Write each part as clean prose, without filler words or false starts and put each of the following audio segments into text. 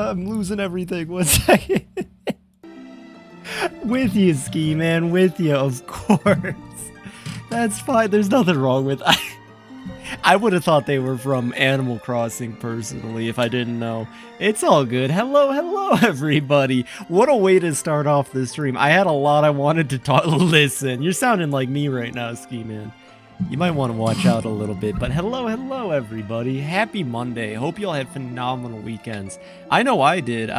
I'm losing everything. 1 second. With you, Ski Man. With you, of course. That's fine. There's nothing wrong with. I would have thought they were from Animal Crossing personally if I didn't know. It's all good. Hello, everybody. What a way to start off the stream. I had a lot I wanted to talk. Listen, you're sounding like me right now, Ski Man. You might want to watch out a little bit, but hello, everybody. Happy Monday. Hope y'all had phenomenal weekends. I know I did.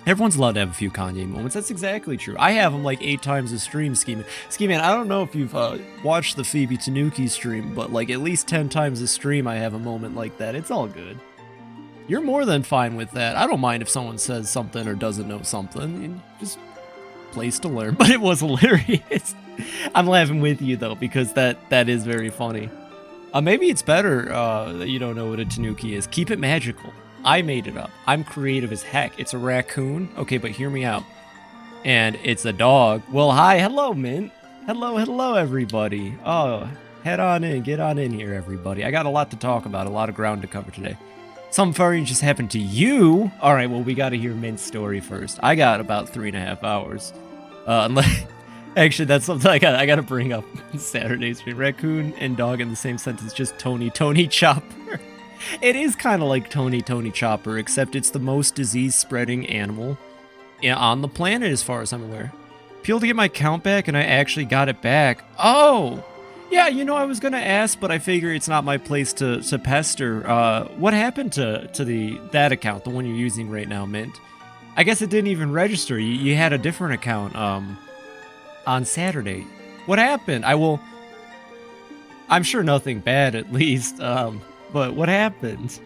Everyone's allowed to have a few Kanye moments. That's exactly true. I have them like 8 times a stream, Ski Man. Ski Man, I don't know if you've watched the FibiTanuki stream, but like at least 10 times a stream I have a moment like that. It's all good. You're more than fine with that. I don't mind if someone says something or doesn't know something. Just place to learn. But it was hilarious. I'm laughing with you though, because that is very funny. Maybe it's better that you don't know what a Tanuki is. Keep it magical. I made it up. I'm creative as heck. It's a raccoon. Okay, but hear me out. And it's a dog. Well, hi. Hello, Mint. Hello, everybody. Oh, head on in. Get on in here, everybody. I got a lot to talk about. A lot of ground to cover today. Something funny just happened to you. All right, well, we got to hear Mint's story first. I got about 3.5 hours. Actually, that's something I got to bring up Saturday stream. Raccoon and dog in the same sentence. Just Tony Chopper. It is kind of like Tony Chopper, except it's the most disease-spreading animal on the planet, as far as I'm aware. Appealed to get my count back, and I actually got it back. Oh! Yeah, you know, I was going to ask, but I figure it's not my place to pester. What happened to that account, the one you're using right now, Mint? I guess it didn't even register. You had a different account on Saturday. What happened? I'm sure nothing bad, at least. But what happened?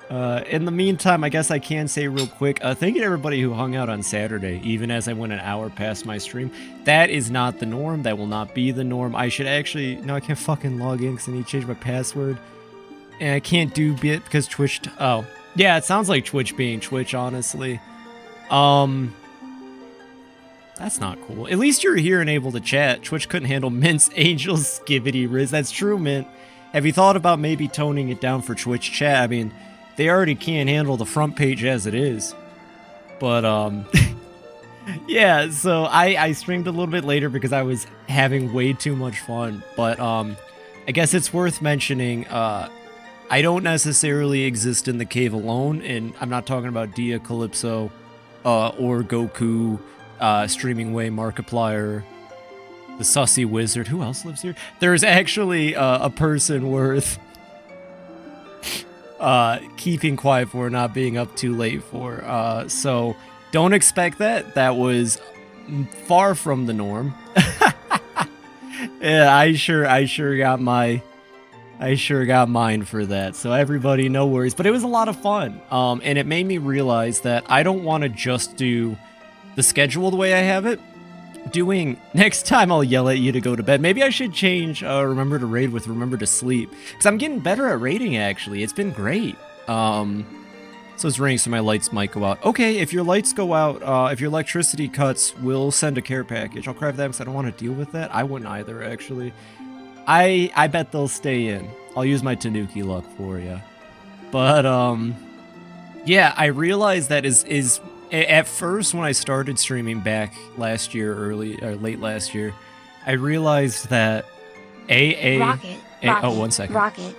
In the meantime, I guess I can say real quick, thank you to everybody who hung out on Saturday, even as I went an hour past my stream. That is not the norm. That will not be the norm. I should actually... No, I can't fucking log in because I need to change my password. And I can't do bit because Twitch... Oh. Yeah, it sounds like Twitch being Twitch, honestly. That's not cool. At least you're here and able to chat. Twitch couldn't handle Mint's Angel Skibbity Riz. That's true, Mint. Have you thought about maybe toning it down for Twitch chat? I mean, they already can't handle the front page as it is. But, yeah, so I streamed a little bit later because I was having way too much fun. But, I guess it's worth mentioning, I don't necessarily exist in the cave alone, and I'm not talking about Dia, Calypso, or Goku, Streaming Way, Markiplier, the Sussy Wizard. Who else lives here? There's actually a person worth keeping quiet for, not being up too late for. So don't expect that. That was far from the norm. Yeah, I sure got mine for that. So everybody, no worries. But it was a lot of fun. And it made me realize that I don't want to just do the schedule the way I have it. Next time I'll yell at you to go to bed. Maybe I should change remember to raid with remember to sleep, because I'm getting better at raiding, actually. It's been great. So it's raining, so my lights might go out. Okay, if your lights go out, if your electricity cuts, we'll send a care package. I'll craft that because I don't want to deal with that. I wouldn't either, actually. I bet they'll stay in. I'll use my Tanuki luck for you. But yeah, I realized that is at first, when I started streaming back last year, late last year, I realized that oh, 1 second. Rocket.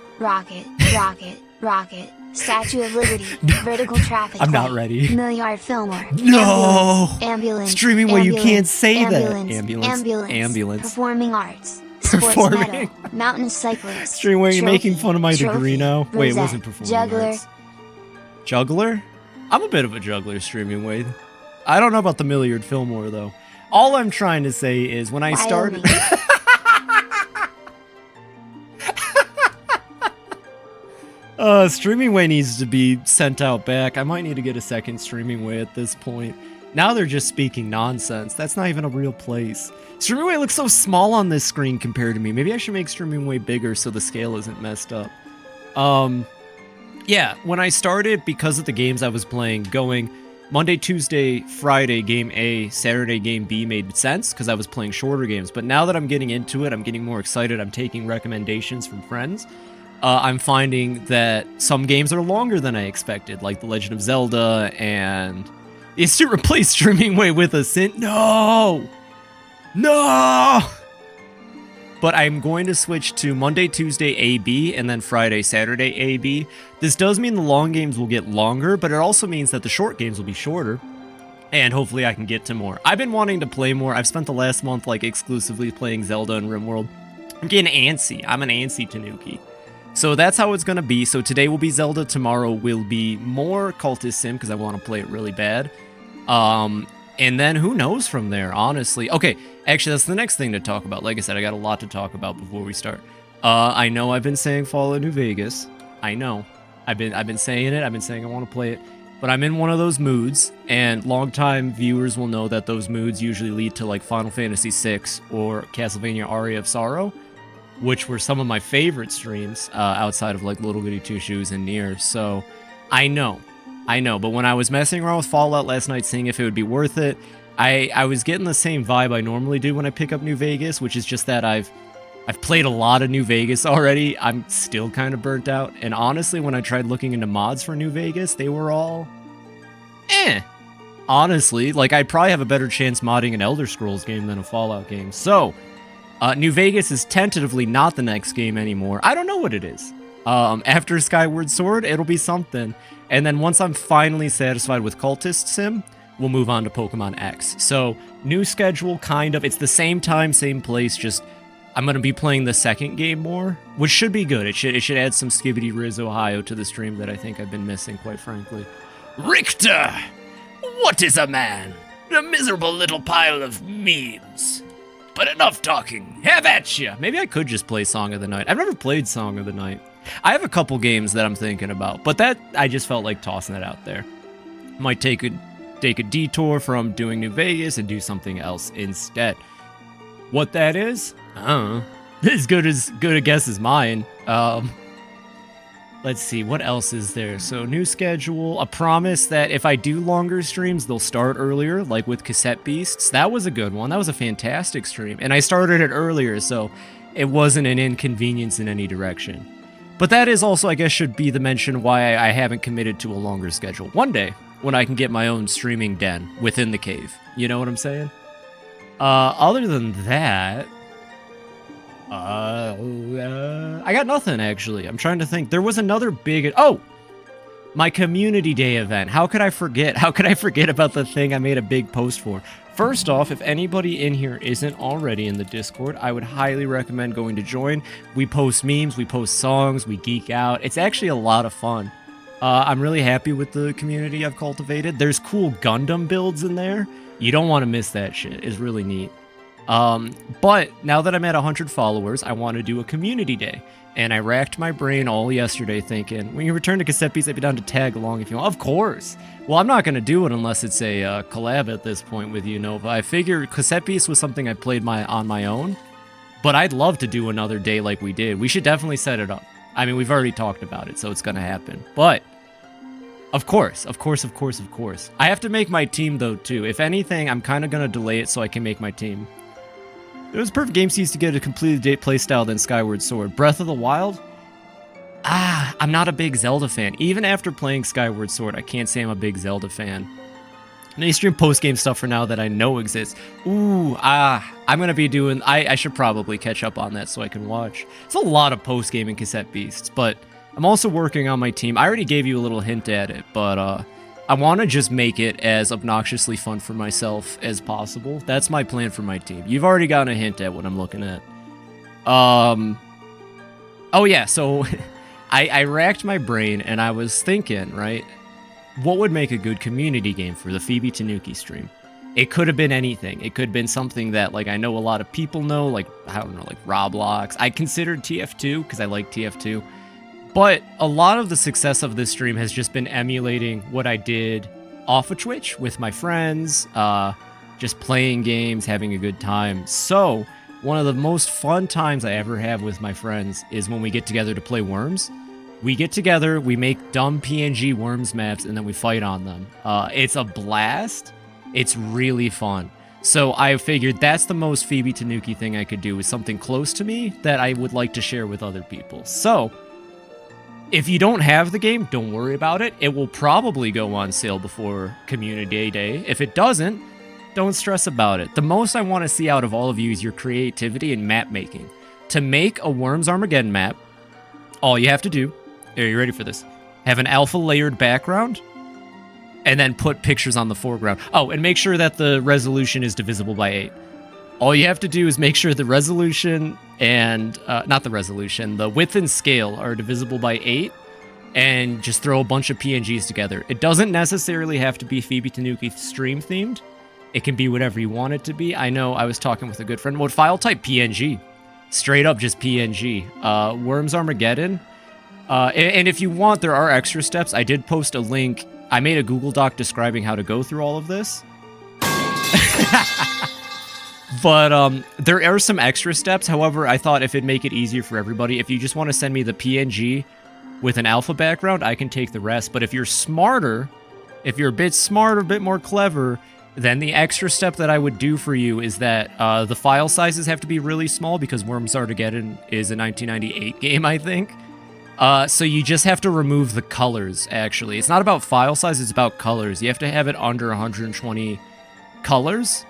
Statue of Liberty. Vertical traffic. I'm not ready. Milliard Fillmore. No. Ambulance. Streaming where you can't say ambulance, that. Ambulance. Performing arts. Sports meadow. Mountain cyclist. Stream where you're making fun of my degree now. Wait, it Rosette, wasn't performing juggler. arts. Juggler? I'm a bit of a juggler, Streaming Wade. I don't know about the Milliard Fillmore, though. All I'm trying to say is when I started... Streaming Way needs to be sent out back. I might need to get a second Streaming Way at this point. Now they're just speaking nonsense. That's not even a real place. Streaming Way looks so small on this screen compared to me. Maybe I should make Streaming Way bigger so the scale isn't messed up. Yeah, when I started, because of the games I was playing, going Monday, Tuesday, Friday, game A, Saturday, game B made sense because I was playing shorter games. But now that I'm getting into it, I'm getting more excited. I'm taking recommendations from friends. I'm finding that some games are longer than I expected, like The Legend of Zelda, and is to replace Streaming Way with a Sin. No! No! But I'm going to switch to Monday, Tuesday, AB, and then Friday, Saturday, AB. This does mean the long games will get longer, but it also means that the short games will be shorter. And hopefully I can get to more. I've been wanting to play more. I've spent the last month like exclusively playing Zelda and RimWorld. I'm getting antsy. I'm an antsy Tanuki. So that's how it's going to be. So today will be Zelda. Tomorrow will be more Cultist Sim because I want to play it really bad. And then who knows from there, honestly. Okay, actually, that's the next thing to talk about. Like I said, I got a lot to talk about before we start. I know I've been saying Fallout New Vegas. I know. I've been saying it. I've been saying I want to play it. But I'm in one of those moods, and longtime viewers will know that those moods usually lead to like Final Fantasy VI or Castlevania Aria of Sorrow, which were some of my favorite streams outside of like Little Goody Two Shoes and Nier. So I know. But when I was messing around with Fallout last night, seeing if it would be worth it, I was getting the same vibe I normally do when I pick up New Vegas, which is just that I've played a lot of New Vegas already. I'm still kind of burnt out. And honestly, when I tried looking into mods for New Vegas, they were all honestly, like I'd probably have a better chance modding an Elder Scrolls game than a Fallout game. So, New Vegas is tentatively not the next game anymore. I don't know what it is. After Skyward Sword, it'll be something. And then once I'm finally satisfied with Cultist Sim, we'll move on to Pokemon X. So, new schedule, kind of. It's the same time, same place, just I'm going to be playing the second game more, which should be good. It should add some Skibbity Riz Ohio to the stream that I think I've been missing, quite frankly. Richter! What is a man? A miserable little pile of memes. But enough talking. Have at ya! Maybe I could just play Song of the Night. I've never played Song of the Night. I have a couple games that I'm thinking about, but that I just felt like tossing it out there. Might take a detour from doing New Vegas and do something else instead. What that is? I don't know. As good a guess as mine. Let's see, what else is there? So, new schedule, a promise that if I do longer streams, they'll start earlier, like with Cassette Beasts. That was a good one. That was a fantastic stream. And I started it earlier, so it wasn't an inconvenience in any direction. But that is also, I guess, should be the mention why I haven't committed to a longer schedule. One day, when I can get my own streaming den within the cave. You know what I'm saying? Other than that... I got nothing, actually. I'm trying to think. There was another big... Oh! My community day event. How could I forget? How could I forget about the thing I made a big post for? First off, if anybody in here isn't already in the Discord, I would highly recommend going to join. We post memes, we post songs, we geek out. It's actually a lot of fun. I'm really happy with the community I've cultivated. There's cool Gundam builds in there. You don't want to miss that shit. It's really neat. But now that I'm at 100 followers, I want to do a community day. And I racked my brain all yesterday thinking, when you return to Cassette Beats, I'd be down to tag along if you want. Of course. Well, I'm not going to do it unless it's a collab at this point with you, Nova. I figured Cassette Beats was something I played on my own. But I'd love to do another day like we did. We should definitely set it up. I mean, we've already talked about it, so it's going to happen. But... Of course. I have to make my team, though, too. If anything, I'm kind of going to delay it so I can make my team. It was perfect game seeds to get a completely different playstyle than Skyward Sword. Breath of the Wild? I'm not a big Zelda fan. Even after playing Skyward Sword, I can't say I'm a big Zelda fan. And I stream post-game stuff for now that I know exists. I'm going to be doing... I should probably catch up on that so I can watch. It's a lot of post-game in Cassette Beasts, but... I'm also working on my team. I already gave you a little hint at it, but I want to just make it as obnoxiously fun for myself as possible. That's my plan for my team. You've already gotten a hint at what I'm looking at. Oh yeah, so I racked my brain and I was thinking, right, what would make a good community game for the FibiTanuki stream? It could have been anything. It could have been something that, like, I know a lot of people know, like, I don't know, like Roblox. I considered TF2 because I like TF2. But a lot of the success of this stream has just been emulating what I did off of Twitch with my friends, just playing games, having a good time. So, one of the most fun times I ever have with my friends is when we get together to play Worms. We get together, we make dumb PNG Worms maps, and then we fight on them. It's a blast. It's really fun. So I figured that's the most FibiTanuki thing I could do, is something close to me that I would like to share with other people. So... If you don't have the game, don't worry about it. It will probably go on sale before Community Day. If it doesn't, don't stress about it. The most I want to see out of all of you is your creativity and map making. To make a Worms Armageddon map, all you have to do, are you ready for this? Have an alpha layered background, and then put pictures on the foreground. Oh, and make sure that the resolution is divisible by 8. All you have to do is make sure the resolution and, not the resolution, the width and scale are divisible by 8, and just throw a bunch of PNGs together. It doesn't necessarily have to be FibiTanuki stream themed. It can be whatever you want it to be. I know I was talking with a good friend. What file type? PNG. Straight up just PNG. Worms Armageddon. And if you want, there are extra steps. I did post a link. I made a Google Doc describing how to go through all of this. But there are some extra steps. However, I thought if it'd make it easier for everybody, if you just want to send me the PNG with an alpha background, I can take the rest. But if you're smarter, if you're a bit smarter, a bit more clever, then the extra step that I would do for you is that the file sizes have to be really small because Worms Armageddon is a 1998 game, I think. So you just have to remove the colors, actually. It's not about file size, it's about colors. You have to have it under 120 colors.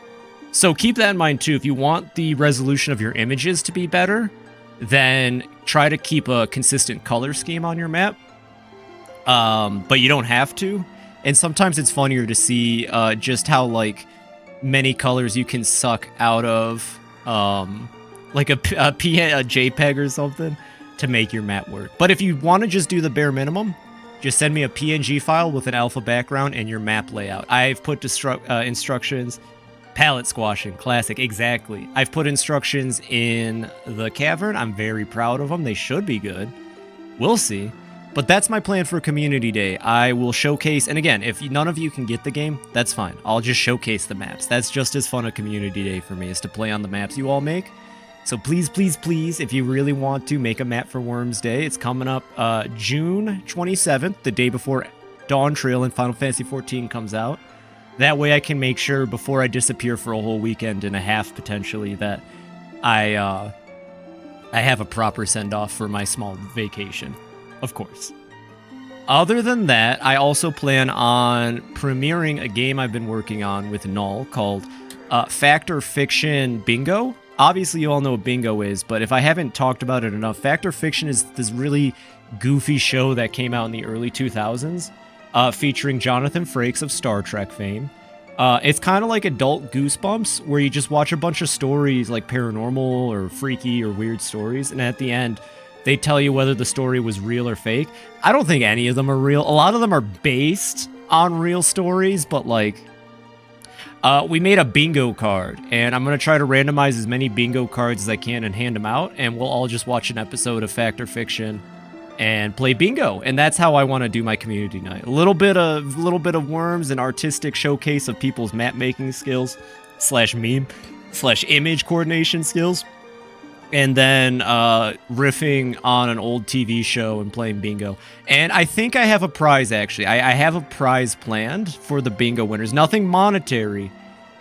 So keep that in mind too. If you want the resolution of your images to be better, then try to keep a consistent color scheme on your map. But you don't have to. And sometimes it's funnier to see just how like many colors you can suck out of like a JPEG or something to make your map work. But if you want to just do the bare minimum, just send me a PNG file with an alpha background and your map layout. I've put instructions. Palette squashing, classic, exactly. I've put instructions in the cavern. I'm very proud of them. They should be good. We'll see. But that's my plan for Community Day. I will showcase, and again, if none of you can get the game, that's fine. I'll just showcase the maps. That's just as fun a Community Day for me, is to play on the maps you all make. So please, please, please, if you really want to make a map for Worms Day, it's coming up June 27th, the day before Dawn Trail and Final Fantasy XIV comes out. That way I can make sure before I disappear for a whole weekend and a half, potentially, that I have a proper send-off for my small vacation, of course. Other than that, I also plan on premiering a game I've been working on with Null called Fact or Fiction Bingo. Obviously, you all know what Bingo is, but if I haven't talked about it enough, Fact or Fiction is this really goofy show that came out in the early 2000s. Featuring Jonathan Frakes of Star Trek fame. It's kind of like adult Goosebumps, where you just watch a bunch of stories, like paranormal or freaky or weird stories, and at the end, they tell you whether the story was real or fake. I don't think any of them are real. A lot of them are based on real stories, but like, we made a bingo card, and I'm going to try to randomize as many bingo cards as I can and hand them out, and we'll all just watch an episode of Fact or Fiction and play bingo. And that's how I want to do my community night. A little bit of Worms, an artistic showcase of people's map making skills / meme / image coordination skills, and then riffing on an old TV show and playing bingo. And I think I have a prize, actually. I have a prize planned for the bingo winners. Nothing monetary,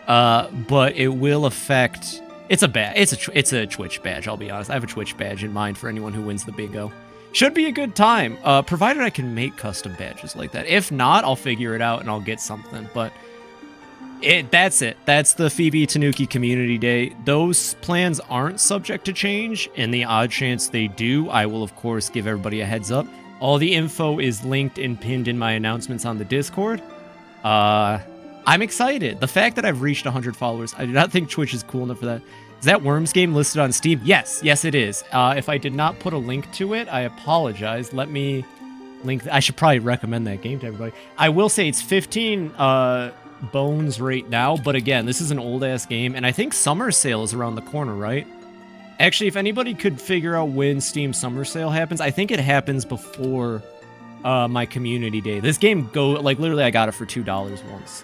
but it will affect... It's a Twitch badge, I'll be honest. I have a Twitch badge in mind for anyone who wins the bingo. Should be a good time, provided I can make custom badges like that. If not, I'll figure it out and I'll get something. But that's it. That's the FibiTanuki Community Day. Those plans aren't subject to change, and the odd chance they do, I will, of course, give everybody a heads up. All the info is linked and pinned in my announcements on the Discord. I'm excited. The fact that I've reached 100 followers, I do not think Twitch is cool enough for that. Is that Worms game listed on Steam? Yes, it is. If I did not put a link to it, I apologize. Let me link. I should probably recommend that game to everybody. I will say it's 15 bones right now, but again, this is an old-ass game, and I think summer sale is around the corner, right? Actually, if anybody could figure out when Steam summer sale happens, I think it happens before my community day. This game literally I got it for $2 once.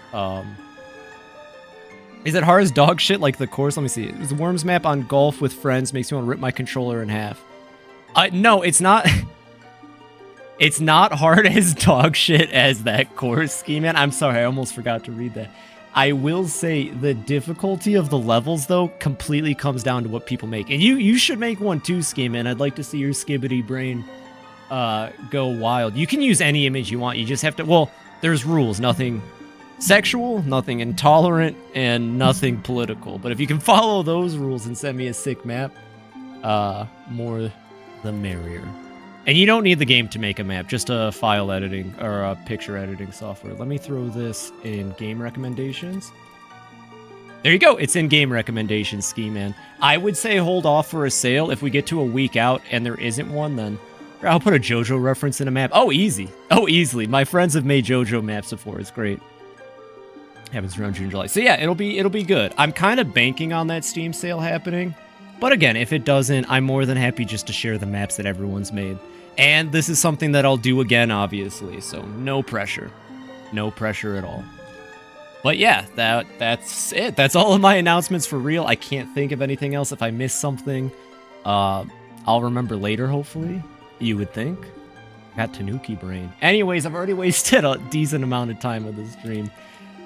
Is it hard as dog shit like the course? Let me see. It's a Worms map on golf with friends. Makes me want to rip my controller in half. No, it's not. It's not hard as dog shit as that course scheme, man. I'm sorry, I almost forgot to read that. I will say the difficulty of the levels, though, completely comes down to what people make. And you should make one too, Scheme, man. I'd like to see your skibbity brain go wild. You can use any image you want. You just have to, well, there's rules. Nothing sexual, nothing intolerant, and nothing political. But if you can follow those rules and send me a sick map, more the merrier. And you don't need the game to make a map, just a file editing or a picture editing software. Let me throw this in game recommendations. There you go. It's in game recommendations, Ski Man. I would say hold off for a sale. If we get to a week out and there isn't one, then I'll put a JoJo reference in a map. Oh, easy. Oh, easily. My friends have made JoJo maps before. It's great. Happens around June, July. So yeah, it'll be good. I'm kind of banking on that Steam sale happening. But again, if it doesn't, I'm more than happy just to share the maps that everyone's made. And this is something that I'll do again, obviously. So no pressure. No pressure at all. But yeah, that's it. That's all of my announcements for real. I can't think of anything else. If I miss something, I'll remember later, hopefully. You would think. Got Tanuki brain. Anyways, I've already wasted a decent amount of time with this stream.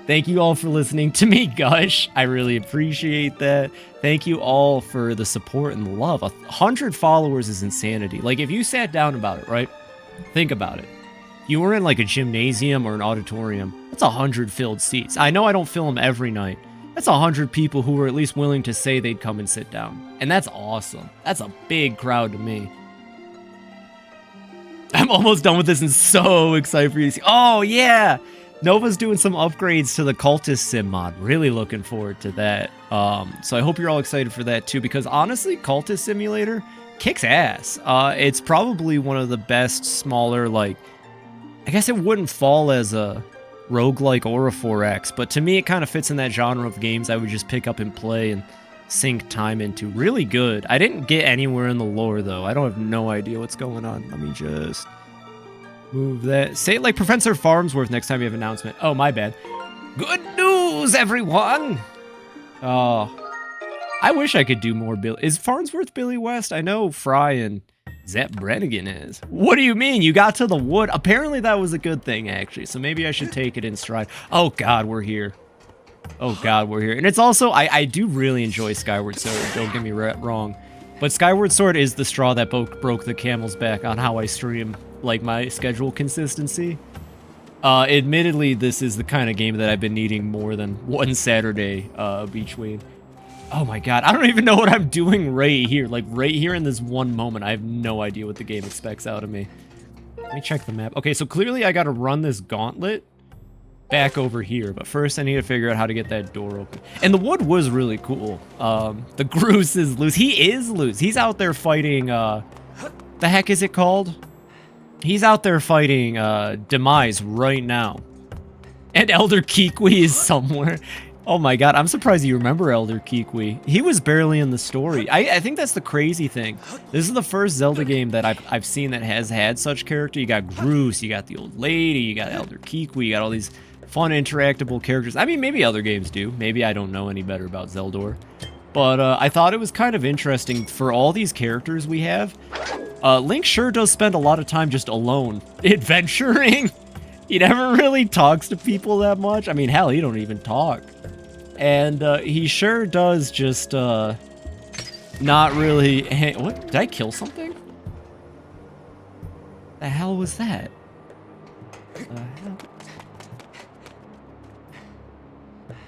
Thank you all for listening to me gush. I really appreciate that. Thank you all for the support and the love. 100 followers is insanity. Like, if you sat down about it, right? Think about it. You were in like a gymnasium or an auditorium. That's 100 filled seats. I know I don't fill them every night. That's 100 people who were at least willing to say they'd come and sit down. And that's awesome. That's a big crowd to me. I'm almost done with this and so excited for you to see. Oh, yeah! Nova's doing some upgrades to the Cultist Sim mod. Really looking forward to that. So I hope you're all excited for that too, because honestly, Cultist Simulator kicks ass. It's probably one of the best smaller, like, I guess it wouldn't fall as a roguelike or a 4X, but to me it kind of fits in that genre of games I would just pick up and play and sink time into. Really good. I didn't get anywhere in the lore though. I don't have no idea what's going on. Let me just move that. Say it like Professor Farnsworth next time you have an announcement. Oh, my bad. Good news, everyone! Oh, I wish I could do more Billy. Is Farnsworth Billy West? I know Fry and Zep Brannigan is. What do you mean? You got to the wood? Apparently that was a good thing, actually. So maybe I should take it in stride. Oh, God, we're here. Oh, God, we're here. And it's also, I do really enjoy Skyward Sword. Don't get me wrong. But Skyward Sword is the straw that broke the camel's back on how I stream, like, my schedule consistency. Admittedly, this is the kind of game that I've been needing more than one Saturday between. Oh my god, I don't even know what I'm doing right here. Like, right here in this one moment, I have no idea what the game expects out of me. Let me check the map. Okay, so clearly I gotta run this gauntlet back over here. But first, I need to figure out how to get that door open. And the wood was really cool. The Groose is loose. He is loose. He's out there fighting, the heck is it called? He's out there fighting, Demise right now. And Elder Kikwi is somewhere. Oh my god, I'm surprised you remember Elder Kikwi. He was barely in the story. I think that's the crazy thing. This is the first Zelda game that I've seen that has had such character. You got Groose, you got the old lady, you got Elder Kikwi, you got all these fun interactable characters. I mean, maybe other games do. Maybe I don't know any better about Zeldor. But I thought it was kind of interesting for all these characters we have. Link sure does spend a lot of time just alone, adventuring. He never really talks to people that much. I mean, hell, he don't even talk. And he sure does just not really. What? Did I kill something? The hell was that?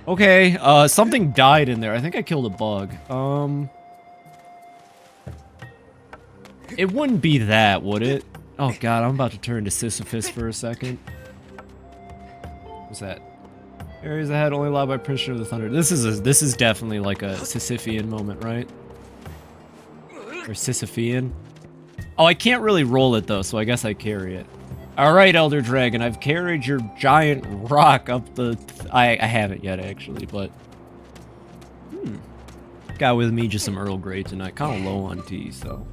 Okay, something died in there. I think I killed a bug. It wouldn't be that, would it? Oh god, I'm about to turn to Sisyphus for a second. What's that? Areas ahead only allowed by Prince of the Thunder. This is definitely like a Sisyphean moment, right? Or Sisyphean. Oh, I can't really roll it though, so I guess I carry it. Alright, Elder Dragon, I've carried your giant rock up the... I haven't yet, actually, but... Got with me just some Earl Grey tonight. Kind of low on tea, so...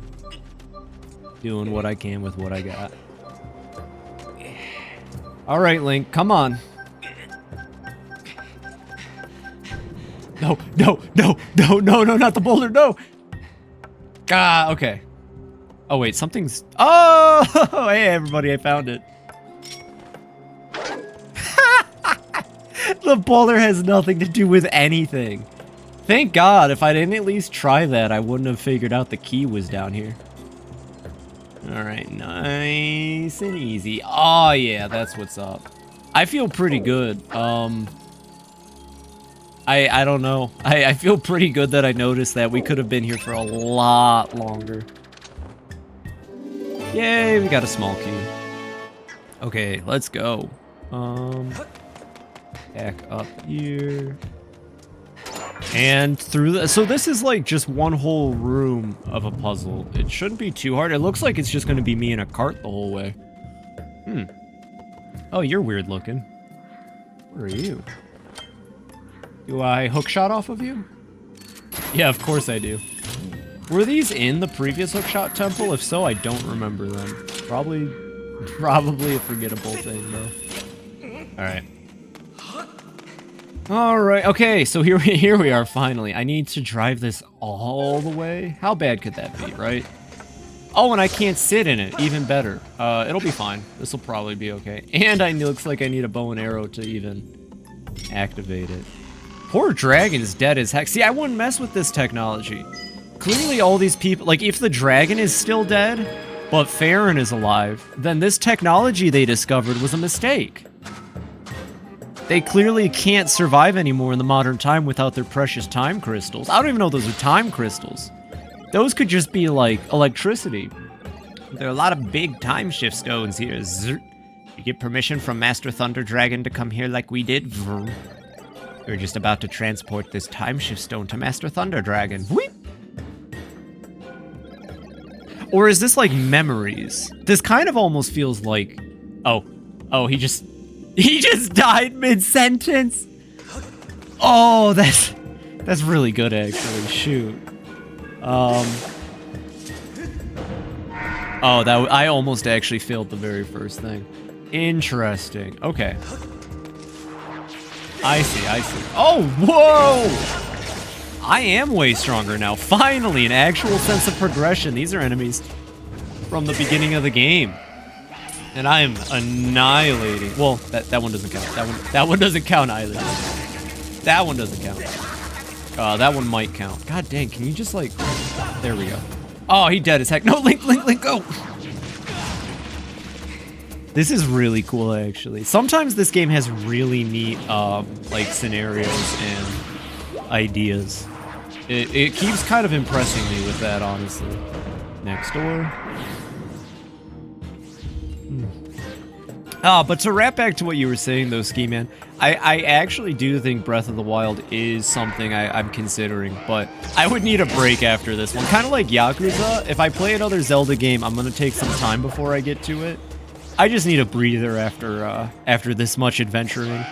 Doing what I can with what I got. Alright, Link, come on. No, no, no, no, no, no, not the boulder, no! Ah, okay. Oh, wait, something's... Oh! Hey, everybody, I found it. The boulder has nothing to do with anything. Thank God, if I didn't at least try that, I wouldn't have figured out the key was down here. Alright, nice and easy. Oh, yeah, that's what's up. I feel pretty good. I don't know. I feel pretty good that I noticed that. We could have been here for a lot longer. Yay, we got a small key. Okay, let's go. Back up here. And through the... So this is like just one whole room of a puzzle. It shouldn't be too hard. It looks like it's just going to be me in a cart the whole way. Oh, you're weird looking. Where are you? Do I hookshot off of you? Yeah, of course I do. Were these in the previous hookshot temple? If so, I don't remember them. Probably a forgettable thing, though. Alright. Alright, okay, so here we are, finally. I need to drive this all the way? How bad could that be, right? Oh, and I can't sit in it. Even better. It'll be fine. This will probably be okay. And looks like I need a bow and arrow to even activate it. Poor dragon's dead as heck. See, I wouldn't mess with this technology. Clearly all these people... Like, if the dragon is still dead, but Farron is alive, then this technology they discovered was a mistake. They clearly can't survive anymore in the modern time without their precious time crystals. I don't even know those are time crystals. Those could just be, like, electricity. There are a lot of big time shift stones here. Zzz. You get permission from Master Thunder Dragon to come here like we did. Vroom. We're just about to transport this time shift stone to Master Thunder Dragon. Wheep. Or is this like memories? This kind of almost feels like... Oh, he just died mid-sentence. Oh, that's really good, actually. Shoot. Oh, I almost actually failed the very first thing. Interesting. Okay. I see. Oh, whoa! I am way stronger now. Finally, an actual sense of progression. These are enemies from the beginning of the game. And I am annihilating. Well, that one doesn't count. That one doesn't count either. That one doesn't count. That one might count. God dang, can you just like... There we go. Oh, he dead as heck. No, Link, go! This is really cool, actually. Sometimes this game has really neat, like, scenarios and ideas. It keeps kind of impressing me with that, honestly. Next door. But to wrap back to what you were saying, though, Ski Man, I actually do think Breath of the Wild is something I'm considering, but I would need a break after this one. Kind of like Yakuza. If I play another Zelda game, I'm going to take some time before I get to it. I just need a breather after this much adventuring.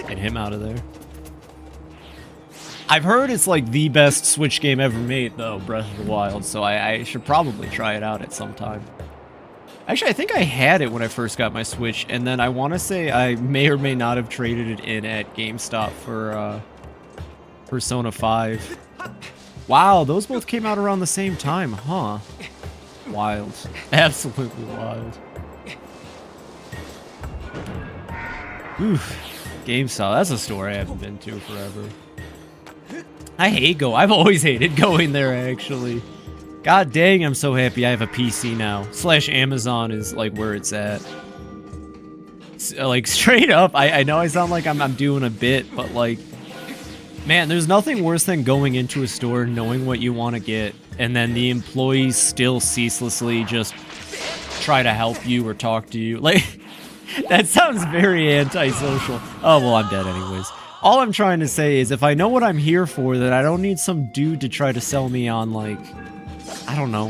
Get him out of there. I've heard it's like the best Switch game ever made, though, Breath of the Wild, so I should probably try it out at some time. Actually, I think I had it when I first got my Switch, and then I want to say I may or may not have traded it in at GameStop for Persona 5. Wow, those both came out around the same time, huh? Wild. Absolutely wild. Oof. GameStop, that's a store I haven't been to forever. I hate I've always hated going there, actually. God dang, I'm so happy I have a PC now. / Amazon is like where it's at. Like straight up, I know I sound like I'm doing a bit, but like, man, there's nothing worse than going into a store knowing what you want to get, and then the employees still ceaselessly just try to help you or talk to you. Like, that sounds very antisocial. Oh, well, I'm dead anyways. All I'm trying to say is if I know what I'm here for, then I don't need some dude to try to sell me on, like, I don't know,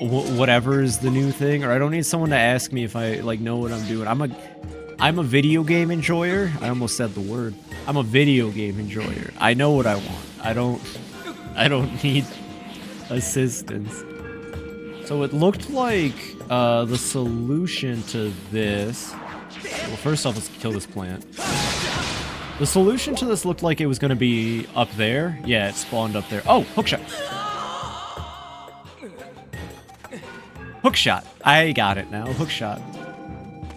whatever is the new thing, or I don't need someone to ask me if I, like, know what I'm doing. I'm a video game enjoyer. I almost said the word. I'm a video game enjoyer. I know what I want. I don't need assistance. So it looked like the solution to this... Well, first off, let's kill this plant. The solution to this looked like it was going to be up there. Yeah, it spawned up there. Oh, hookshot. Hookshot. I got it now. Hookshot.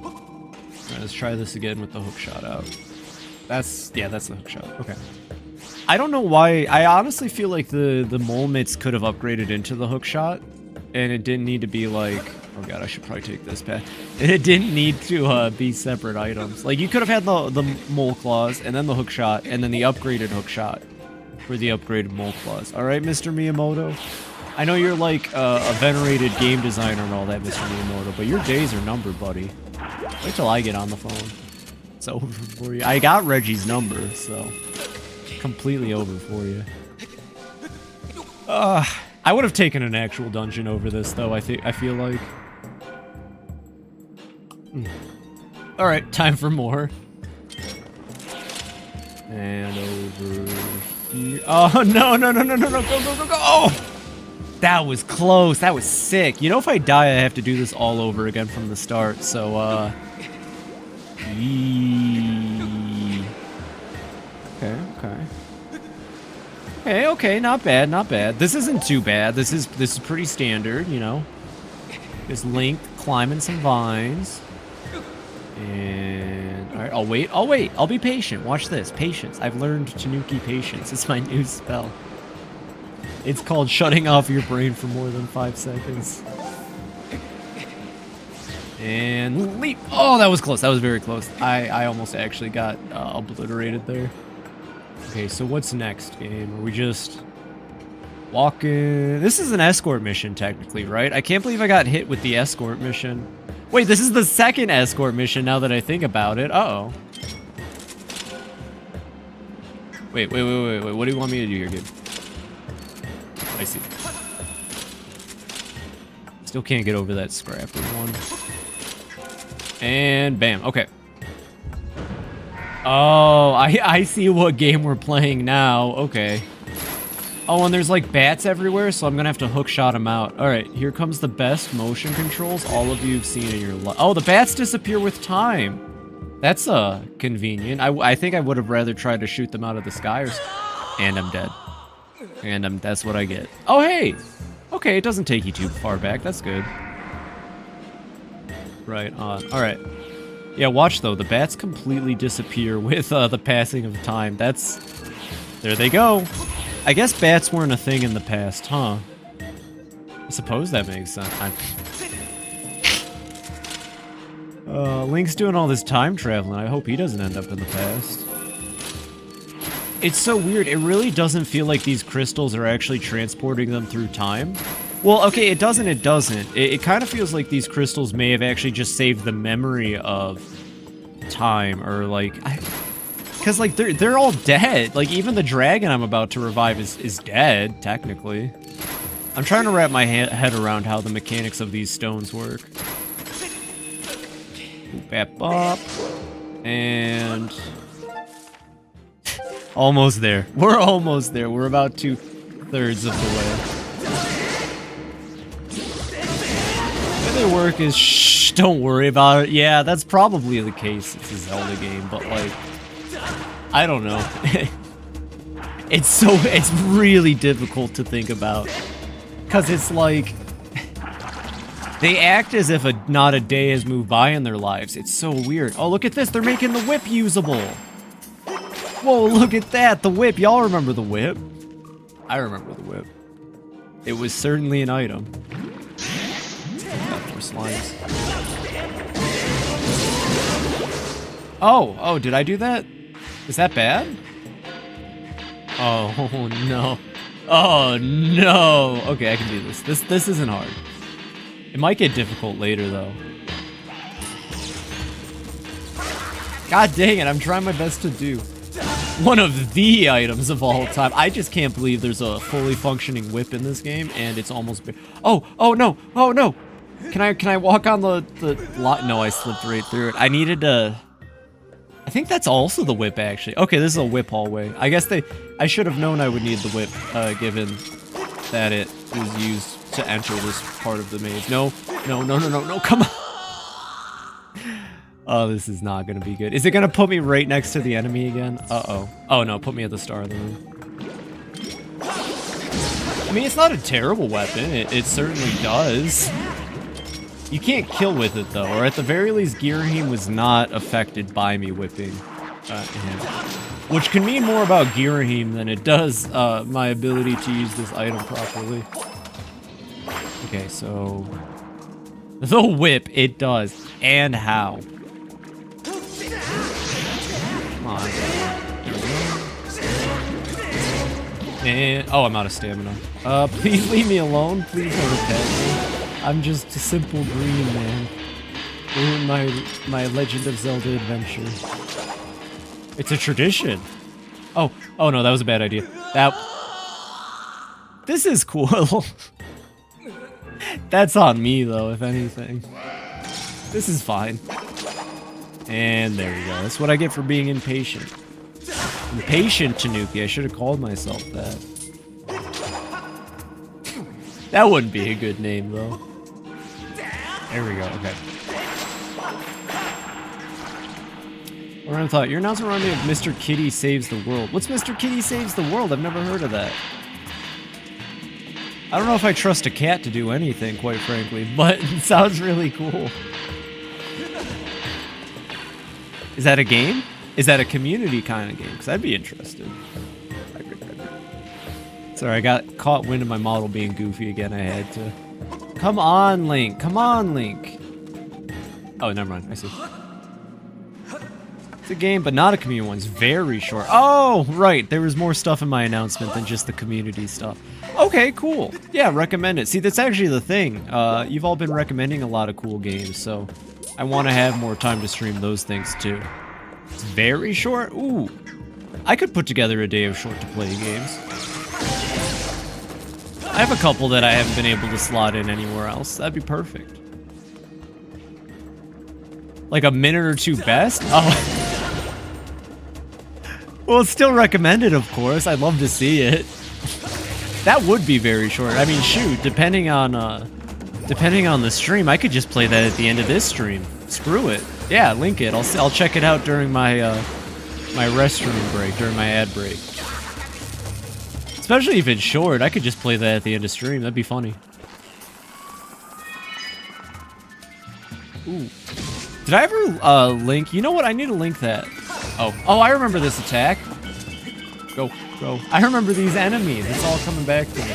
Alright, let's try this again with the hookshot out. That's the hookshot. Okay. I don't know why. I honestly feel like the mole mitts could have upgraded into the hookshot. and it didn't need to be like, oh god, I should probably take this path. It didn't need to be separate items. Like, you could have had the mole claws, and then the hook shot, and then the upgraded hook shot for the upgraded mole claws. All right, Mr. Miyamoto? I know you're like a venerated game designer and all that, Mr. Miyamoto, but your days are numbered, buddy. Wait till I get on the phone. It's over for you. I got Reggie's number, so completely over for you. I would have taken an actual dungeon over this, though. I feel like. All right, time for more. And over here. Oh no! No! No! No! No! No! Go! Go! Go! Go! Oh! That was close. That was sick. You know, if I die, I have to do this all over again from the start. So, Okay, not bad, not bad. This isn't too bad. This is pretty standard, you know. Just Link climbing some vines. And all right, I'll wait. I'll be patient. Watch this. Patience. I've learned Tanuki patience. It's my new spell. It's called shutting off your brain for more than 5 seconds. And leap. Oh, that was close. That was very close. I almost actually got obliterated there. Okay, so what's next, game? Are we just walking? This is an escort mission, technically, right? I can't believe I got hit with the escort mission. Wait, this is the second escort mission now that I think about it. Uh-oh. Wait. What do you want me to do here, kid? I see. Still can't get over that scrapper one. And bam. Okay. Oh, I see what game we're playing now. Okay. Oh, and there's like bats everywhere, so I'm gonna have to hook shot them out. All right, here comes the best motion controls all of you have seen in your life. Oh, the bats disappear with time. That's convenient. I think I would have rather tried to shoot them out of the sky, and I'm dead. And that's what I get. Oh, hey. Okay, it doesn't take you too far back. That's good. Right on. All right. Yeah, watch though. The bats completely disappear with the passing of time. There they go. I guess bats weren't a thing in the past, huh? I suppose that makes sense. Link's doing all this time traveling. I hope he doesn't end up in the past. It's so weird. It really doesn't feel like these crystals are actually transporting them through time. Well, okay, it doesn't. It kind of feels like these crystals may have actually just saved the memory of time, or like, because like they're all dead. Like even the dragon I'm about to revive is dead technically. I'm trying to wrap my head around how the mechanics of these stones work. Bap bop, and almost there. We're almost there. We're about 2/3 of the way. The way they work is shh, don't worry about it. Yeah, that's probably the case. It's a Zelda game, but like, I don't know. It's really difficult to think about, because it's like they act as if not a day has moved by in their lives. It's so weird. Oh, look at this. They're making the whip usable. Whoa, look at that. The whip. Y'all remember the whip? I remember the whip. It was certainly an item. Got more slimes. Oh, did I do that? Is that bad? Oh, no. Oh, no. Okay, I can do this. This isn't hard. It might get difficult later, though. God dang it, I'm trying my best to do one of the items of all time. I just can't believe there's a fully functioning whip in this game, and it's almost... Oh, no. Oh, no. Can I walk on the lot? No, I slipped right through it. I needed to... I think that's also the whip, actually. Okay, this is a whip hallway. I guess I should have known I would need the whip, given that it was used to enter this part of the maze. No, come on. Oh, this is not gonna be good. Is it gonna put me right next to the enemy again? Uh-oh. Oh no, put me at the start of the room. I mean, it's not a terrible weapon. It certainly does. You can't kill with it though, or at the very least, Girahim was not affected by me whipping him. Which can mean more about Girahim than it does my ability to use this item properly. Okay, so the whip, it does. And how? Come on. And oh, I'm out of stamina. Please leave me alone. Please don't attack me. I'm just a simple green man. Ruin my Legend of Zelda adventure. It's a tradition. Oh no, that was a bad idea. This is cool. That's on me though, if anything. This is fine. And there we go. That's what I get for being impatient. Impatient Tanuki. I should have called myself that. That wouldn't be a good name though. There we go. Okay. Random thought. Your announcement reminded me of Mr. Kitty Saves the World. What's Mr. Kitty Saves the World? I've never heard of that. I don't know if I trust a cat to do anything, quite frankly, but it sounds really cool. Is that a game? Is that a community kind of game? Because I'd be interested. Sorry, I got caught wind of my model being goofy again. I had to. Come on, Link. Come on, Link. Oh, never mind. I see. It's a game, but not a community one. It's very short. Oh, right. There was more stuff in my announcement than just the community stuff. Okay, cool. Yeah, recommend it. See, that's actually the thing. You've all been recommending a lot of cool games, so I want to have more time to stream those things too. It's very short. Ooh. I could put together a day of short-to-play games. I have a couple that I haven't been able to slot in anywhere else. That'd be perfect. Like a minute or two best? Oh. Well, it's still recommended, of course. I'd love to see it. That would be very short. I mean, shoot, depending on the stream, I could just play that at the end of this stream. Screw it. Yeah, link it. I'll check it out during my my restroom break, during my ad break. Especially if it's short, I could just play that at the end of stream. That'd be funny. Ooh. Did I ever link? You know what? I need to link that. Oh, I remember this attack. Go. I remember these enemies. It's all coming back to me.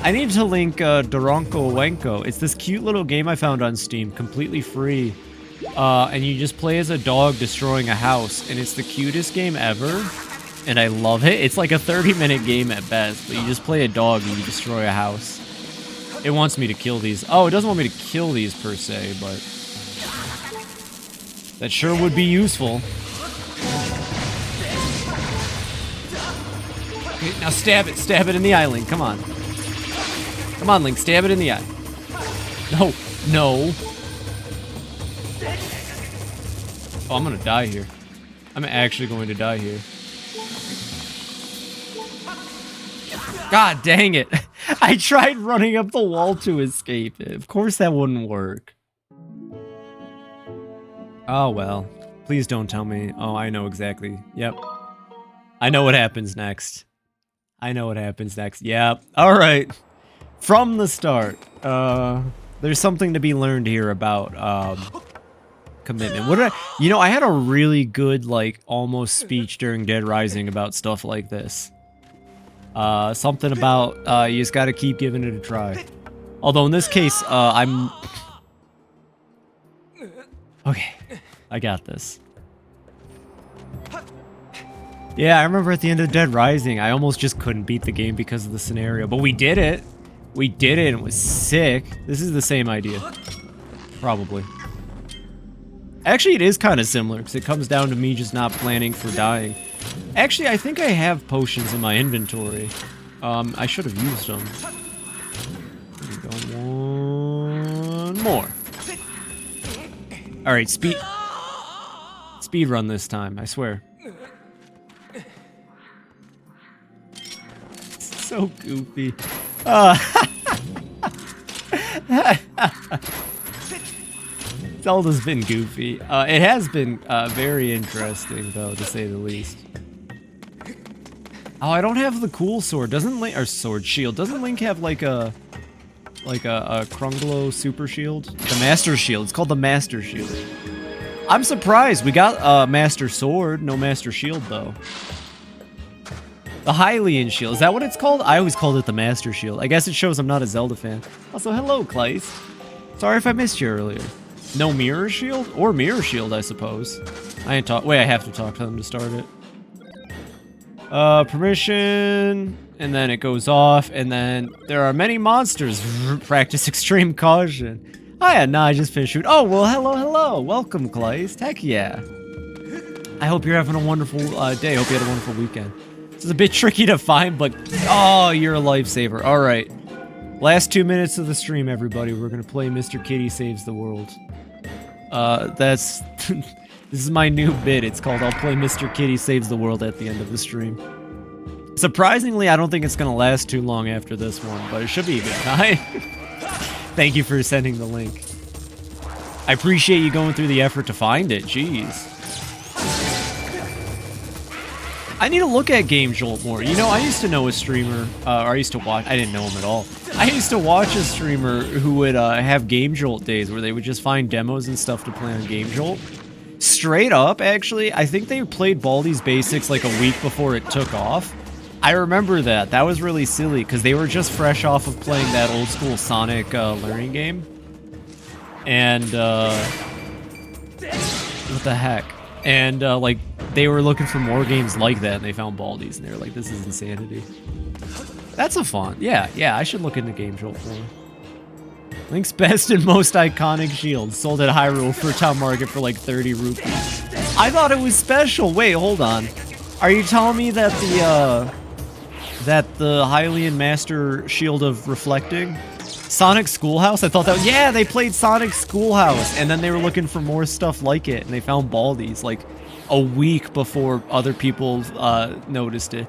I need to link Doronko Wenko. It's this cute little game I found on Steam, completely free. And you just play as a dog destroying a house, and it's the cutest game ever. And I love it. It's like a 30-minute game at best, but you just play a dog and you destroy a house. It wants me to kill these. Oh, it doesn't want me to kill these per se, but that sure would be useful. Okay, now stab it in the eye, Link. Come on. Come on, Link, stab it in the eye. No. Oh, I'm gonna die here. I'm actually going to die here. God dang it. I tried running up the wall to escape it. Of course that wouldn't work. Oh, well. Please don't tell me. Oh, I know exactly. Yep. I know what happens next. Yep. Alright. From the start. There's something to be learned here about, commitment. What did I had a really good, like, almost speech during Dead Rising about stuff like this. Something about, you just gotta keep giving it a try. Although in this case, I'm... Okay, I got this. Yeah, I remember at the end of Dead Rising, I almost just couldn't beat the game because of the scenario, but we did it. We did it, and it was sick. This is the same idea. Probably. Actually, it is kind of similar, because it comes down to me just not planning for dying. Actually, I think I have potions in my inventory. I should have used them. There we go. One more. Alright, speed run this time, I swear. So goofy. Zelda's been goofy. It has been very interesting, though, to say the least. Oh, I don't have the cool sword. Doesn't Link, or sword shield? Doesn't Link have like a Krunglo super shield? The Master Shield. It's called the Master Shield. I'm surprised we got a Master Sword, no Master Shield though. The Hylian shield. Is that what it's called? I always called it the Master Shield. I guess it shows I'm not a Zelda fan. Also, hello, Kleist. Sorry if I missed you earlier. No Mirror Shield? Or Mirror Shield, I suppose. I ain't talk. Wait, I have to talk to them to start it. Permission. And then it goes off. And then there are many monsters. Practice extreme caution. Oh, yeah, no, I just finished shooting. Oh, well, hello, hello. Welcome, Kleist. Heck yeah. I hope you're having a wonderful day. Hope you had a wonderful weekend. This is a bit tricky to find, but oh, you're a lifesaver. All right. Last 2 minutes of the stream, everybody. We're going to play Mr. Kitty Saves the World. That's... this is my new bit. It's called I'll play Mr. Kitty Saves the World at the end of the stream. Surprisingly, I don't think it's going to last too long after this one, but it should be a good time. Thank you for sending the link. I appreciate you going through the effort to find it. Jeez. I need to look at Game Jolt more. You know, I used to know a streamer, or I used to watch, I didn't know him at all. I used to watch a streamer who would have Game Jolt days where they would just find demos and stuff to play on Game Jolt. Straight up, actually, I think they played Baldi's Basics like a week before it took off. I remember that. That was really silly because they were just fresh off of playing that old school Sonic learning game. And, what the heck? And, like, they were looking for more games like that, and they found Baldi's, and they were like, this is insanity. That's a fun. Yeah, I should look into Game Jolt more. Link's best and most iconic shield, sold at Hyrule for Town Market for like 30 rupees. I thought it was special. Wait, hold on. Are you telling me that the Hylian Master Shield of Reflecting? Sonic Schoolhouse? I thought that was, yeah, they played Sonic Schoolhouse, and then they were looking for more stuff like it, and they found Baldi's like a week before other people noticed it.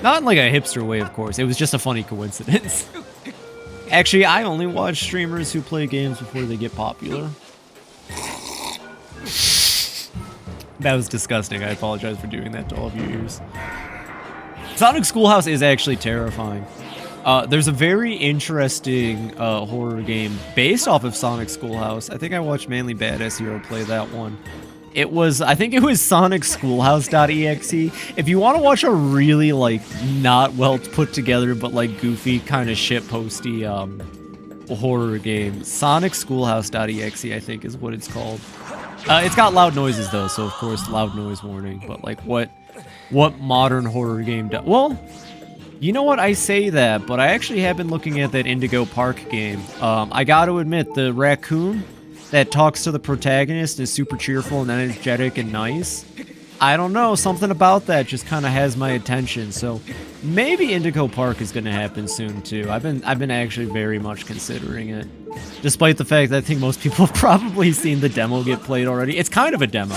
Not in like a hipster way, of course. It was just a funny coincidence. Actually, I only watch streamers who play games before they get popular. That was disgusting. I apologize for doing that to all of your ears. Sonic Schoolhouse is actually terrifying. There's a very interesting horror game based off of Sonic Schoolhouse. I think I watched Manly Badass Hero play that one. It was, I think it was Sonic Schoolhouse.exe. If you want to watch a really, like, not well put together, but, like, goofy, kind of shitposty horror game, Sonic Schoolhouse.exe, I think, is what it's called. It's got loud noises, though, so, of course, loud noise warning. But, like, what modern horror game does? Well, you know what? I say that, but I actually have been looking at that Indigo Park game. I got to admit, the raccoon that talks to the protagonist is super cheerful and energetic and nice. I don't know, something about that just kind of has my attention, so maybe Indigo Park is going to happen soon too. I've been actually very much considering it, despite the fact that I think most people have probably seen the demo get played already. It's kind of a demo.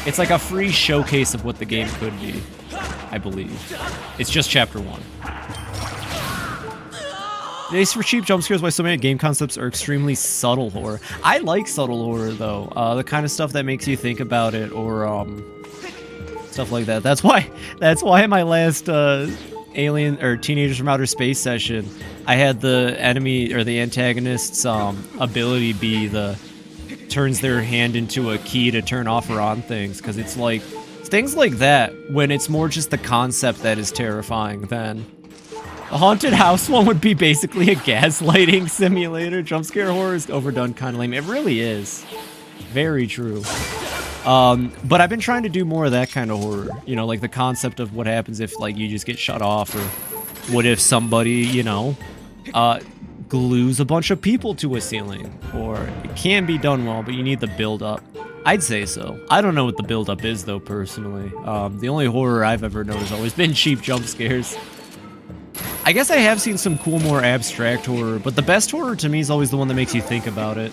It's like a free showcase of what the game could be, I believe. It's just chapter 1. Thanks for cheap jump scares, why so many game concepts are extremely subtle horror. I like subtle horror though, the kind of stuff that makes you think about it, or stuff like that. That's why in my last Alien or Teenagers from Outer Space session, I had the enemy or the antagonist's ability be turns their hand into a key to turn off or on things, because it's like things like that when it's more just the concept that is terrifying than. A haunted house one would be basically a gaslighting simulator. Jump scare horror is overdone, kind of lame. It really is. Very true. But I've been trying to do more of that kind of horror. You know, like the concept of what happens if, like, you just get shut off, or what if somebody, you know, glues a bunch of people to a ceiling. Or it can be done well, but you need the build-up. I'd say so. I don't know what the build-up is, though, personally. The only horror I've ever known has always been cheap jump scares. I guess I have seen some cool, more abstract horror, but the best horror to me is always the one that makes you think about it.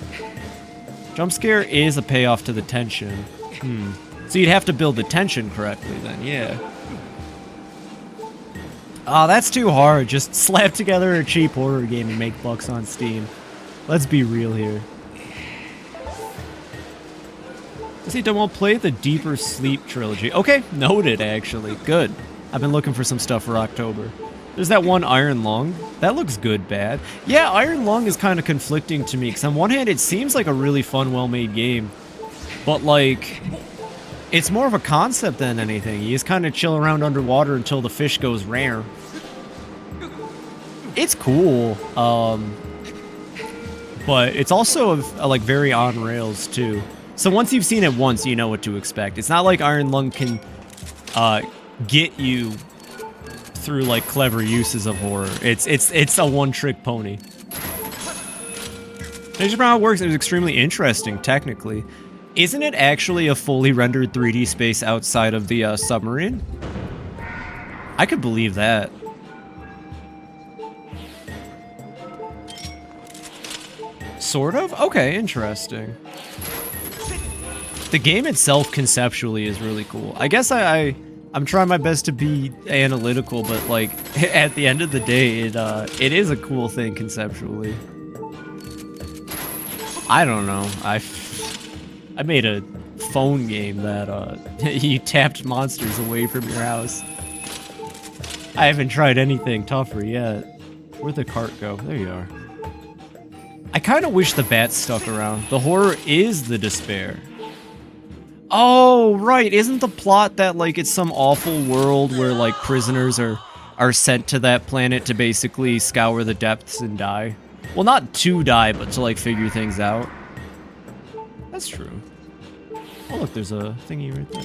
Jump scare is a payoff to the tension. So you'd have to build the tension correctly then, yeah. Oh, that's too hard. Just slap together a cheap horror game and make bucks on Steam. Let's be real here. See, Demo, play the Deeper Sleep trilogy. Okay, noted, actually. Good. I've been looking for some stuff for October. There's that one Iron Lung. That looks good, bad. Yeah, Iron Lung is kind of conflicting to me, because on one hand, it seems like a really fun, well-made game. But, like, It's more of a concept than anything. You just kind of chill around underwater until the fish goes rare. It's cool, but it's also like very on rails too. So once you've seen it once, you know what to expect. It's not like Iron Lung can get you through like clever uses of horror. It's a one-trick pony. Just how it works. It was extremely interesting technically. Isn't it actually a fully rendered 3D space outside of the submarine? I could believe that. Sort of? Okay, interesting. The game itself conceptually is really cool. I guess I'm trying my best to be analytical, but like at the end of the day, it is a cool thing conceptually. I don't know. I made a phone game that you tapped monsters away from your house. I haven't tried anything tougher yet. Where'd the cart go? There you are. I kind of wish the bats stuck around. The horror is the despair. Oh, right. Isn't the plot that, like, it's some awful world where, like, prisoners are sent to that planet to basically scour the depths and die? Well, not to die, but to, like, figure things out. That's true. Oh, look, there's a thingy right there.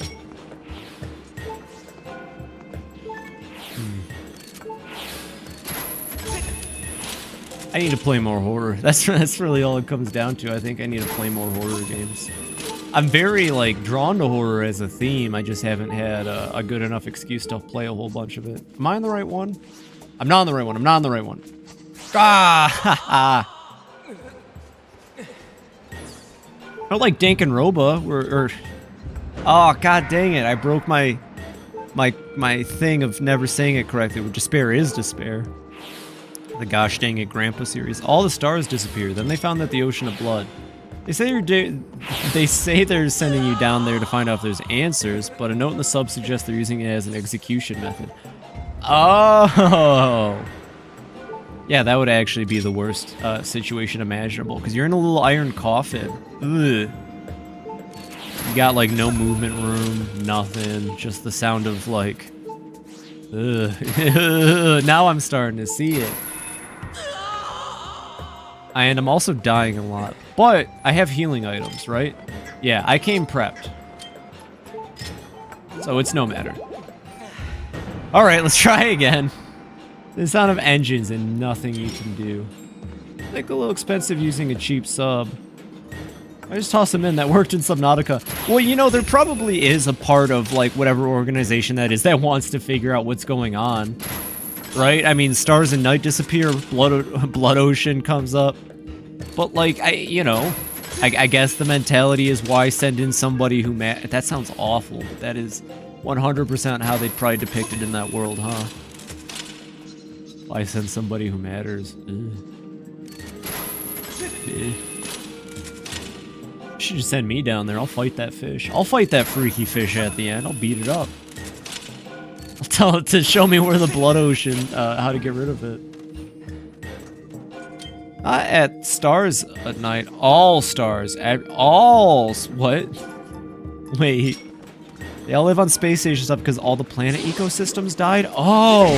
I need to play more horror. That's really all it comes down to. I think I need to play more horror games. I'm very, like, drawn to horror as a theme. I just haven't had a good enough excuse to play a whole bunch of it. Am I on the right one? I'm not on the right one. I'm not on the right one. Ah! Ha ha! I don't like Danganronpa or oh, god dang it. I broke my thing of never saying it correctly. Despair is despair. The gosh dang it Grandpa series. All the stars disappeared. Then they found that the ocean of blood. They say they're sending you down there to find out if there's answers, but a note in the sub suggests they're using it as an execution method. Oh! Yeah, that would actually be the worst situation imaginable, because you're in a little iron coffin. Ugh. You got, like, no movement room, nothing, just the sound of, like... Ugh. Now I'm starting to see it. And I'm also dying a lot. But I have healing items, right? Yeah, I came prepped. So it's no matter. Alright, let's try again. The sound of engines and nothing you can do. I think a little expensive using a cheap sub. I just tossed them in. That worked in Subnautica. Well, you know, there probably is a part of, like, whatever organization that is that wants to figure out what's going on. Right? I mean, Stars and Night disappear, Blood Ocean comes up. But, like, I guess the mentality is why send in somebody who that sounds awful, but that is 100% how they'd probably depict it in that world, huh? Why send somebody who matters? You should just send me down there. I'll fight that fish. I'll fight that freaky fish at the end. I'll beat it up. I'll tell it to show me where the Blood Ocean, how to get rid of it. At Stars at Night. All stars. At all... What? Wait. They all live on space station stuff because all the planet ecosystems died? Oh!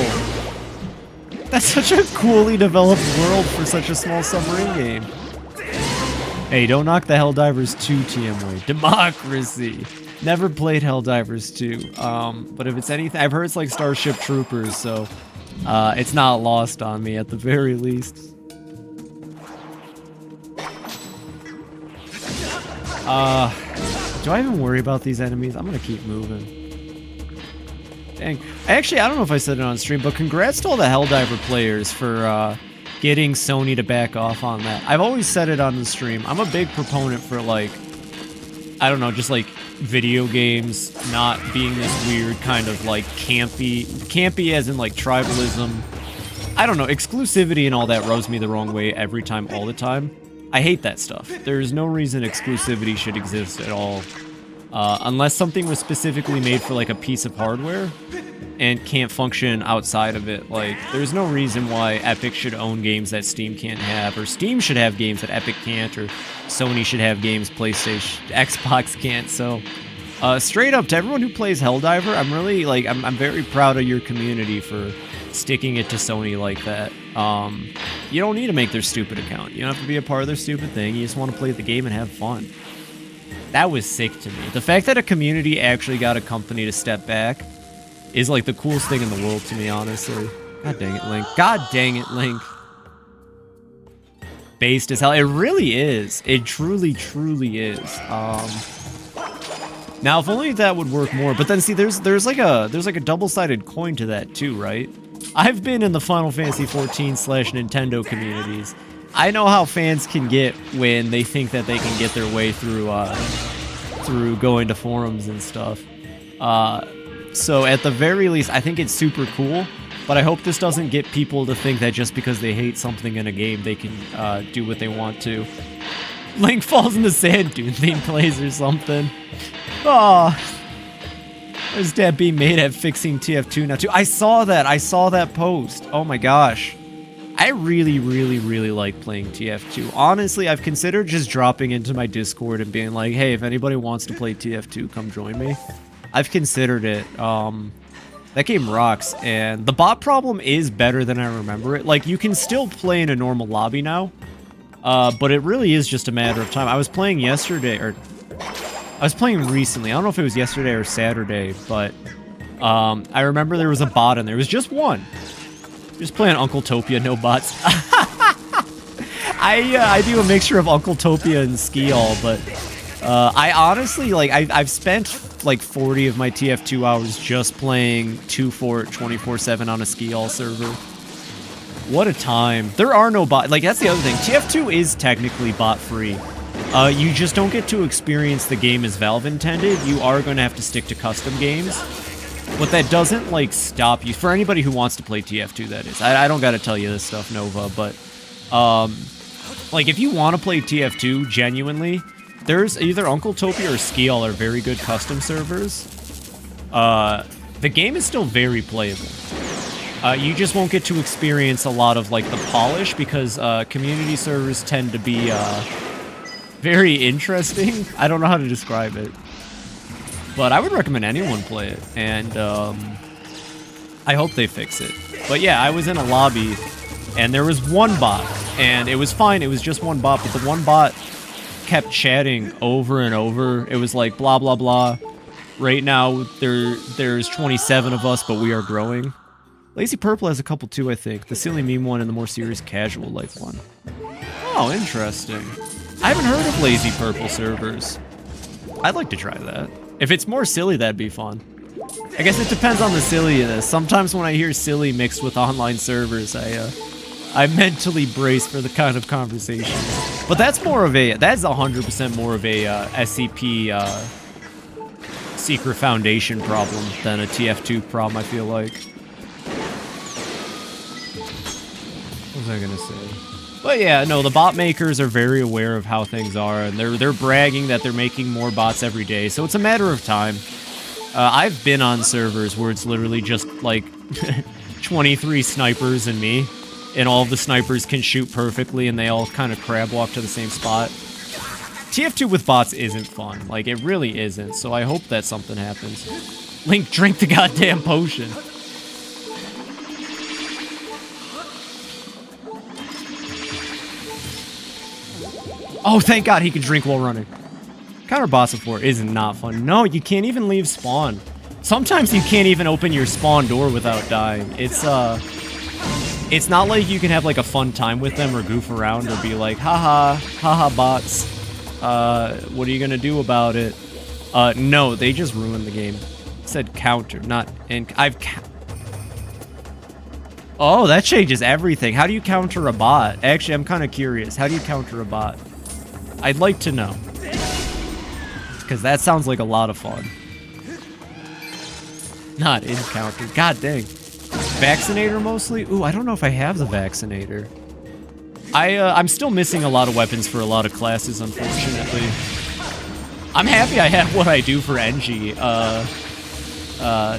That's such a coolly developed world for such a small submarine game. Hey, don't knock the Helldivers 2 TMWay. Democracy! Never played Helldivers 2. But if it's anything... I've heard it's like Starship Troopers, so... it's not lost on me at the very least. Do I even worry about these enemies? I'm gonna keep moving. Dang. I don't know if I said it on stream, but congrats to all the Helldiver players for, getting Sony to back off on that. I've always said it on the stream. I'm a big proponent for, like, I don't know, just, like, video games not being this weird kind of, like, campy as in, like, tribalism. I don't know, exclusivity and all that rubs me the wrong way every time, all the time. I hate that stuff. There's no reason exclusivity should exist at all. Unless something was specifically made for, like, a piece of hardware and can't function outside of it. Like, there's no reason why Epic should own games that Steam can't have, or Steam should have games that Epic can't, or Sony should have games PlayStation, Xbox can't. So, Straight up, to everyone who plays Helldiver, I'm really, like, I'm very proud of your community for sticking it to Sony like that. You don't need to make their stupid account. You don't have to be a part of their stupid thing. You just want to play the game and have fun. That was sick to me. The fact that a community actually got a company to step back is, like, the coolest thing in the world to me, honestly. God dang it, Link. God dang it, Link. Based as hell. It really is. It truly, truly is. Now, if only that would work more. But then, see, there's like a double-sided coin to that too, right? I've been in the Final Fantasy XIV/Nintendo communities. I know how fans can get when they think that they can get their way through through going to forums and stuff. So at the very least, I think it's super cool. But I hope this doesn't get people to think that just because they hate something in a game, they can do what they want to. Link falls in the sand dune theme plays or something. Oh, there's Dad being made at fixing TF2 now too. I saw that post. Oh my gosh. I really, really, really like playing TF2. Honestly, I've considered just dropping into my Discord and being like, hey, if anybody wants to play TF2, come join me. I've considered it. That game rocks, and the bot problem is better than I remember it. Like, you can still play in a normal lobby now, but it really is just a matter of time. I was playing yesterday, or I was playing recently. I don't know if it was yesterday or Saturday, but I remember there was a bot in there. It was just one. Just playing Uncle Topia, no bots. I do a mixture of Uncle Topia and Ski All, but I honestly, like, I've spent like 40 of my TF2 hours just playing 2 Fort 24/7 on a Ski All server. What a time. There are no bots. Like, that's the other thing. TF2 is technically bot free. You just don't get to experience the game as Valve intended. You are going to have to stick to custom games. But that doesn't, like, stop you. For anybody who wants to play TF2, that is. I don't got to tell you this stuff, Nova, but like, if you want to play TF2 genuinely, there's either Uncle Topia or Ski All are very good custom servers. The game is still very playable. You just won't get to experience a lot of, like, the polish because community servers tend to be very interesting. I don't know how to describe it. But I would recommend anyone play it, and I hope they fix it. But yeah, I was in a lobby, and there was one bot, and it was fine. It was just one bot, but the one bot kept chatting over and over. It was like, blah, blah, blah. Right now, there's 27 of us, but we are growing. Lazy Purple has a couple too, I think. The silly meme one and the more serious casual life one. Oh, interesting. I haven't heard of Lazy Purple servers. I'd like to try that. If it's more silly, that'd be fun. I guess it depends on the silliness. Sometimes when I hear silly mixed with online servers, I mentally brace for the kind of conversation. But that's more of a, that's 100% more of a SCP Secret Foundation problem than a TF2 problem, I feel like. What was I gonna say? But yeah, no, the bot makers are very aware of how things are, and they're bragging that they're making more bots every day, so it's a matter of time. I've been on servers where it's literally just, like, 23 snipers and me, and all of the snipers can shoot perfectly, and they all kind of crab walk to the same spot. TF2 with bots isn't fun. Like, it really isn't, so I hope that something happens. Link, drink the goddamn potion. Oh, thank God he can drink while running. Counter boss of war is not fun. No, you can't even leave spawn. Sometimes you can't even open your spawn door without dying. It's not like you can have, like, a fun time with them or goof around or be like, haha bots. What are you gonna do about it? No, they just ruined the game. It said counter, not, and oh, that changes everything. How do you counter a bot? Actually, I'm kind of curious. How do you counter a bot? I'd like to know. Because that sounds like a lot of fun. Not encounter. God dang. Vaccinator mostly? Ooh, I don't know if I have the Vaccinator. I'm still missing a lot of weapons for a lot of classes, unfortunately. I'm happy I have what I do for NG.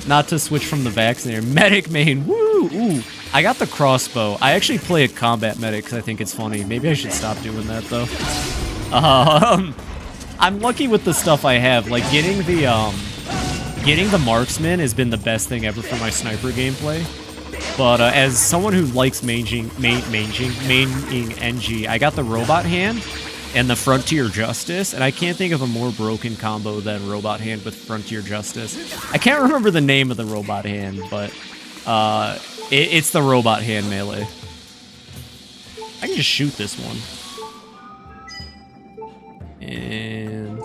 Not to switch from the Vaccinator. Medic main. Woo! Ooh. I got the crossbow. I actually play a combat medic because I think it's funny. Maybe I should stop doing that, though. I'm lucky with the stuff I have. Like getting the marksman has been the best thing ever for my sniper gameplay. But as someone who likes maining NG, I got the robot hand and the Frontier Justice, and I can't think of a more broken combo than robot hand with Frontier Justice. I can't remember the name of the robot hand, but it's the robot hand melee. I can just shoot this one. And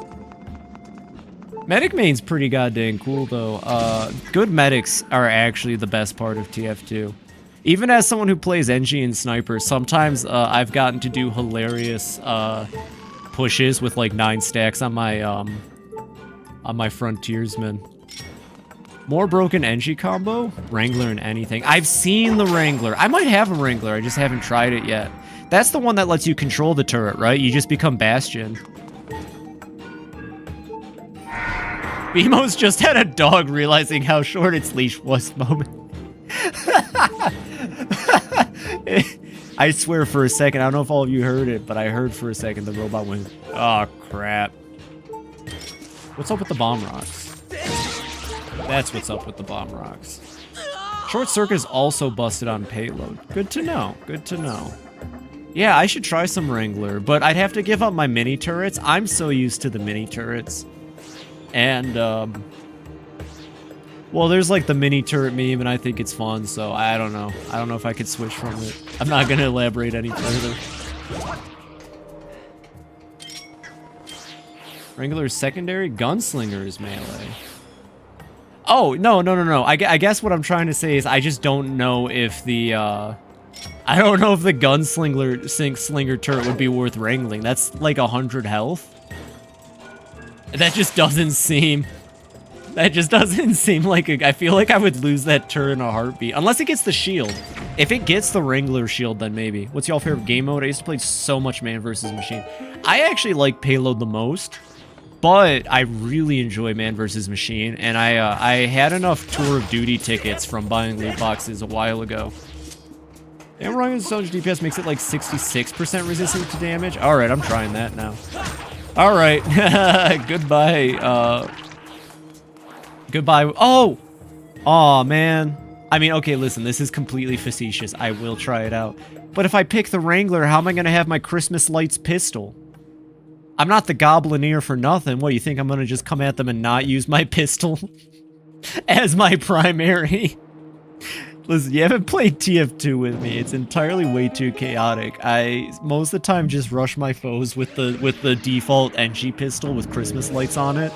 medic main's pretty goddamn cool though. Good medics are actually the best part of TF2. Even as someone who plays NG and Sniper, sometimes I've gotten to do hilarious pushes with like 9 stacks on my Frontiersman. More broken NG combo? Wrangler and anything. I've seen the Wrangler. I might have a Wrangler, I just haven't tried it yet. That's the one that lets you control the turret, right? You just become Bastion. Bemo's just had a dog realizing how short its leash was moment. I swear for a second, I don't know if all of you heard it, but I heard for a second the robot went, oh crap. What's up with the bomb rocks? That's what's up with the bomb rocks. Short circuit is also busted on payload. Good to know, good to know. Yeah, I should try some Wrangler, but I'd have to give up my mini turrets. I'm so used to the mini turrets. And, well, there's like the mini turret meme, and I think it's fun, so I don't know. I don't know if I could switch from it. I'm not gonna elaborate any further. Wrangler's secondary, Gunslinger's melee. Oh, no. I guess what I'm trying to say is I just don't know if the, I don't know if the Gunslinger turret would be worth wrangling. That's like 100 health. That just doesn't seem like I feel like I would lose that turret in a heartbeat. Unless it gets the shield. If it gets the Wrangler shield, then maybe. What's y'all favorite game mode? I used to play so much Man vs. Machine. I actually like Payload the most, but I really enjoy Man vs. Machine, and I had enough Tour of Duty tickets from buying loot boxes a while ago. And running with Soldier DPS makes it like 66% resistant to damage. Alright, I'm trying that now. Alright, goodbye, goodbye. Oh! Aw, man. I mean, okay, listen, this is completely facetious. I will try it out. But if I pick the Wrangler, how am I gonna have my Christmas lights pistol? I'm not the Goblineer for nothing. What, you think I'm gonna just come at them and not use my pistol as my primary? Listen, you haven't played TF2 with me. It's entirely way too chaotic. I most of the time just rush my foes with the default NG pistol with Christmas lights on it.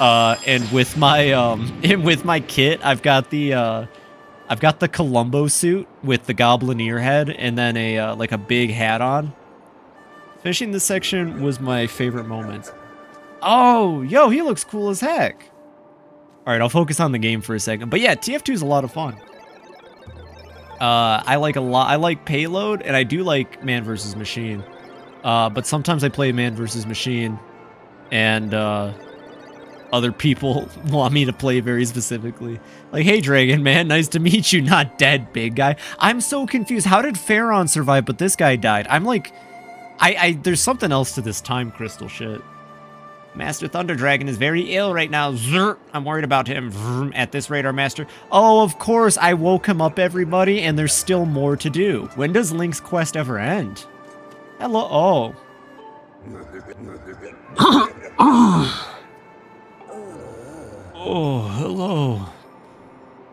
And with my kit, I've got the Columbo suit with the Goblineer head and then a like a big hat on. Finishing this section was my favorite moment. Oh, yo, he looks cool as heck. All right, I'll focus on the game for a second. But yeah, TF2 is a lot of fun. I like Payload, and I do like Man vs. Machine. But sometimes I play Man vs. Machine, and other people want me to play very specifically. Like, hey Dragon Man, nice to meet you, not dead, big guy. I'm so confused. How did Pharaon survive, but this guy died? I'm like, there's something else to this time crystal shit. Master Thunder Dragon is very ill right now. Zrr, I'm worried about him. Vroom, at this rate, our master. Oh, of course, I woke him up, everybody, and there's still more to do. When does Link's quest ever end? Hello. Oh. Oh, hello.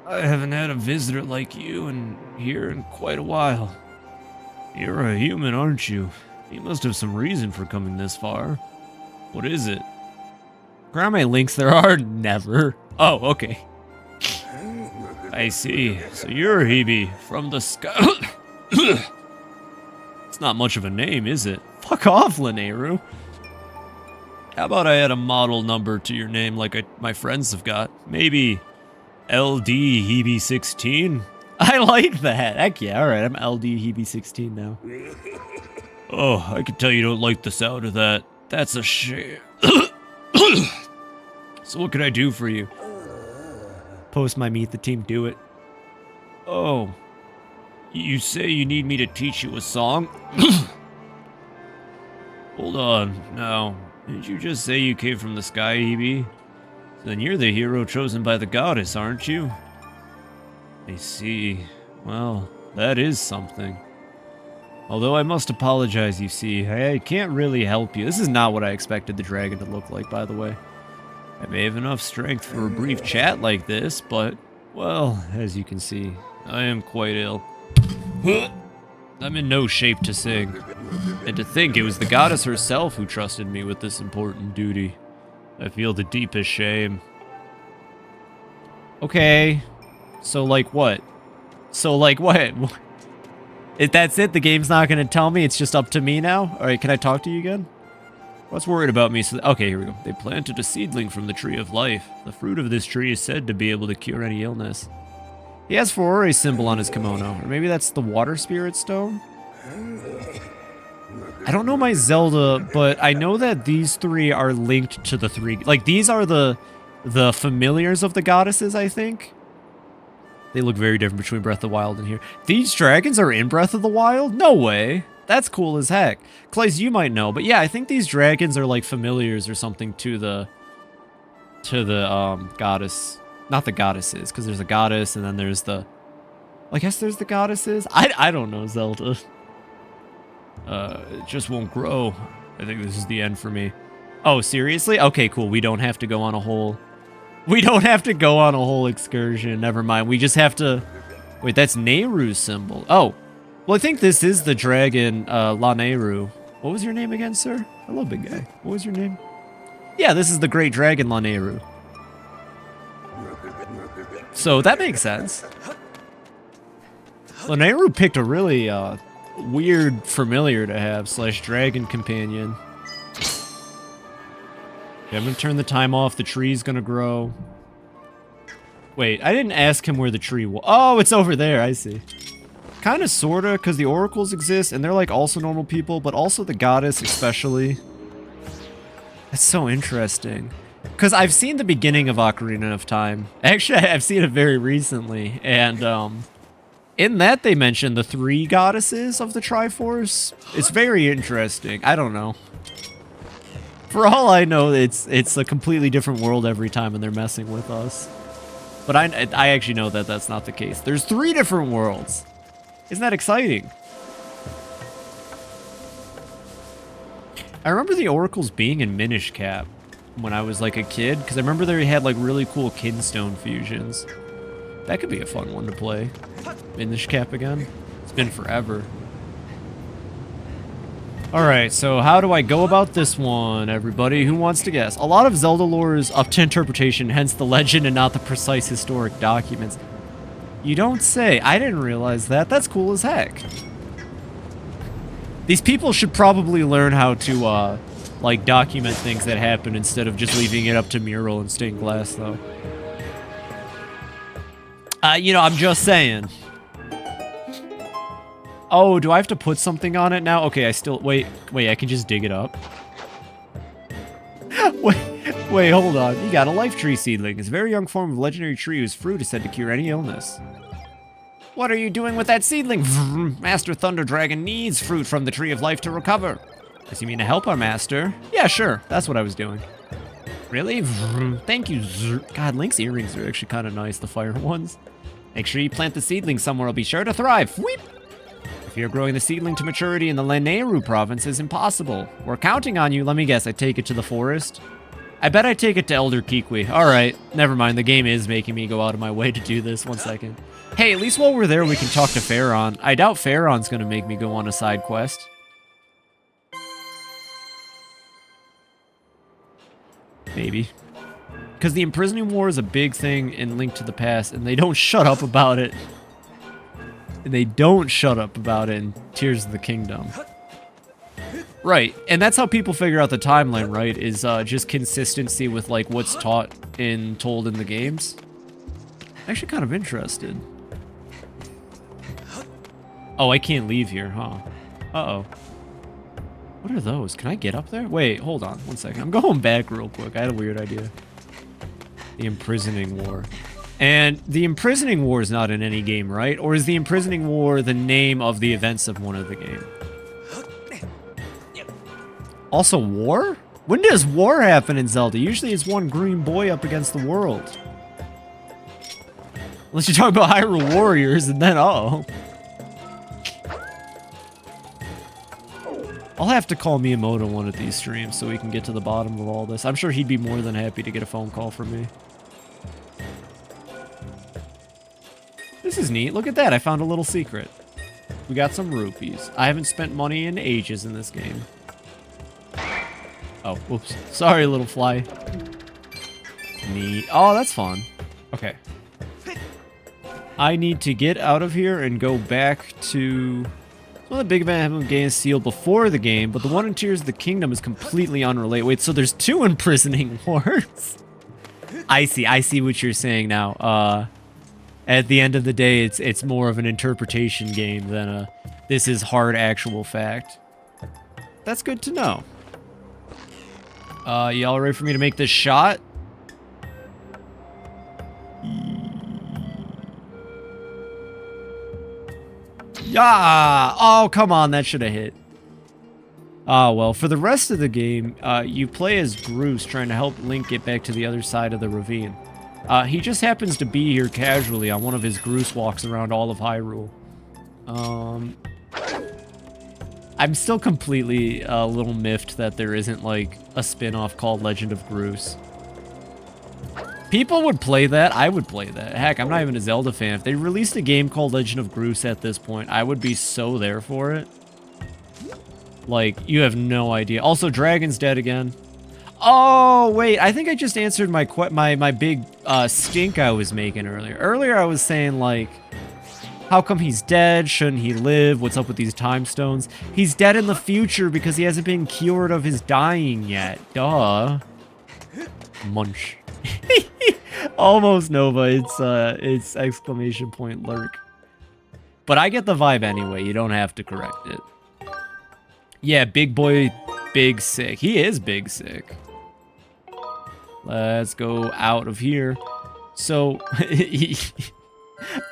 I haven't had a visitor like you here in quite a while. You're a human, aren't you? You must have some reason for coming this far. What is it? Where are my links? There are never. Oh, okay. I see. So you're Hebe from the sky. It's not much of a name, is it? Fuck off, Lineru. How about I add a model number to your name like my friends have got? Maybe LD Hebe 16? I like that. Heck yeah, alright, I'm LD Hebe 16 now. Oh, I can tell you don't like the sound of that. That's a shame. So what can I do for you? Post my Meet the Team, do it. Oh, you say you need me to teach you a song? Hold on, now, Did you just say you came from the sky, Hebe? Then you're the hero chosen by the goddess, aren't you? I see. Well, that is something. Although I must apologize, you see, I can't really help you. This is not what I expected the dragon to look like, by the way. I may have enough strength for a brief chat like this, but, well, as you can see, I am quite ill. I'm in no shape to sing. And to think it was the goddess herself who trusted me with this important duty. I feel the deepest shame. Okay. So, like, what? So, like, what? If that's it, the game's not going to tell me, it's just up to me now? Alright, can I talk to you again? What's worried about me? So okay, here we go. They planted a seedling from the tree of life. The fruit of this tree is said to be able to cure any illness. He has Ferrari symbol on his kimono, or maybe that's the water spirit stone? I don't know my Zelda, but I know that these three are linked to the three. Like, these are the familiars of the goddesses, I think. They look very different between Breath of the Wild and here. These dragons are in Breath of the Wild? No way. That's cool as heck. Clays, you might know, but yeah, I think these dragons are like familiars or something to the goddess. Not the goddesses, because there's a goddess and then there's the... I guess there's the goddesses? I don't know, Zelda. It just won't grow. I think this is the end for me. Oh, seriously? Okay, cool. We don't have to go on a whole... We don't have to go on a whole excursion. Never mind. We just have to... Wait, that's Nehru's symbol. Oh. Well, I think this is the dragon, La Nehru. What was your name again, sir? Hello, big guy. What was your name? Yeah, this is the great dragon, La Nehru. So that makes sense. La Nehru picked a really, weird familiar to have, / dragon companion. Okay, I'm gonna turn the time off. The tree's gonna grow. Wait, I didn't ask him where the tree was. Oh, it's over there. I see. Kinda, sorta, because the oracles exist, and they're like also normal people, but also the goddess especially. That's so interesting. Because I've seen the beginning of Ocarina of Time. Actually, I've seen it very recently, and in that they mention the 3 goddesses of the Triforce. It's very interesting. I don't know. For all I know, it's a completely different world every time, and they're messing with us. But I actually know that that's not the case. There's 3 different worlds. Isn't that exciting? I remember the oracles being in Minish Cap when I was like a kid, because I remember they had like really cool Kinstone fusions. That could be a fun one to play. Minish Cap again. It's been forever. Alright, so how do I go about this one, everybody? Who wants to guess? A lot of Zelda lore is up to interpretation, hence the legend and not the precise historic documents. You don't say. I didn't realize that. That's cool as heck. These people should probably learn how to, like, document things that happen instead of just leaving it up to mural and stained glass, though. You know, I'm just saying. Oh, do I have to put something on it now? Okay, I still... Wait, I can just dig it up. Wait, hold on. You got a life tree seedling. It's a very young form of legendary tree whose fruit is said to cure any illness. What are you doing with that seedling? Master Thunder Dragon needs fruit from the Tree of Life to recover. Does he mean to help our master? Yeah, sure. That's what I was doing. Really? Thank you. God, Link's earrings are actually kind of nice, the fire ones. Make sure you plant the seedling somewhere. It'll be sure to thrive. Weep. If you're growing the seedling to maturity in the Lanayru province is impossible. We're counting on you. Let me guess. I take it to the forest? I bet I take it to Elder Kikwi. Alright, never mind. The game is making me go out of my way to do this. 1 second. Hey, at least while we're there, we can talk to Pharaon. I doubt Pharaon's gonna make me go on a side quest. Maybe. Because the imprisoning war is a big thing in Link to the Past, and they don't shut up about it. And they don't shut up about it in Tears of the Kingdom. Right, and that's how people figure out the timeline, right? Is just consistency with like what's told in the games. Actually kind of interested. Oh, I can't leave here, huh? Uh-oh. What are those? Can I get up there? Wait, hold on 1 second. I'm going back real quick. I had a weird idea. The imprisoning war. And the imprisoning war is not in any game, right? Or is the imprisoning war the name of the events of one of the game? Also war? When does war happen in Zelda? Usually it's one green boy up against the world. Unless you're talking about Hyrule Warriors, and then, oh. I'll have to call Miyamoto one of these streams so we can get to the bottom of all this. I'm sure he'd be more than happy to get a phone call from me. This is neat. Look at that. I found a little secret. We got some rupees. I haven't spent money in ages in this game. Oh, whoops. Sorry, little fly. Neat. Oh, that's fun. Okay. I need to get out of here and go back to... Well, the Big Bang game is sealed before the game, but the one in Tears of the Kingdom is completely unrelated. Wait, so there's 2 imprisoning wards? I see what you're saying now. At the end of the day, it's more of an interpretation game than a this is hard actual fact. That's good to know. Y'all ready for me to make this shot? Yeah! Oh, come on, that should have hit. Ah, well, for the rest of the game, you play as Bruce trying to help Link get back to the other side of the ravine. He just happens to be here casually on one of his Bruce walks around all of Hyrule. I'm still completely a little miffed that there isn't, like, a spin-off called Legend of Bruce. People would play that. I would play that. Heck, I'm not even a Zelda fan. If they released a game called Legend of Bruce at this point, I would be so there for it. Like, you have no idea. Also, Dragon's dead again. Oh, wait. I think I just answered my big stink I was making earlier. Earlier, I was saying, like, how come he's dead? Shouldn't he live? What's up with these time stones? He's dead in the future because he hasn't been cured of his dying yet. Duh. Munch. Almost Nova. It's exclamation point lurk. But I get the vibe anyway. You don't have to correct it. Yeah, big boy, big sick. He is big sick. Let's go out of here. So,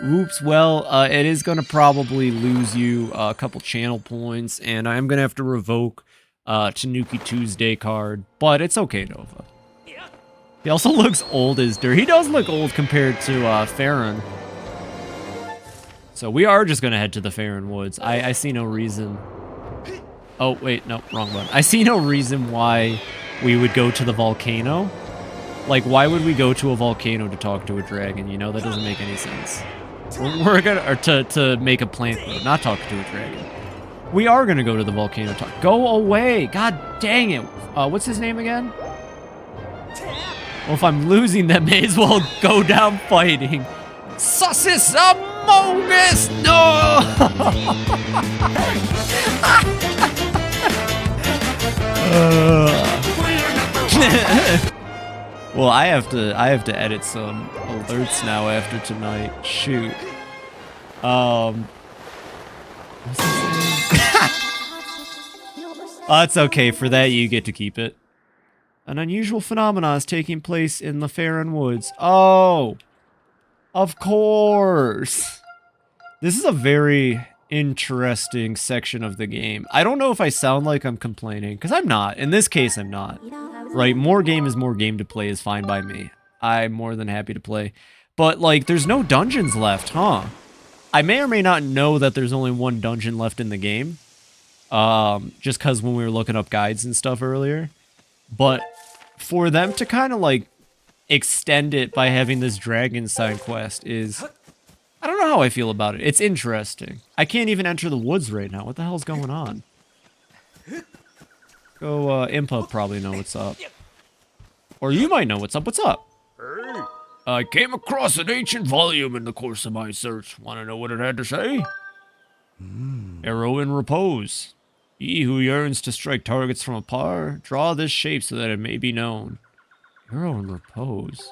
oops, well, it is going to probably lose you a couple channel points, and I am going to have to revoke Tanuki Tuesday card, but it's okay, Nova. He also looks old as dirt. He does look old compared to Farron. So we are just going to head to the Farron Woods. I see no reason. Oh, wait, no, wrong one. I see no reason why we would go to the volcano. Like, why would we go to a volcano to talk to a dragon? You know, that doesn't make any sense. We're gonna, or to make a plant grow, not talk to a dragon. We are gonna go to the volcano. Go away! God dang it! What's his name again? Well, if I'm losing, then may as well go down fighting. Sussus Amogus! No! Well, I have to edit some alerts now after tonight. Shoot. What's his name? Oh, it's okay. For that, you get to keep it. An unusual phenomenon is taking place in the Farron Woods. Oh, of course. This is a very interesting section of the game. I don't know if I sound like I'm complaining, because I'm not. In this case, I'm not. Right, more game is more game to play is fine by me. I'm more than happy to play. But, like, there's no dungeons left, huh? I may or may not know that there's only one dungeon left in the game. Just because when we were looking up guides and stuff earlier. But for them to kind of, like, extend it by having this dragon side quest is... I don't know how I feel about it. It's interesting. I can't even enter the woods right now. What the hell's going on? Go, Impa probably know what's up. Or you might know what's up. What's up? I came across an ancient volume in the course of my search. Want to know what it had to say? Arrow in repose. He who yearns to strike targets from afar, draw this shape so that it may be known. Arrow in repose.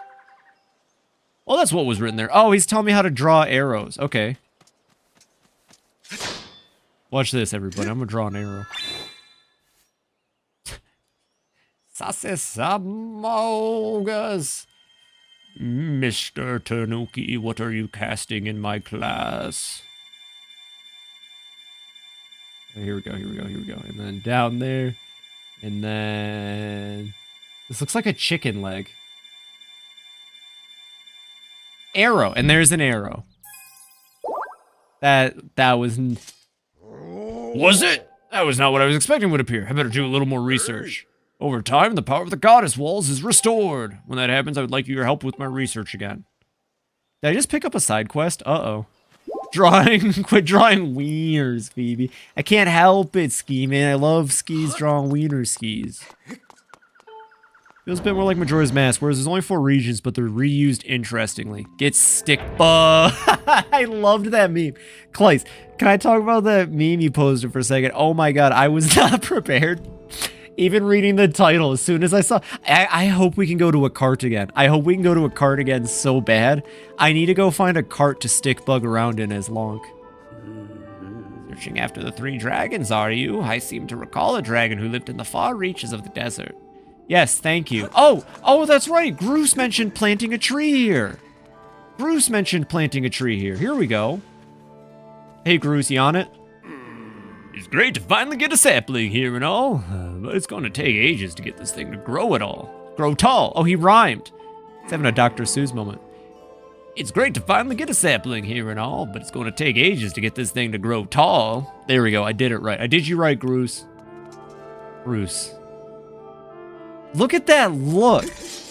Oh, that's what was written there. Oh, he's telling me how to draw arrows. Okay. Watch this, everybody. I'm gonna draw an arrow. Samogas. Mr. Tanuki, what are you casting in my class? Here we go. And then down there. And then... This looks like a chicken leg. Arrow. And there's an arrow. That was... Was it? That was not what I was expecting would appear. I better do a little more research. Over time, the power of the goddess walls is restored. When that happens, I would like your help with my research again. Did I just pick up a side quest? Uh-oh. Quit drawing wieners, Phoebe. I can't help it, Ski Man. I love skis drawing wiener skis. Feels a bit more like Majora's Mask, whereas there's only 4 regions, but they're reused interestingly. Get stick bug. I loved that meme. Clayce, can I talk about that meme you posted for a second? Oh my god, I was not prepared. Even reading the title, as soon as I saw... I hope we can go to a cart again. I hope we can go to a cart again so bad. I need to go find a cart to stick bug around in as Lonk. Searching after the 3 dragons, are you? I seem to recall a dragon who lived in the far reaches of the desert. Yes, thank you. Oh, that's right. Groose mentioned planting a tree here. Groose mentioned planting a tree here. Here we go. Hey, Groose, you on it? It's great to finally get a sapling here and all, but it's going to take ages to get this thing to grow at all. Grow tall. Oh, he rhymed. He's having a Dr. Seuss moment. It's great to finally get a sapling here and all, but it's going to take ages to get this thing to grow tall. There we go. I did it right. I did you right, Groose. Groose. Look at that look.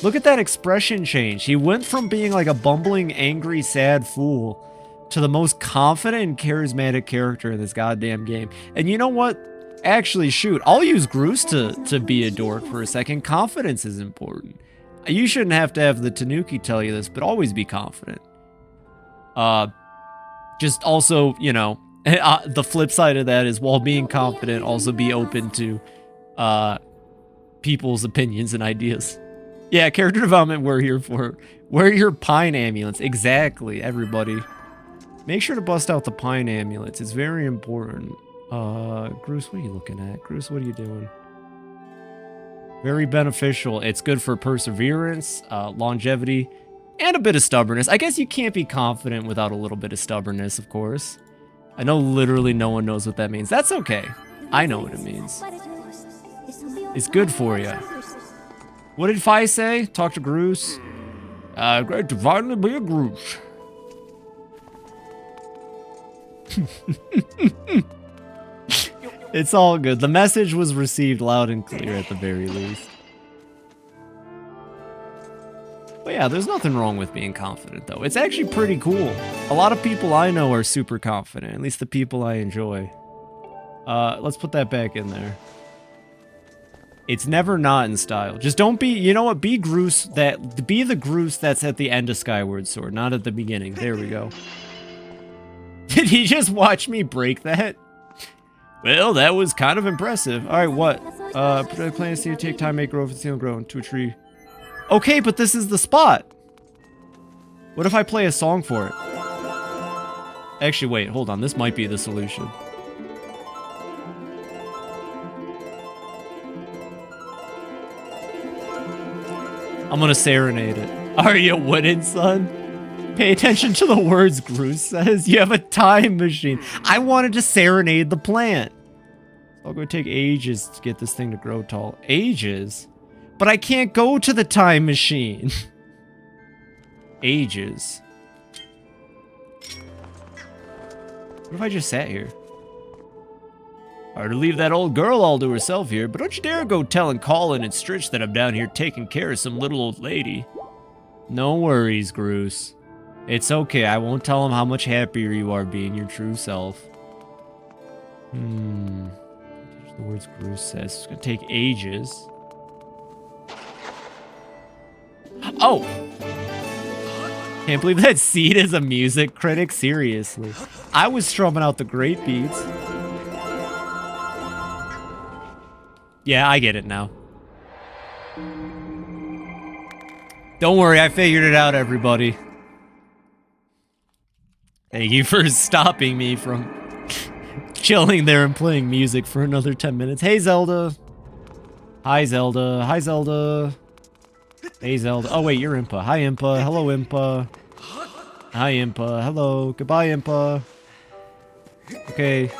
Look at that expression change. He went from being like a bumbling, angry, sad fool to the most confident and charismatic character in this goddamn game. And you know what? Actually, shoot, I'll use Groose to be a dork for a second. Confidence is important. You shouldn't have to have the Tanuki tell you this, but always be confident. Just also, you know, the flip side of that is while being confident, also be open to people's opinions and ideas. Yeah, character development we're here for. Wear your pine amulets. Exactly, everybody. Make sure to bust out the pine amulets. It's very important. Groose, what are you looking at? Groose, what are you doing? Very beneficial. It's good for perseverance, longevity, and a bit of stubbornness. I guess you can't be confident without a little bit of stubbornness, of course. I know literally no one knows what that means. That's okay. I know what it means. It's good for you. What did Fi say? Talk to Groose. Great to finally be a Groose. It's all good. The message was received loud and clear at the very least. But yeah, there's nothing wrong with being confident, though. It's actually pretty cool. A lot of people I know are super confident, at least the people I enjoy. Let's put that back in there. It's never not in style. Just don't be, you know what, be the Groose that's at the end of Skyward Sword, not at the beginning. There we go. Did he just watch me break that? Well, that was kind of impressive. All right, what? Plants need to take time to make grow if it's still grown to a tree. Okay, but this is the spot. What if I play a song for it? Actually, wait, hold on. This might be the solution. I'm gonna serenade it. Are you wooden, son? Pay attention to the words Groose says. You have a time machine. I wanted to serenade the plant. It's all going to take ages to get this thing to grow tall. Ages? But I can't go to the time machine. Ages. What if I just sat here? Hard to leave that old girl all to herself here, but don't you dare go telling Colin and Stritch that I'm down here taking care of some little old lady. No worries, Groose. It's okay, I won't tell him how much happier you are being your true self. The words Groose says. It's gonna take ages. Oh! Can't believe that Seed is a music critic, seriously. I was strumming out the great beats. Yeah, I get it now. Don't worry, I figured it out, everybody. Thank you for stopping me from chilling there and playing music for another 10 minutes. Hey, Zelda. Hi, Zelda. Hi, Zelda. Hey, Zelda. Oh, wait, you're Impa. Hi, Impa. Hello, Impa. Hi, Impa. Hello. Goodbye, Impa. Okay.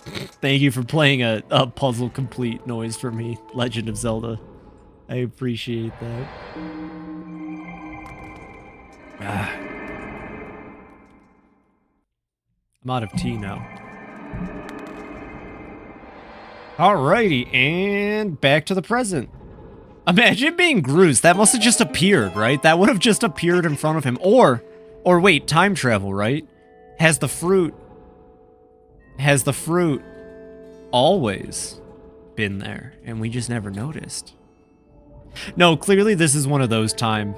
Thank you for playing a puzzle complete noise for me, Legend of Zelda. I appreciate that. I'm out of tea now. Alrighty, and back to the present. Imagine being Groose. That must have just appeared, right? That would have just appeared in front of him. Or wait, time travel, right? Has the fruit always been there, and we just never noticed? No, clearly this is one of those time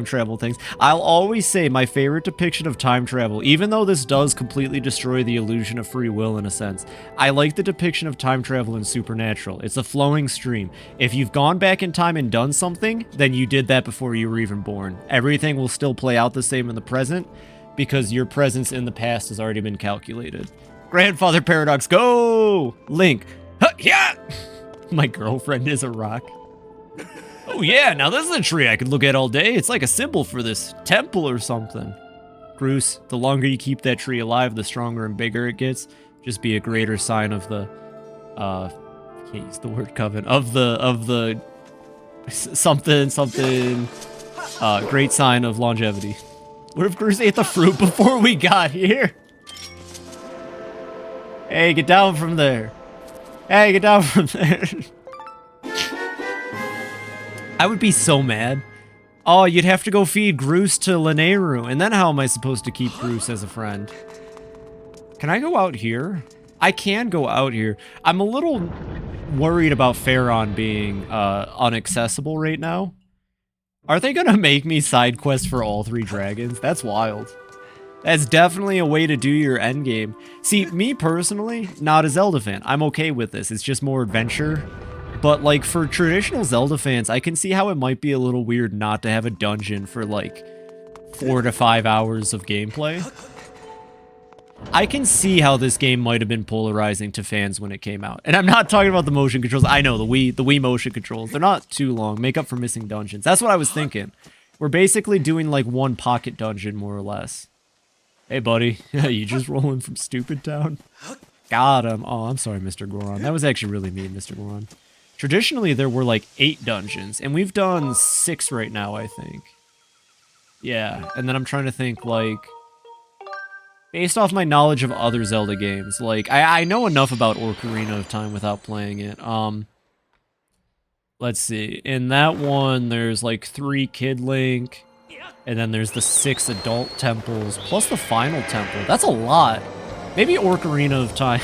travel things. I'll always say my favorite depiction of time travel, even though this does completely destroy the illusion of free will in a sense, I like the depiction of time travel in Supernatural. It's a flowing stream. If you've gone back in time and done something, then you did that before you were even born. Everything will still play out the same in the present, because your presence in the past has already been calculated. Grandfather Paradox, go! Link, huh, yeah! My girlfriend is a rock. Oh yeah, now this is a tree I could look at all day. It's like a symbol for this temple or something. Groose, the longer you keep that tree alive, the stronger and bigger it gets. Just be a greater sign of the, I can't use the word coven, of the, something, great sign of longevity. What if Groose ate the fruit before we got here? Hey, get down from there. Hey, get down from there. I would be so mad. Oh, you'd have to go feed Groose to Lineru, and then how am I supposed to keep Groose as a friend? Can I go out here? I can go out here. I'm a little worried about Pharaon being inaccessible right now. Are they gonna make me side quest for all 3 dragons? That's wild. That's definitely a way to do your endgame. See, me personally, not a Zelda fan. I'm okay with this. It's just more adventure. But, like, for traditional Zelda fans, I can see how it might be a little weird not to have a dungeon for, like, 4 to 5 hours of gameplay. I can see how this game might have been polarizing to fans when it came out. And I'm not talking about the motion controls. I know, the Wii motion controls. They're not too long. Make up for missing dungeons. That's what I was thinking. We're basically doing, like, one pocket dungeon, more or less. Hey, buddy. You just rolling from Stupid Town? Got him. Oh, I'm sorry, Mr. Goron. That was actually really mean, Mr. Goron. Traditionally, there were like 8 dungeons, and we've done 6 right now, I think. Yeah, and then I'm trying to think, like, based off my knowledge of other Zelda games, like, I know enough about Ocarina of Time without playing it. Let's see. In that one, there's like 3 Kid Link, and then there's the 6 adult temples, plus the final temple. That's a lot. Maybe Ocarina of Time.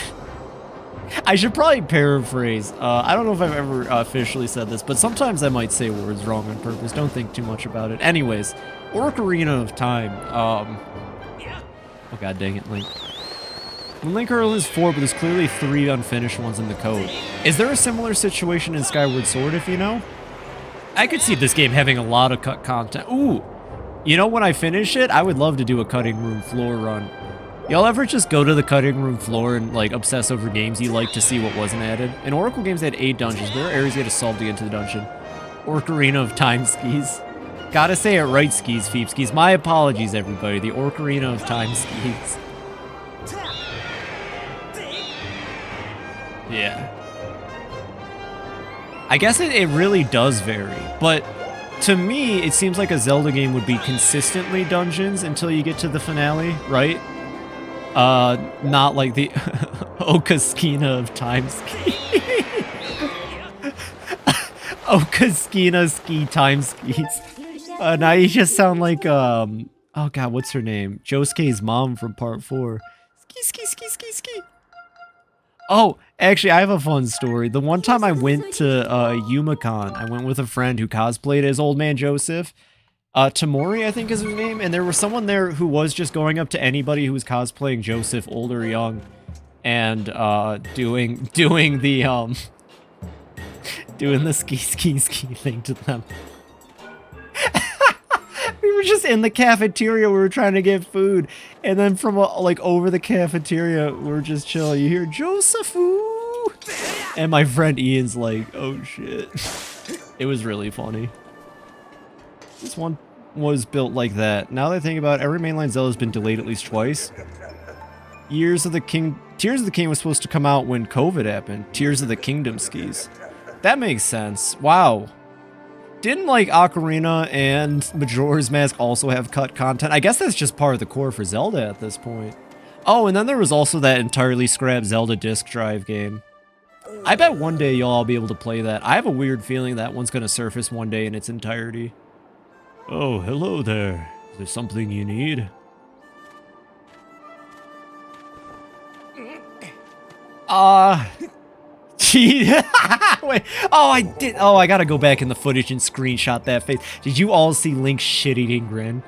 I should probably paraphrase. I don't know if I've ever officially said this, but sometimes I might say words wrong on purpose. Don't think too much about it. Anyways, Ocarina of Time. Oh god dang it, Link. When Link Earl is 4, but there's clearly 3 unfinished ones in the code. Is there a similar situation in Skyward Sword, if you know? I could see this game having a lot of cut content. Ooh! You know, when I finish it, I would love to do a cutting room floor run. Y'all ever just go to the cutting room floor and, like, obsess over games you like to see what wasn't added? In Oracle games, they had 8 dungeons. There are areas you had to solve to get into the dungeon. Ocarina of Time skis. Gotta say it right, skis, Phoebe skis. My apologies, everybody. The Ocarina of Time skis. Yeah. I guess it really does vary, but to me, it seems like a Zelda game would be consistently dungeons until you get to the finale, right? Not like the Okaskina of Time Ski. Okaskina Ski Time Skis. Now you just sound like, oh god, what's her name? Josuke's mom from part 4. Ski, ski, ski, ski, ski. Oh, actually, I have a fun story. The one time I went to Yumacon, I went with a friend who cosplayed as Old Man Joseph. Tamori, I think is his name, and there was someone there who was just going up to anybody who was cosplaying Joseph, old or young, and doing the ski thing to them. We were just in the cafeteria, we were trying to get food, and then from like over the cafeteria, we were just chilling. You hear Joseph, and my friend Ian's like, "Oh shit!" It was really funny. This one was built like that. Now that I think about it, every mainline Zelda has been delayed at least twice. Years of the Tears of the King was supposed to come out when COVID happened. Tears of the Kingdom skis. That makes sense. Wow. Didn't like Ocarina and Majora's Mask also have cut content? I guess that's just part of the core for Zelda at this point. Oh, and then there was also that entirely scrapped Zelda disc drive game. I bet one day you'll all be able to play that. I have a weird feeling that one's going to surface one day in its entirety. Oh, hello there. Is there something you need? Gee. Wait. Oh, I did. Oh, I gotta go back in the footage and screenshot that face. Did you all see Link's shit-eating grin?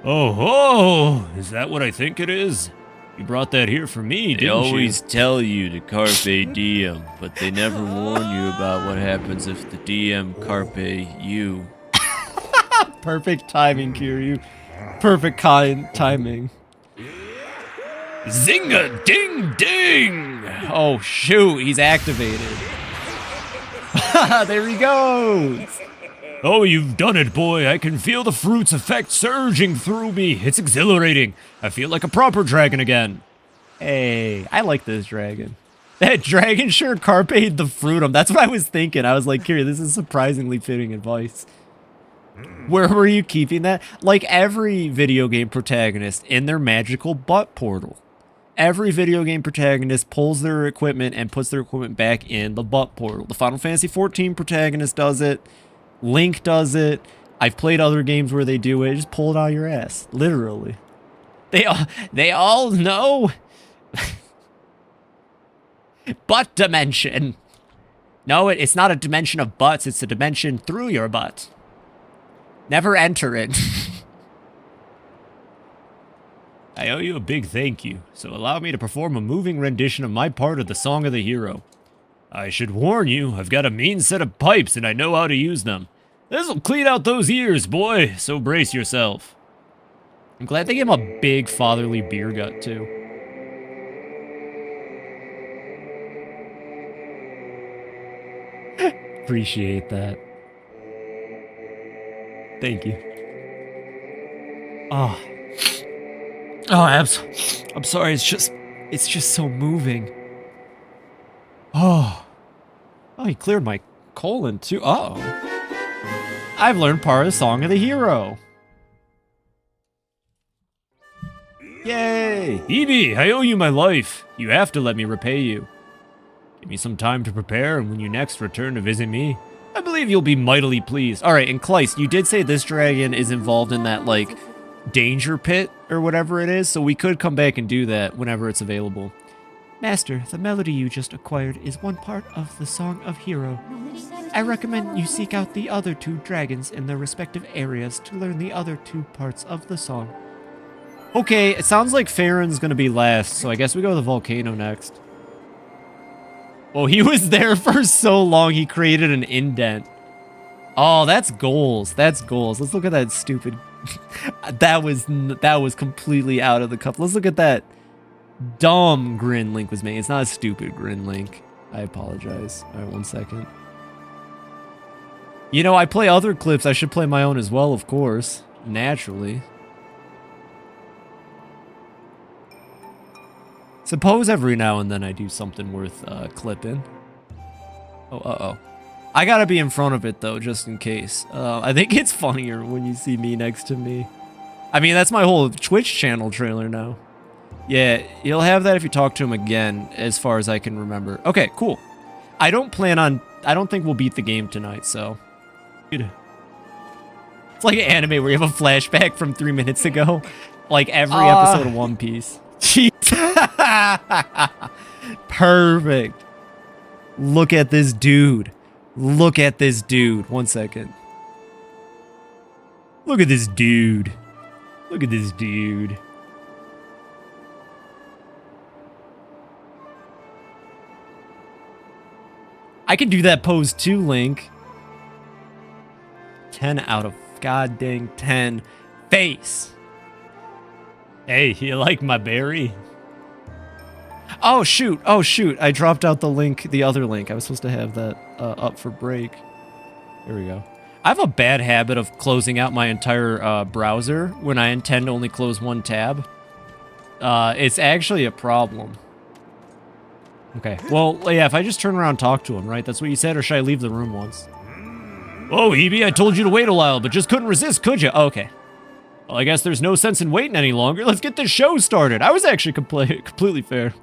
Oh, is that what I think it is? You brought that here for me, didn't you? They always tell you to carpe diem, but they never warn you about what happens if the DM carpe you. Perfect timing, Kiryu. Perfect timing. Zinga ding ding! Oh shoot, he's activated. There he goes! Oh, you've done it, boy. I can feel the fruit's effect surging through me. It's exhilarating. I feel like a proper dragon again. Hey, I like this dragon. That dragon sure carpe'd the fruitum. That's what I was thinking. I was like, Kiryu, this is surprisingly fitting advice. Where were you keeping that? Like every video game protagonist in their magical butt portal. Every video game protagonist pulls their equipment and puts their equipment back in the butt portal. The Final Fantasy XIV protagonist does it. Link does it. I've played other games where they do it. Just pull it out of your ass. Literally. They all know. Butt dimension. No, it's not a dimension of butts. It's a dimension through your butt. Never enter it. I owe you a big thank you, so allow me to perform a moving rendition of my part of the Song of the Hero. I should warn you, I've got a mean set of pipes and I know how to use them. This'll clean out those ears, boy, so brace yourself. I'm glad they gave him a big fatherly beer gut, too. Appreciate that. Thank you. Oh. Oh, I'm sorry, it's just so moving. Oh. Oh, he cleared my colon too. Uh-oh. I've learned part of the Song of the Hero. Yay! Eevee, I owe you my life. You have to let me repay you. Give me some time to prepare, and when you next return to visit me, I believe you'll be mightily pleased. Alright, and Kleist, you did say this dragon is involved in that, like, danger pit or whatever it is, so we could come back and do that whenever it's available. Master, the melody you just acquired is one part of the Song of Hero. I recommend you seek out the other two dragons in their respective areas to learn the other two parts of the song. Okay, it sounds like Farron's gonna be last, so I guess we go to the volcano next. Oh, he was there for so long, he created an indent. Oh, that's goals. That's goals. Let's look at that stupid... that was completely out of the cup. Let's look at that dumb grin Link was making. It's not a stupid grin Link. I apologize. All right, 1 second. You know, I play other clips. I should play my own as well, of course. Naturally. Suppose every now and then I do something worth clipping. Oh, uh-oh. I gotta be in front of it, though, just in case. I think it's funnier when you see me next to me. I mean, that's my whole Twitch channel trailer now. Yeah, you'll have that if you talk to him again, as far as I can remember. Okay, cool. I don't think we'll beat the game tonight, so... Dude. It's like an anime where you have a flashback from 3 minutes ago. Like every episode of One Piece. Jeez. Perfect. Look at this dude. Look at this dude. 1 second. Look at this dude. Look at this dude. I can do that pose too, Link. 10 out of goddamn 10. Face. Hey, you like my berry? Oh, shoot. Oh, shoot. I dropped out the link, the other link. I was supposed to have that up for break. There we go. I have a bad habit of closing out my entire browser when I intend to only close one tab. It's actually a problem. Okay. Well, yeah, if I just turn around and talk to him, right? That's what you said, or should I leave the room once? Oh, Hebe, I told you to wait a while, but just couldn't resist, could you? Oh, okay. Well, I guess there's no sense in waiting any longer. Let's get this show started. I was actually completely fair.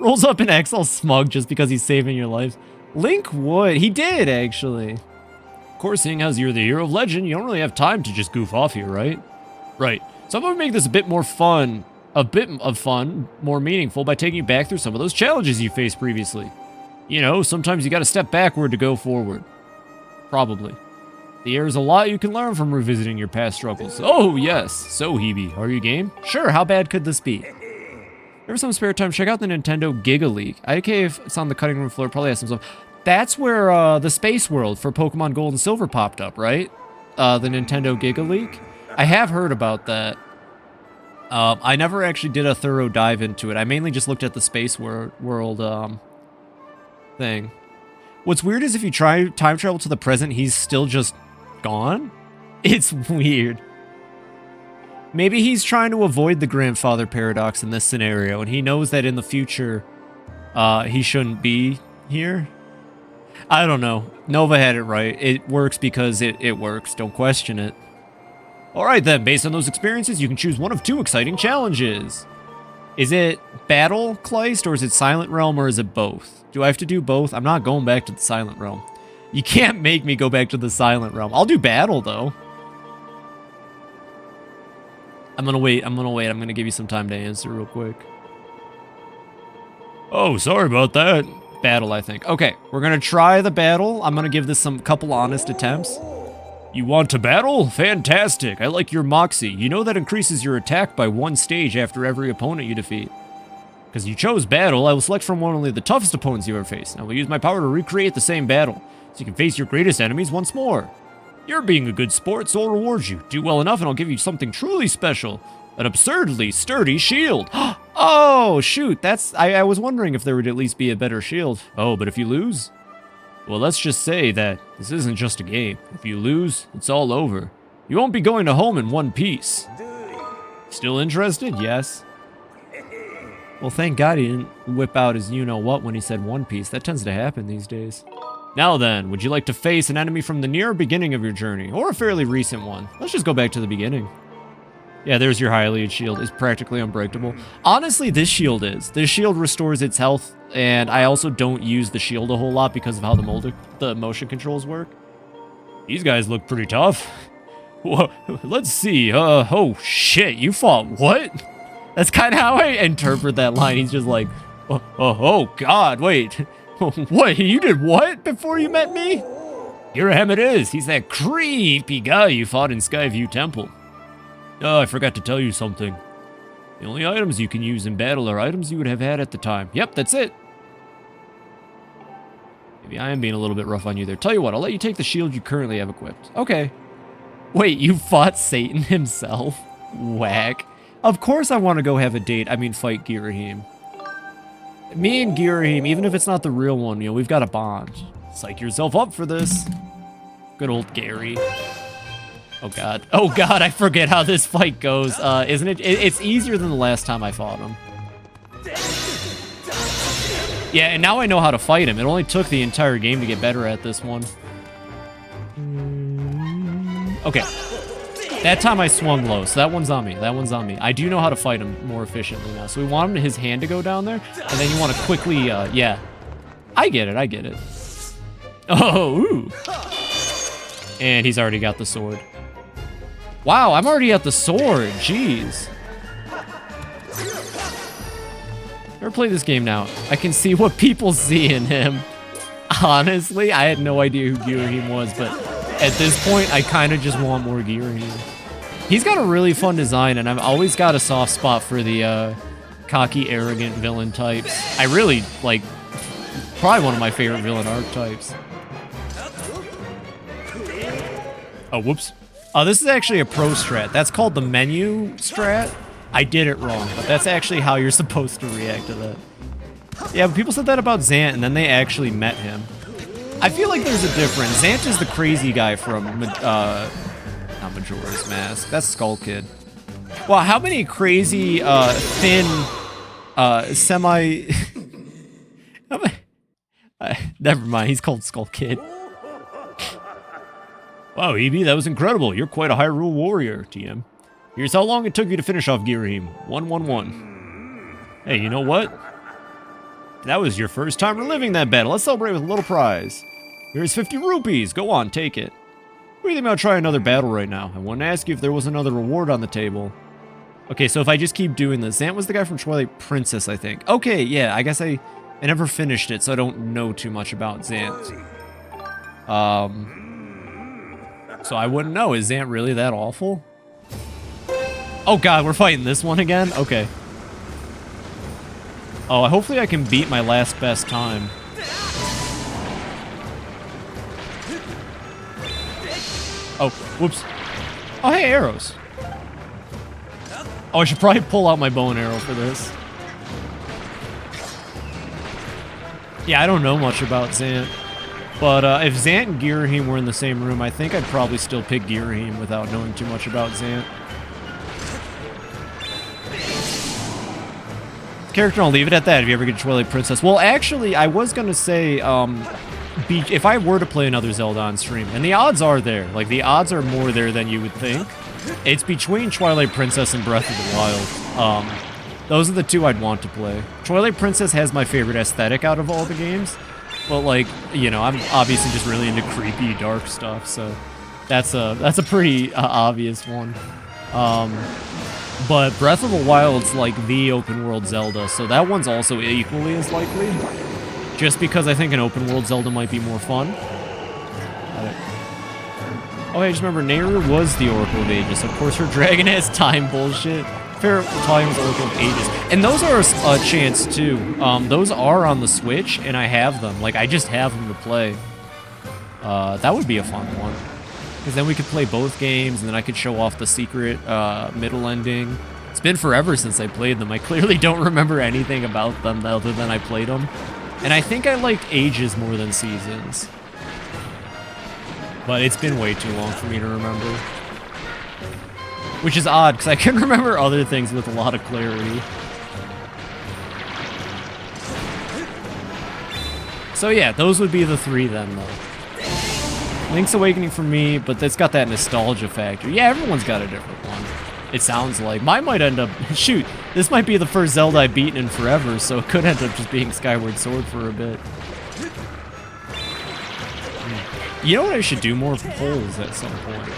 Rolls up an X all smug just because he's saving your life. Link would. He did, actually. Of course, seeing as you're the hero of legend, you don't really have time to just goof off here, right? Right. So I'm going to make this a bit more fun, more meaningful by taking you back through some of those challenges you faced previously. You know, sometimes you got to step backward to go forward. Probably. There's a lot you can learn from revisiting your past struggles. Oh, yes. So, Hebe, are you game? Sure, how bad could this be? Ever some spare time, check out the Nintendo Giga League. IK, if it's on the cutting room floor, probably has some stuff. That's where the Space World for Pokemon Gold and Silver popped up, right? The Nintendo Giga League. I have heard about that. I never actually did a thorough dive into it. I mainly just looked at the Space World thing. What's weird is if you try time travel to the present, he's still just gone? It's weird. Maybe he's trying to avoid the grandfather paradox in this scenario, and he knows that in the future, he shouldn't be here. I don't know. Nova had it right. It works because it works. Don't question it. Alright then, based on those experiences, you can choose one of two exciting challenges. Is it Battle Kleist, or is it Silent Realm, or is it both? Do I have to do both? I'm not going back to the Silent Realm. You can't make me go back to the Silent Realm. I'll do Battle, though. I'm gonna wait. I'm gonna give you some time to answer real quick. Oh, sorry about that. Battle, I think. Okay, we're gonna try the battle. I'm gonna give this some couple honest attempts. You want to battle? Fantastic. I like your moxie. You know that increases your attack by 1 stage after every opponent you defeat. Because you chose battle, I will select from only the toughest opponents you ever faced. I will use my power to recreate the same battle, so you can face your greatest enemies once more. You're being a good sport, so I'll reward you. Do well enough and I'll give you something truly special. An absurdly sturdy shield. Oh, shoot. I was wondering if there would at least be a better shield. Oh, but if you lose? Well, let's just say that this isn't just a game. If you lose, it's all over. You won't be going to home in one piece. Still interested? Yes. Well, thank God he didn't whip out his you-know-what when he said One Piece. That tends to happen these days. Now then, would you like to face an enemy from the near beginning of your journey, or a fairly recent one? Let's just go back to the beginning. Yeah, there's your Hylian shield. It's practically unbreakable. Honestly, this shield is. This shield restores its health, and I also don't use the shield a whole lot because of how the motion controls work. These guys look pretty tough. Whoa, let's see. Oh, shit, you fought what? That's kind of how I interpret that line. He's just like, oh God, wait. What, you did what before you met me? Girahim it is. He's that creepy guy you fought in Skyview Temple. Oh, I forgot to tell you something. The only items you can use in battle are items you would have had at the time. Yep, that's it. Maybe I am being a little bit rough on you there. Tell you what, I'll let you take the shield you currently have equipped. Okay. Wait, you fought Satan himself? Whack. Of course I want to go have a date. I mean, fight Girahim. Me and Girahim, even if it's not the real one, you know, we've got a bond. Psych yourself up for this. Good old Gary. Oh God. Oh God, I forget how this fight goes. Isn't it? It's easier than the last time I fought him. Yeah, and now I know how to fight him. It only took the entire game to get better at this one. Okay. That time I swung low, so that one's on me. That one's on me. I do know how to fight him more efficiently now. So we want his hand to go down there, and then you want to quickly, yeah. I get it, I get it. Oh, ooh. And he's already got the sword. Wow, I'm already at the sword. Jeez. Never played this game now. I can see what people see in him. Honestly, I had no idea who Girahim was, but at this point, I kind of just want more Girahim. He's got a really fun design, and I've always got a soft spot for the cocky, arrogant villain types. I really, like, probably one of my favorite villain archetypes. Oh, whoops. Oh, this is actually a pro strat. That's called the menu strat. I did it wrong, but that's actually how you're supposed to react to that. Yeah, but people said that about Zant, and then they actually met him. I feel like there's a difference. Zant is the crazy guy from, not Majora's Mask. That's Skull Kid. Wow, how many crazy, thin, Never mind, he's called Skull Kid. Wow, EB, that was incredible. You're quite a Hyrule warrior, TM. Here's how long it took you to finish off Girahim. 111. Hey, you know what? That was your first time reliving that battle. Let's celebrate with a little prize. Here's 50 rupees. Go on, take it. What do you think about trying another battle right now? I wanted to ask you if there was another reward on the table. Okay, so if I just keep doing this. Zant was the guy from Twilight Princess, I think. Okay, yeah, I guess I never finished it, so I don't know too much about Zant. So I wouldn't know. Is Zant really that awful? Oh god, we're fighting this one again? Okay. Oh, hopefully I can beat my last best time. Oh, whoops. Oh, hey, arrows. Oh, I should probably pull out my bow and arrow for this. Yeah, I don't know much about Zant. But if Zant and Girahim were in the same room, I think I'd probably still pick Girahim without knowing too much about Zant. Character, I'll leave it at that if you ever get Twilight Princess. Well, actually, I was going to say, if I were to play another Zelda on stream, and the odds are there, like, the odds are more there than you would think, it's between Twilight Princess and Breath of the Wild. Those are the two I'd want to play. Twilight Princess has my favorite aesthetic out of all the games, but, like, you know, I'm obviously just really into creepy, dark stuff, so that's a pretty obvious one. But Breath of the Wild's like the open world Zelda, so that one's also equally as likely. Just because I think an open world Zelda might be more fun. Oh, I just remember Nehru was the Oracle of Ages. Of course, her dragon has time bullshit. Fair Time was Oracle of Ages. And those are a chance too. Those are on the Switch, and I have them. Like, I just have them to play. That would be a fun one. Because then we could play both games, and then I could show off the secret middle ending. It's been forever since I played them. I clearly don't remember anything about them other than I played them. And I think I liked Ages more than Seasons. But it's been way too long for me to remember. Which is odd, because I can remember other things with a lot of clarity. So yeah, those would be the three then, though. Link's Awakening for me, but it's got that nostalgia factor. Yeah, everyone's got a different one. It sounds like. Mine might end up... Shoot, this might be the first Zelda I've beaten in forever, so it could end up just being Skyward Sword for a bit. You know what I should do? More polls at some point.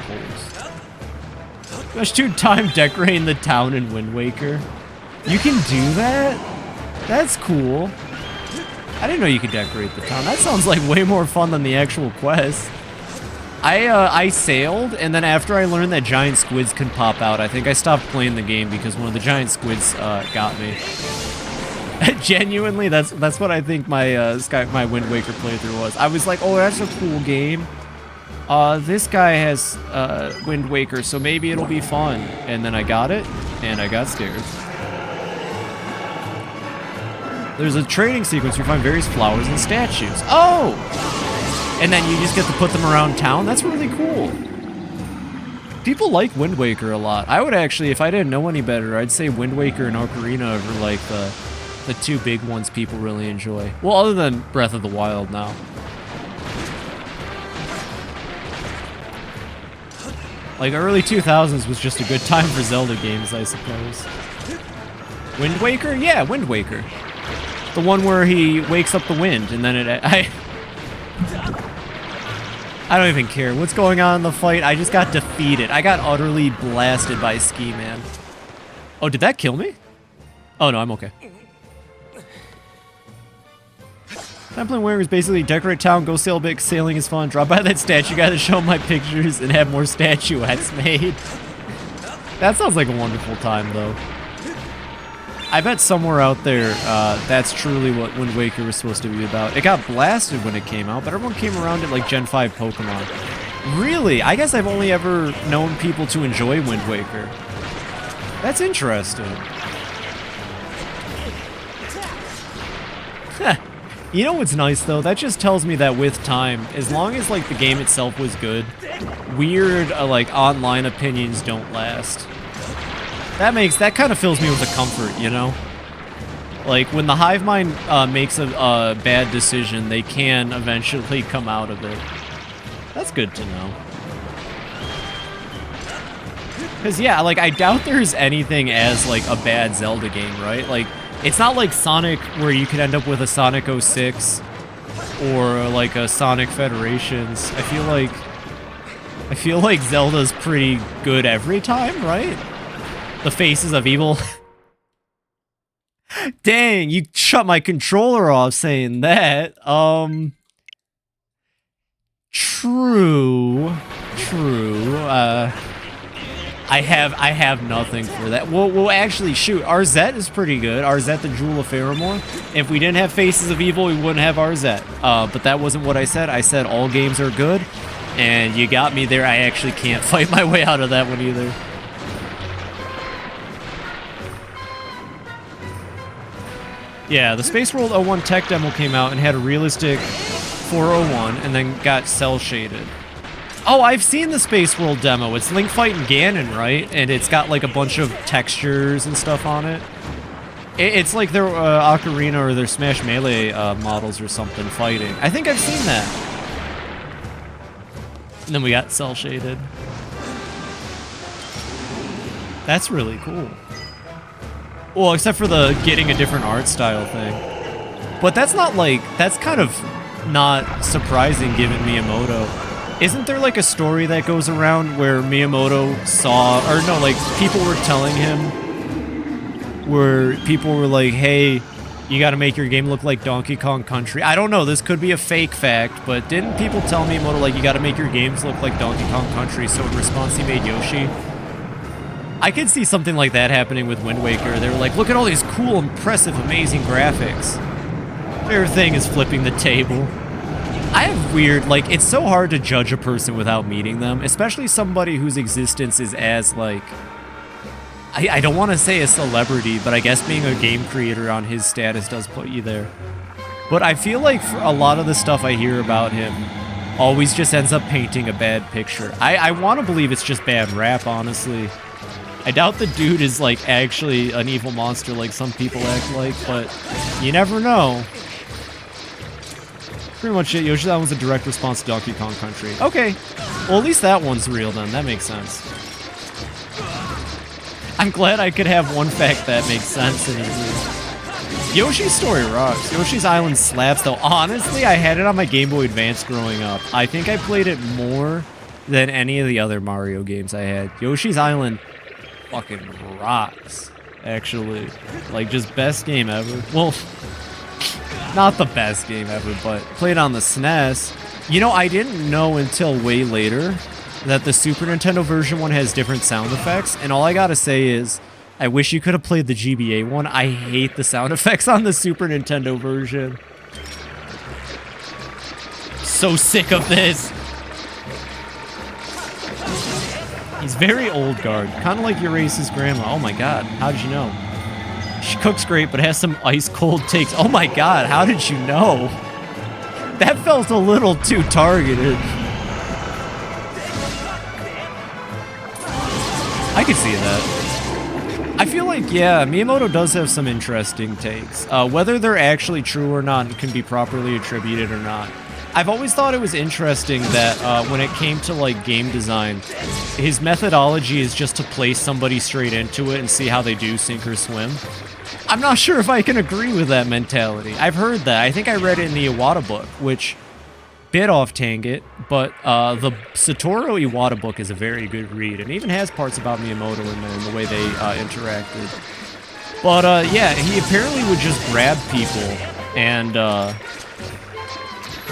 Polls. Let's do time decorating the town in Wind Waker. You can do that? That's cool. I didn't know you could decorate the town. That sounds like way more fun than the actual quest. I sailed, and then after I learned that giant squids can pop out, I think I stopped playing the game because one of the giant squids got me. Genuinely, that's what I think my my Wind Waker playthrough was. I was like, oh, that's a cool game. This guy has Wind Waker, so maybe it'll be fun. And then I got it, and I got scared. There's a training sequence where you find various flowers and statues. Oh! And then you just get to put them around town? That's really cool. People like Wind Waker a lot. I would actually, if I didn't know any better, I'd say Wind Waker and Ocarina are like the two big ones people really enjoy. Well, other than Breath of the Wild now. Like, early 2000s was just a good time for Zelda games, I suppose. Wind Waker? Yeah, Wind Waker. The one where he wakes up the wind, and then I don't even care. What's going on in the fight? I just got defeated. I got utterly blasted by Ski Man. Oh, did that kill me? Oh, no, I'm okay. I'm playing Wind Waker is basically decorate town, go sail big, sailing is fun, drop by that statue guy to show my pictures, and have more statuettes made. That sounds like a wonderful time, though. I bet somewhere out there, that's truly what Wind Waker was supposed to be about. It got blasted when it came out, but everyone came around it like Gen 5 Pokemon. Really? I guess I've only ever known people to enjoy Wind Waker. That's interesting. You know what's nice, though? That just tells me that with time, as long as, like, the game itself was good, weird, like, online opinions don't last. That kind of fills me with a comfort, you know? Like, when the hive mind makes a bad decision, they can eventually come out of it. That's good to know. Because, yeah, like, I doubt there's anything as, like, a bad Zelda game, right? Like, it's not like Sonic, where you could end up with a Sonic 06 or, like, a Sonic Federations. I feel like Zelda's pretty good every time, right? The Faces of Evil. Dang, you shut my controller off saying that. True. I have nothing for that. Well, actually, shoot, Arzette is pretty good. Arzette, the Jewel of Faramore. If we didn't have Faces of Evil, we wouldn't have Arzette. But that wasn't what I said. I said all games are good, and you got me there. I actually can't fight my way out of that one either. Yeah, the Space World 01 tech demo came out and had a realistic 401 and then got cell shaded. Oh, I've seen the Space World demo. It's Link fighting Ganon, right? And it's got like a bunch of textures and stuff on it. It's like their Ocarina or their Smash Melee models or something fighting. I think I've seen that. And then we got cell shaded. That's really cool. Well, except for the getting a different art style thing. But that's not like, that's kind of not surprising given Miyamoto. Isn't there like a story that goes around where Miyamoto saw, or no, like people were telling him, where people were like, hey, you gotta make your game look like Donkey Kong Country. I don't know, this could be a fake fact, but didn't people tell Miyamoto like, you gotta make your games look like Donkey Kong Country, so in response he made Yoshi? I could see something like that happening with Wind Waker. They were like, look at all these cool, impressive, amazing graphics. Their thing is flipping the table. I have weird, like, it's so hard to judge a person without meeting them, especially somebody whose existence is as, like, I don't want to say a celebrity, but I guess being a game creator on his status does put you there. But I feel like for a lot of the stuff I hear about him always just ends up painting a bad picture. I want to believe it's just bad rap, honestly. I doubt the dude is, like, actually an evil monster like some people act like, but you never know. Pretty much it. Yoshi's Island was a direct response to Donkey Kong Country. Okay. Well, at least that one's real then. That makes sense. I'm glad I could have one fact that makes sense and is real. Yoshi's story rocks. Yoshi's Island slaps, though. Honestly, I had it on my Game Boy Advance growing up. I think I played it more than any of the other Mario games I had. Yoshi's Island fucking rocks, actually. Like, just best game ever. Well, not the best game ever, but played on the SNES. You know, I didn't know until way later that the Super Nintendo version one has different sound effects, and all I gotta say is, I wish you could have played the GBA one. I hate the sound effects on the Super Nintendo version. So sick of this. He's very old guard, kind of like Urace's grandma. Oh my god, how did you know? She cooks great, but has some ice cold takes. Oh my god, how did you know? That felt a little too targeted. I could see that. I feel like, yeah, Miyamoto does have some interesting takes. Whether they're actually true or not can be properly attributed or not. I've always thought it was interesting that when it came to like game design, his methodology is just to place somebody straight into it and see how they do sink or swim. I'm not sure if I can agree with that mentality. I've heard that. I think I read it in the Iwata book, which bit off tangent, but the Satoru Iwata book is a very good read and even has parts about Miyamoto in there and the way they interacted. But yeah, he apparently would just grab people and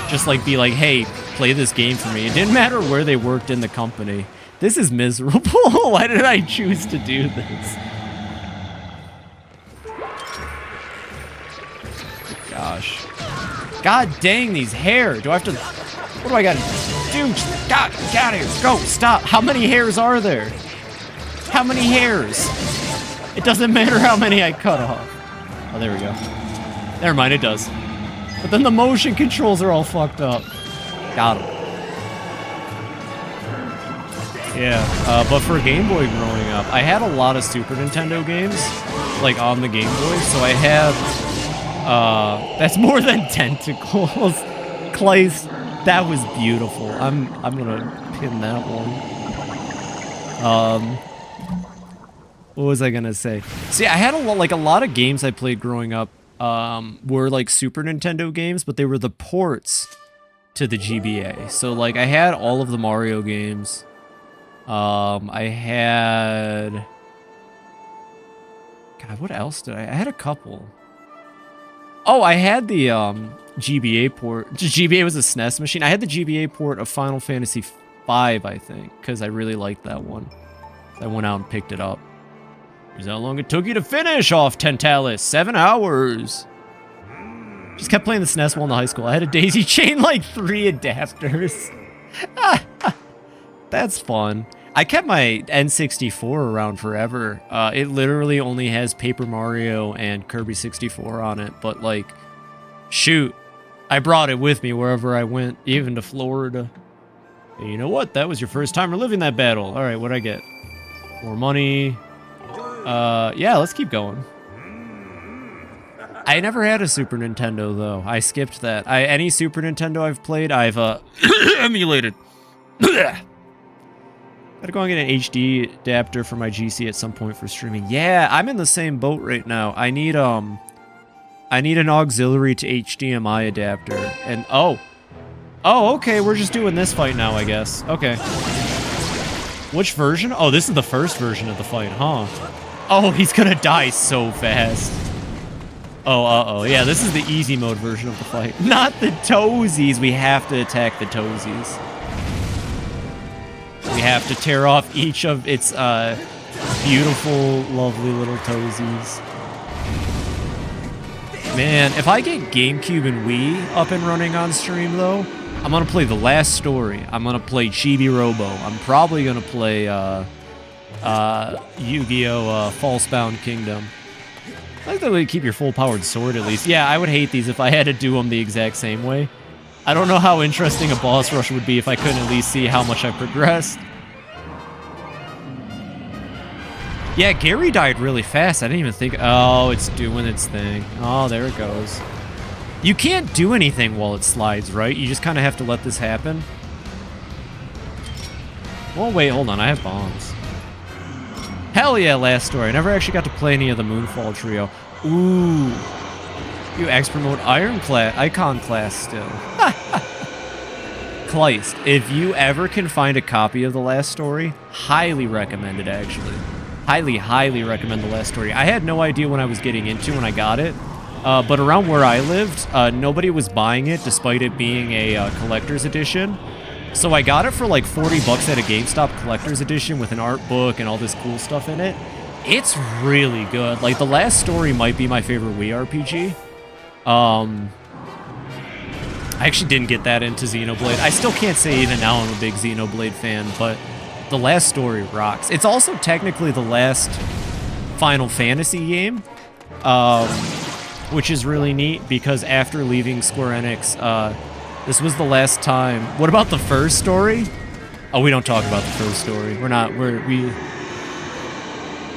just like be like, hey, play this game for me. It didn't matter where they worked in the company. This is miserable. Why did I choose to do this? Gosh. God dang these hair. Do I have to... What do I gotta do? God, get out of here. Go, stop. How many hairs are there? How many hairs? It doesn't matter how many I cut off. Oh, there we go. Never mind, it does. But then the motion controls are all fucked up. Got him. Yeah, but for Game Boy growing up, I had a lot of Super Nintendo games, like on the Game Boy, so I have That's more than tentacles. Clays, that was beautiful. I'm gonna pin that one. What was I gonna say? See, I had a lot of games I played growing up were like Super Nintendo games, but they were the ports to the GBA. So like I had all of the Mario games. I had... God, what else did I had a couple. Oh, I had the GBA port. GBA was a SNES machine. I had the GBA port of Final Fantasy V, I think, because I really liked that one. I went out and picked it up. Here's how long it took you to finish off Tentalis. 7 hours. Just kept playing the SNES while in high school. I had a daisy chain like 3 adapters. That's fun. I kept my N64 around forever. It literally only has Paper Mario and Kirby 64 on it. But like, shoot, I brought it with me wherever I went, even to Florida. And you know what? That was your first time reliving that battle. All right, what'd I get? More money. Yeah, let's keep going. I never had a Super Nintendo, though. I skipped that. Any Super Nintendo I've played, I've, emulated. Gotta go and get an HD adapter for my GC at some point for streaming. Yeah, I'm in the same boat right now. I need an auxiliary to HDMI adapter. And, oh, okay, we're just doing this fight now, I guess. Okay. Which version? Oh, this is the first version of the fight, huh? Oh, he's gonna die so fast. Oh, uh-oh. Yeah, this is the easy mode version of the fight. Not the toesies. We have to attack the toesies. We have to tear off each of its beautiful, lovely little toesies. Man, if I get GameCube and Wii up and running on stream, though, I'm gonna play The Last Story. I'm gonna play Chibi Robo. I'm probably gonna play Yu-Gi-Oh! Falsebound Kingdom. I like the way you keep your full-powered sword, at least. Yeah, I would hate these if I had to do them the exact same way. I don't know how interesting a boss rush would be if I couldn't at least see how much I progressed. Yeah, Gary died really fast. I didn't even think... Oh, it's doing its thing. Oh, there it goes. You can't do anything while it slides, right? You just kind of have to let this happen. Well, wait, hold on. I have bombs. Hell yeah, Last Story. I never actually got to play any of the Moonfall trio. Ooh. You expert mode icon class still. Kleist, if you ever can find a copy of The Last Story, highly recommend it, actually. Highly, highly recommend The Last Story. I had no idea what I was getting into when I got it. But around where I lived, nobody was buying it, despite it being a collector's edition. So I got it for like 40 bucks at a GameStop collector's edition with an art book and all this cool stuff in it. It's really good. Like, The Last Story might be my favorite Wii RPG. I actually didn't get that into Xenoblade. I still can't say even now I'm a big Xenoblade fan, but The Last Story rocks. It's also technically the last Final Fantasy game, which is really neat because after leaving Square Enix, this was the last time. What about the first story? Oh, we don't talk about the first story. We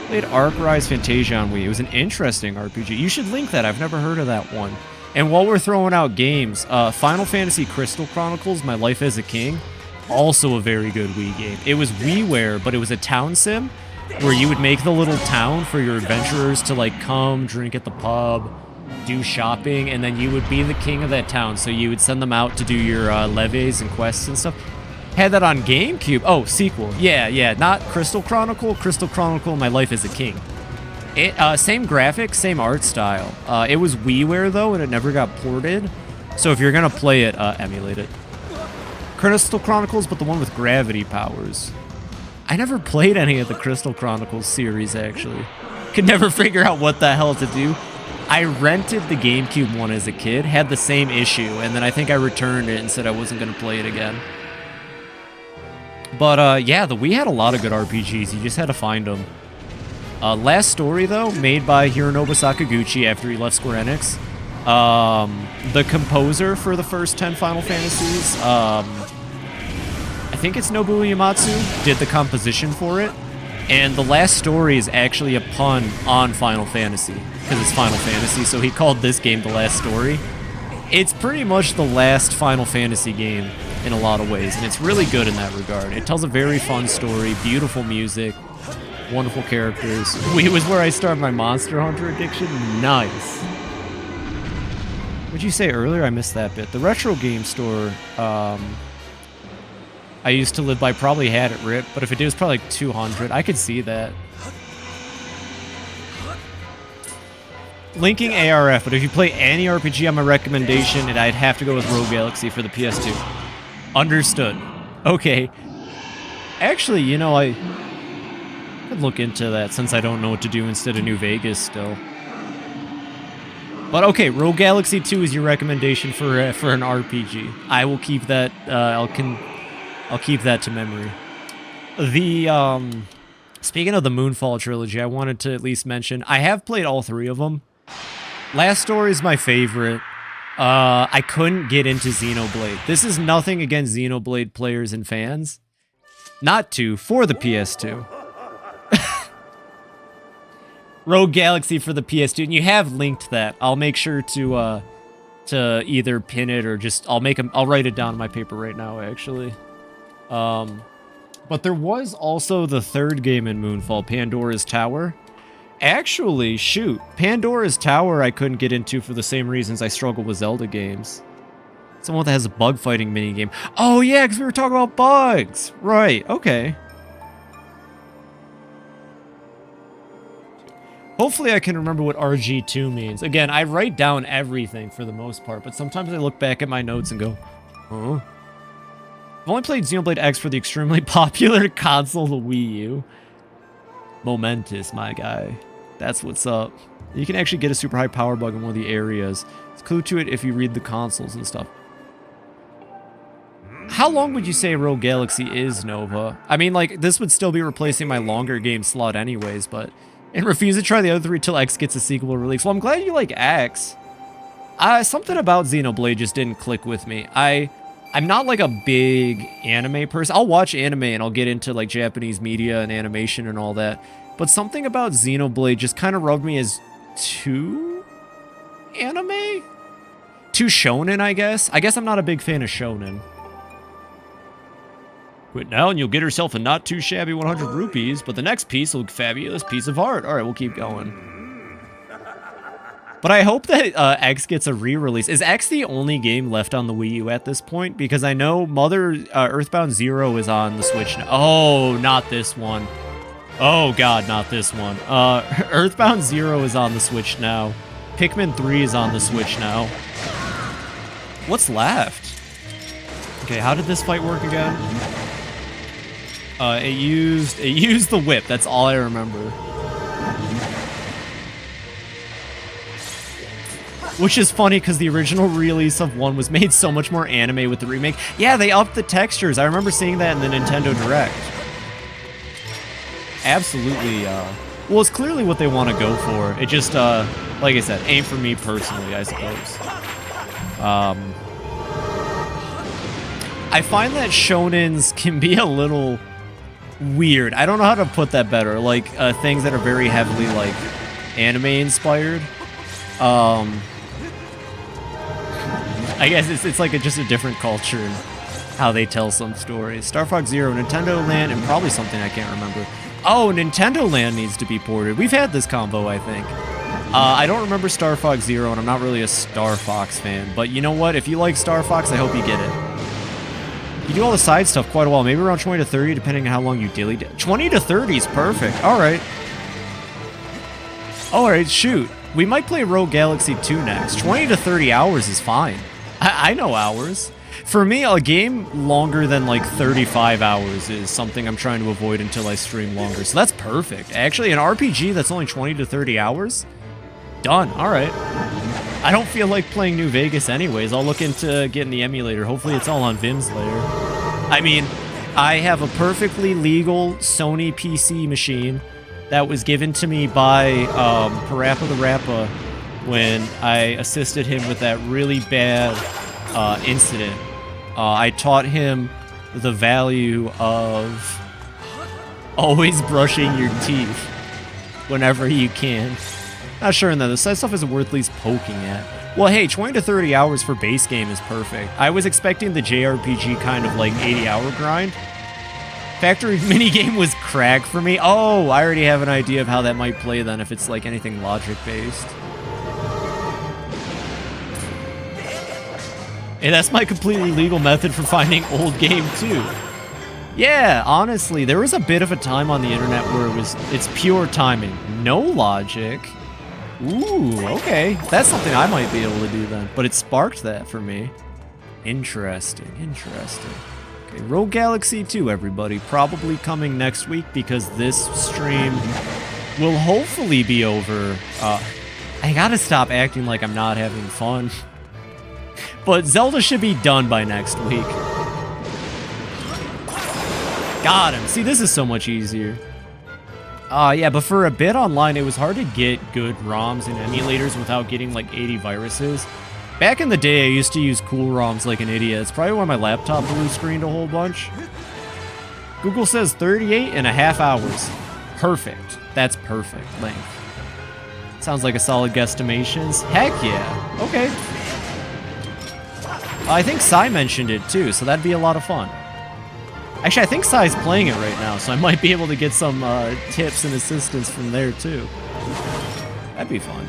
played Arc Rise Fantasia on Wii. It was an interesting RPG. You should link that. I've never heard of that one. And while we're throwing out games, Final Fantasy Crystal Chronicles, My Life as a King, also a very good Wii game. It was WiiWare, but it was a town sim where you would make the little town for your adventurers to like come, drink at the pub, do shopping, and then you would be the king of that town. So you would send them out to do your levees and quests and stuff. Had that on GameCube. Oh, sequel. Yeah, not Crystal Chronicle. Crystal Chronicle, My Life as a King. Same graphics, same art style. It was WiiWare, though, and it never got ported. So if you're going to play it, emulate it. Crystal Chronicles, but the one with gravity powers. I never played any of the Crystal Chronicles series, actually. Could never figure out what the hell to do. I rented the GameCube one as a kid, had the same issue, and then I think I returned it and said I wasn't going to play it again. But, yeah, the Wii had a lot of good RPGs. You just had to find them. Last Story, though, made by Hironobu Sakaguchi after he left Square Enix. The composer for the first 10 Final Fantasies, I think it's Nobuo Uematsu, did the composition for it. And the last story is actually a pun on Final Fantasy, because it's Final Fantasy, so he called this game The Last Story. It's pretty much the last Final Fantasy game in a lot of ways, and it's really good in that regard. It tells a very fun story, beautiful music, wonderful characters. It was where I started my Monster Hunter addiction. Nice. What'd you say earlier? I missed that bit. The retro game store I used to live by probably had it ripped, but if it did, it was probably like 200. I could see that. Linking ARF, but if you play any RPG on my recommendation, and I'd have to go with Rogue Galaxy for the PS2. Understood. Okay. Actually, you know, I could look into that since I don't know what to do instead of New Vegas still. But okay, Rogue Galaxy 2 is your recommendation for an RPG. I will keep that. I'll keep that to memory. The speaking of the Moonfall trilogy, I wanted to at least mention I have played all 3 of them. Last Story is my favorite. I couldn't get into Xenoblade. This is nothing against Xenoblade players and fans. Not to, for the PS2. Rogue Galaxy for the PS2, and you have linked that. I'll make sure to either pin it or just I'll write it down in my paper right now actually. But there was also the 3rd game in Moonfall, Pandora's Tower. Actually, shoot, Pandora's Tower I couldn't get into for the same reasons I struggle with Zelda games. Someone that has a bug fighting minigame. Oh yeah, because we were talking about bugs. Right, okay. Hopefully I can remember what RG2 means. Again, I write down everything for the most part, but sometimes I look back at my notes and go, huh? I've only played Xenoblade X for the extremely popular console, the Wii U. Momentous, my guy. That's what's up. You can actually get a super high power bug in one of the areas. It's a clue to it if you read the consoles and stuff. How long would you say Rogue Galaxy is, Nova? I mean, like, this would still be replacing my longer game slot anyways, but... And refuse to try the other 3 till X gets a sequel release. Well, I'm glad you like X. Something about Xenoblade just didn't click with me. I'm not like a big anime person. I'll watch anime and I'll get into like Japanese media and animation and all that. But something about Xenoblade just kind of rubbed me as too anime? Too shonen, I guess. I guess I'm not a big fan of shonen. Quit now and you'll get yourself a not too shabby 100 rupees, but the next piece will be a fabulous piece of art. All right, we'll keep going. But I hope that X gets a re-release. Is X the only game left on the Wii U at this point? Because I know Earthbound Zero is on the Switch now. Oh, not this one. Oh god, not this one. Earthbound Zero is on the Switch now. Pikmin 3 is on the Switch now. What's left? Okay, how did this fight work again? It used the whip. That's all I remember. Which is funny because the original release of 1 was made so much more anime with the remake. Yeah, they upped the textures. I remember seeing that in the Nintendo Direct. Absolutely. Well, it's clearly what they want to go for. It just, like I said, ain't for me personally, I suppose. I find that shonens can be a little weird. I don't know how to put that better. Like, things that are very heavily, like, anime-inspired. I guess it's like just a different culture in how they tell some stories. Star Fox Zero, Nintendo Land, and probably something I can't remember. Oh, Nintendo Land needs to be ported. We've had this combo, I think. I don't remember Star Fox Zero, and I'm not really a Star Fox fan. But you know what? If you like Star Fox, I hope you get it. You do all the side stuff quite a while. Maybe around 20 to 30, depending on how long you dilly. 20 to 30 is perfect. All right. All right, shoot. We might play Rogue Galaxy 2 next. 20 to 30 hours is fine. I know hours. For me, a game longer than like 35 hours is something I'm trying to avoid until I stream longer. So that's perfect. Actually, an RPG that's only 20 to 30 hours? Done. All right. I don't feel like playing New Vegas anyways. I'll look into getting the emulator. Hopefully it's all on Vim's layer. I mean, I have a perfectly legal Sony PC machine that was given to me by Parappa the Rappa when I assisted him with that really bad incident. I taught him the value of Always brushing your teeth whenever you can. Not sure on that. The side stuff isn't worth at least poking at. Well, hey, 20 to 30 hours for base game is perfect. I was expecting the JRPG kind of like 80-hour grind. Factory minigame was crack for me. Oh, I already have an idea of how that might play then if it's like anything logic-based. Hey, that's my completely legal method for finding old game too. Yeah, honestly, there was a bit of a time on the internet where it's pure timing. No logic. Ooh, okay. That's something I might be able to do then. But it sparked that for me. Interesting, interesting. Okay, Rogue Galaxy 2, everybody. Probably coming next week because this stream will hopefully be over. I gotta stop acting like I'm not having fun. But Zelda should be done by next week. Got him. See, this is so much easier. Yeah, but for a bit online, it was hard to get good ROMs and emulators without getting like 80 viruses. Back in the day, I used to use cool ROMs like an idiot. It's probably why my laptop blue screened a whole bunch. Google says 38.5 hours. Perfect. That's perfect length. Sounds like a solid guesstimations. Heck yeah. Okay. I think Sai mentioned it too, so that'd be a lot of fun. Actually, I think Sai's playing it right now, so I might be able to get some tips and assistance from there too. That'd be fun.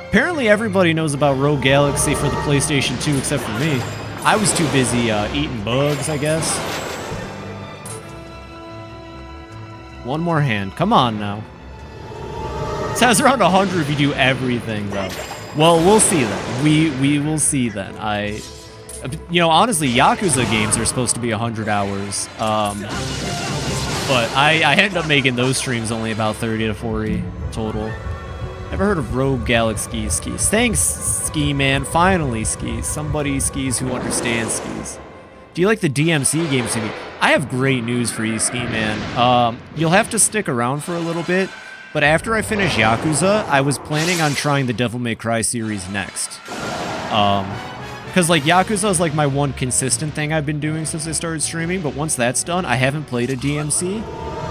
Apparently everybody knows about Rogue Galaxy for the PlayStation 2 except for me. I was too busy eating bugs, I guess. One more hand. Come on now. It says around 100 if you do everything, though. Well, we'll see then. We will see then. You know, honestly, Yakuza games are supposed to be 100 hours. But I ended up making those streams only about 30 to 40 total. Ever heard of Rogue Galaxy skis? Thanks, Ski Man. Finally, skis. Somebody skis who understands skis. Do you like the DMC games? I have great news for you, Ski Man. You'll have to stick around for a little bit, but after I finish Yakuza, I was planning on trying the Devil May Cry series next. Because, like, Yakuza is, like, my one consistent thing I've been doing since I started streaming, but once that's done, I haven't played a DMC.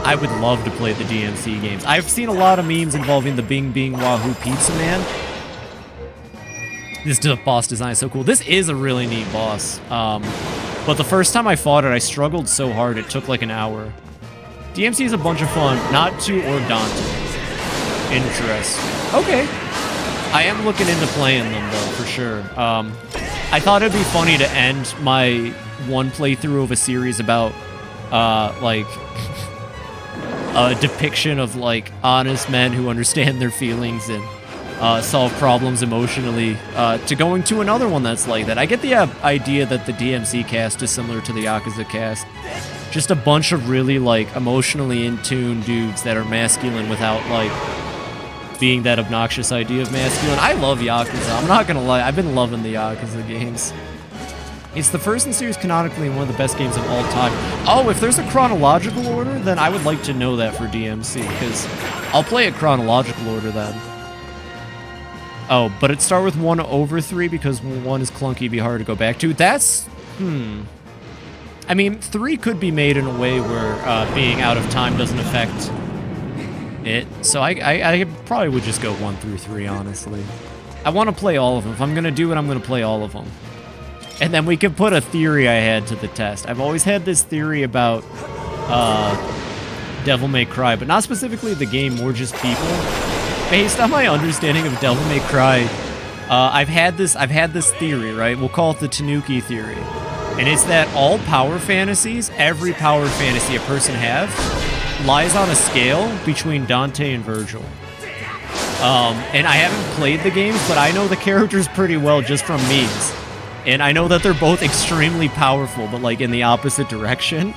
I would love to play the DMC games. I've seen a lot of memes involving the Bing Bing Wahoo Pizza Man. This boss design is so cool. This is a really neat boss. But the first time I fought it, I struggled so hard, it took, like, an hour. DMC is a bunch of fun, not too or daunting. Interesting. Okay. I am looking into playing them, though, for sure. I thought it'd be funny to end my one playthrough of a series about, like, a depiction of, like, honest men who understand their feelings and solve problems emotionally, to going to another one that's like that. I get the idea that the DMC cast is similar to the Yakuza cast. Just a bunch of really, like, emotionally in tune dudes that are masculine without, like, being that obnoxious idea of masculine. I love Yakuza. I'm not gonna lie. I've been loving the Yakuza games. It's the first in series canonically and one of the best games of all time. Oh, if there's a chronological order, then I would like to know that for DMC, because I'll play it chronological order then. Oh, but it start with 1 over 3 because 1 is clunky, be hard to go back to. That's, I mean, 3 could be made in a way where being out of time doesn't affect it. So I probably would just go 1 through 3, honestly. I want to play all of them. If I'm going to do it, I'm going to play all of them. And then we can put a theory I had to the test. I've always had this theory about Devil May Cry, but not specifically the game, more just people. Based on my understanding of Devil May Cry, I've had this theory, right? We'll call it the Tanuki theory. And it's that all power fantasies, every power fantasy a person has, lies on a scale between Dante and Virgil. And I haven't played the games, but I know the characters pretty well just from memes. And I know that they're both extremely powerful, but like in the opposite direction.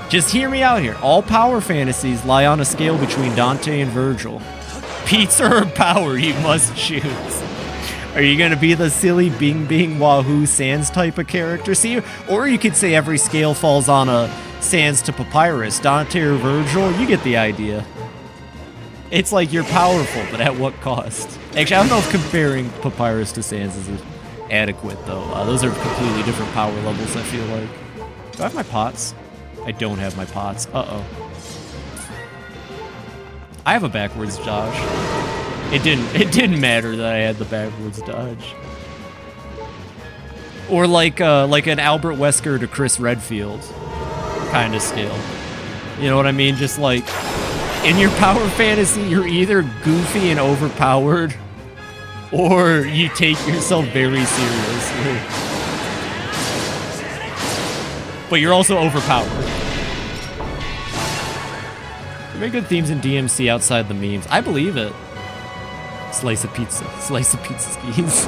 Just hear me out here. All power fantasies lie on a scale between Dante and Virgil. Pizza or power, you must choose. Are you gonna be the silly Bing Bing Wahoo Sans type of character? See, or you could say every scale falls on a Sans to Papyrus. Dante or Virgil, you get the idea. It's like you're powerful, but at what cost? Actually, I don't know if comparing Papyrus to Sans is adequate, though. Those are completely different power levels, I feel like. Do I have my pots? I don't have my pots. Uh-oh. I have a backwards dodge. It didn't matter that I had the backwards dodge. Or like an Albert Wesker to Chris Redfield kind of skill. You know what I mean? Just like in your power fantasy, you're either goofy and overpowered, or you take yourself very seriously. But you're also overpowered. There are good themes in DMC outside the memes. I believe it. Slice of pizza skis.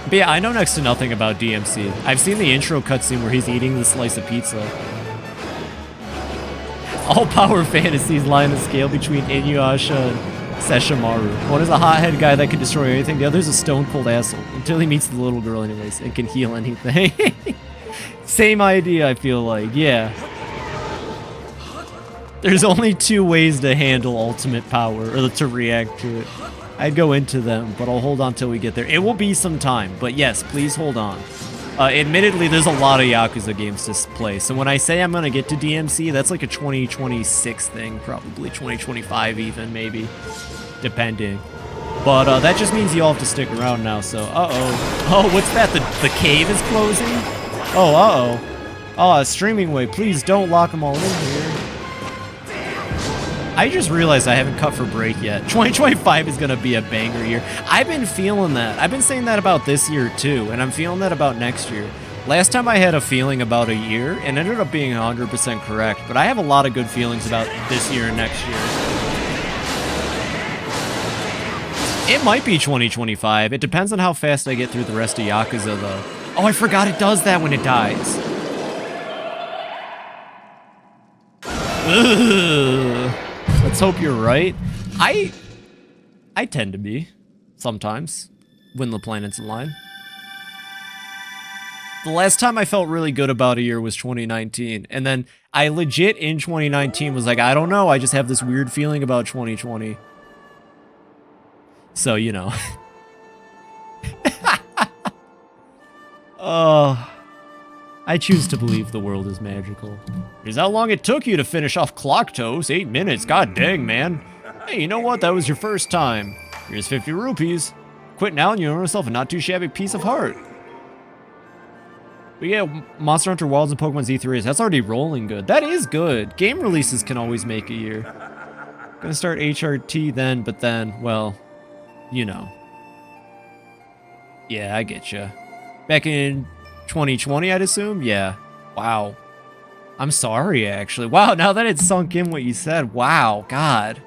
But yeah, I know next to nothing about DMC. I've seen the intro cutscene where he's eating the slice of pizza. All power fantasies lie on the scale between Inuyasha and Sesshomaru. One is a hothead guy that can destroy anything, the other is a stone-cold asshole. Until he meets the little girl anyways, and can heal anything. Same idea, I feel like, yeah. There's only 2 ways to handle ultimate power, or to react to it. I'd go into them, but I'll hold on till we get there. It will be some time, but yes, please hold on. Admittedly, there's a lot of Yakuza games to play, so when I say I'm gonna get to DMC, that's like a 2026 thing, probably 2025 even, maybe, depending. But that just means you all have to stick around now, so Oh, what's that? The cave is closing? Oh, Oh, streaming way, please don't lock them all in here. I just realized I haven't cut for break yet. 2025 is gonna be a banger year. I've been feeling that. I've been saying that about this year too, and I'm feeling that about next year. Last time I had a feeling about a year, and ended up being 100% correct, but I have a lot of good feelings about this year and next year. It might be 2025. It depends on how fast I get through the rest of Yakuza, though. Oh, I forgot it does that when it dies. Ugh. Let's hope you're right. I tend to be, sometimes, when the planets align. The last time I felt really good about a year was 2019, and then I legit in 2019 was like, I don't know, I just have this weird feeling about 2020. So, you know. I choose to believe the world is magical. Here's how long it took you to finish off Clock Toast. 8 minutes, god dang, man. Hey, you know what? That was your first time. Here's 50 rupees. Quit now and you earn yourself a not too shabby piece of heart. But yeah, Monster Hunter Wilds and Pokemon Z3 that's already rolling good. That is good. Game releases can always make a year. Gonna start HRT then, but then, well, you know. Yeah, I get ya. Back in 2020, I'd assume? Yeah. Wow. I'm sorry, actually. Wow, now that it's sunk in what you said, wow, God.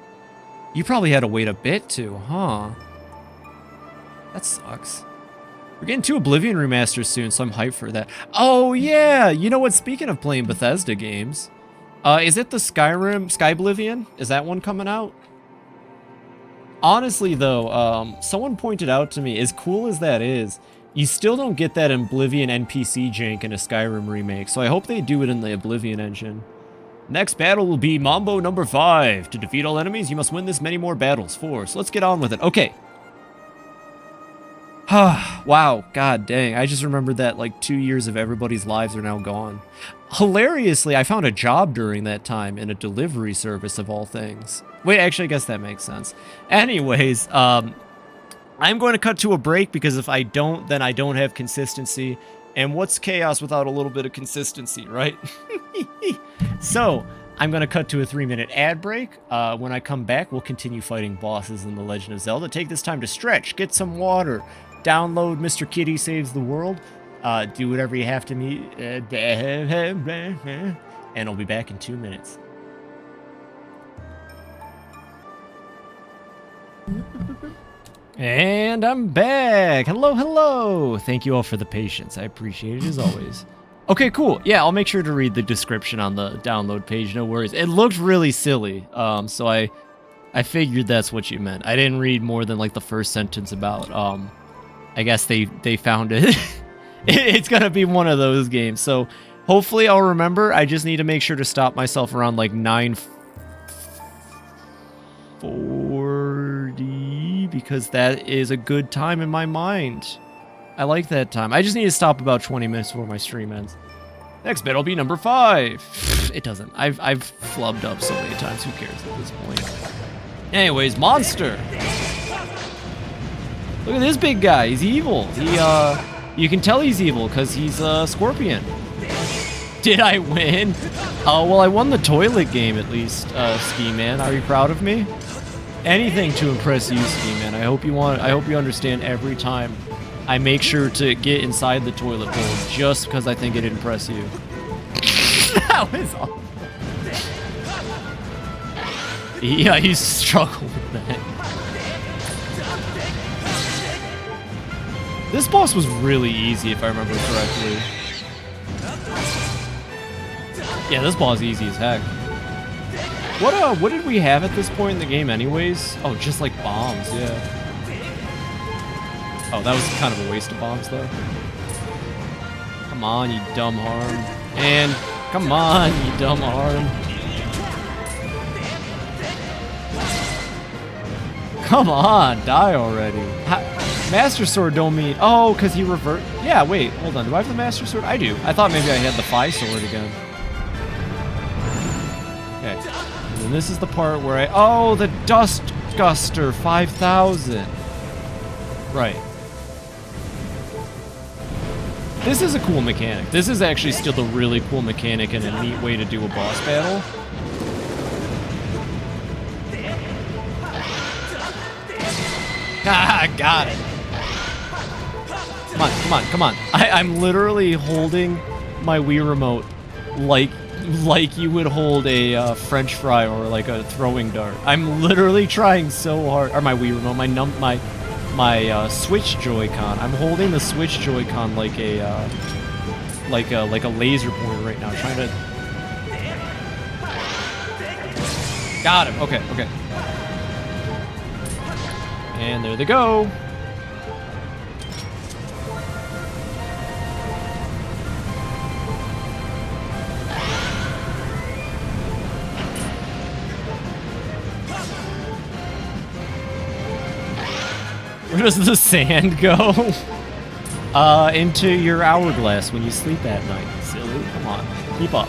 You probably had to wait a bit too, huh? That sucks. We're getting 2 Oblivion remasters soon, so I'm hyped for that. Oh, yeah! You know what, speaking of playing Bethesda games, is it the Skyblivion? Is that one coming out? Honestly, though, someone pointed out to me, as cool as that is, you still don't get that Oblivion NPC jank in a Skyrim remake, so I hope they do it in the Oblivion engine. Next battle will be Mambo number 5. To defeat all enemies, you must win this many more battles. 4. So let's get on with it. Okay. Wow, god dang. I just remembered that like 2 years of everybody's lives are now gone. Hilariously, I found a job during that time in a delivery service of all things. Wait, actually, I guess that makes sense. Anyways, I'm going to cut to a break because if I don't, then I don't have consistency. And what's chaos without a little bit of consistency, right? So, I'm going to cut to a 3-minute ad break. When I come back, we'll continue fighting bosses in The Legend of Zelda. Take this time to stretch, get some water, download Mr. Kitty Saves the World, do whatever you have to meet, and I'll be back in 2 minutes. And I'm back. Hello, hello. Thank you all for the patience. I appreciate it as always. Okay, cool. Yeah, I'll make sure to read the description on the download page. No worries. It looked really silly, so I figured that's what you meant. I didn't read more than like the first sentence about. I guess they found it. It's gonna be one of those games. So hopefully I'll remember. I just need to make sure to stop myself around like 9:40 because that is a good time in my mind. I like that time. I just need to stop about 20 minutes before my stream ends. Next battle will be number 5. It doesn't. I've flubbed up so many times. Who cares at this point? Anyways, monster. Look at this big guy. He's evil. You can tell he's evil because he's a scorpion. Did I win? Oh, well, I won the toilet game at least, Ski Man. Are you proud of me? Anything to impress you, Ski Man. I hope you understand every time I make sure to get inside the toilet bowl just because I think it'd impress you. That was awful. Yeah, you struggle with that. This boss was really easy, if I remember correctly. Yeah, this boss is easy as heck. What did we have at this point in the game anyways? Oh, just like bombs, yeah. Oh, that was kind of a waste of bombs though. Come on, you dumb harm. And come on, you dumb harm. Come on, die already. Master Sword don't mean... Oh, because he revert... Yeah, wait, hold on. Do I have the Master Sword? I do. I thought maybe I had the Phi Sword again. Okay. And then this is the part where I... Oh, the Dust Guster 5000. Right. This is a cool mechanic. This is actually still a really cool mechanic and a neat way to do a boss battle. Ah, got it. Come on, come on, come on. I'm literally holding my Wii remote like you would hold a French fry or like a throwing dart. I'm literally trying so hard. Or my Wii remote, my Switch Joy-Con. I'm holding the Switch Joy-Con like a laser pointer right now, trying to. Got him. Okay, okay. And there they go. Where does the sand go? Into your hourglass when you sleep at night. Silly. Come on. Keep up.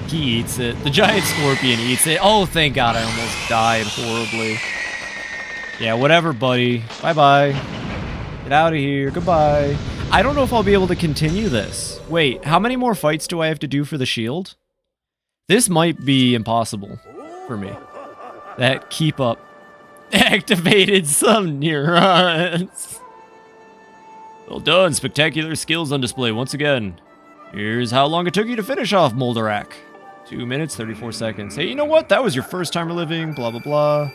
He eats it. The giant scorpion eats it. Oh, thank God, I almost died horribly. Yeah, whatever, buddy. Bye-bye. Get out of here. Goodbye. I don't know if I'll be able to continue this. Wait, how many more fights do I have to do for the shield? This might be impossible for me. That keep up activated some neurons. Well done. Spectacular skills on display once again. Here's how long it took you to finish off Moldarak. 2 minutes, 34 seconds. Hey, you know what? That was your first time living, blah, blah, blah.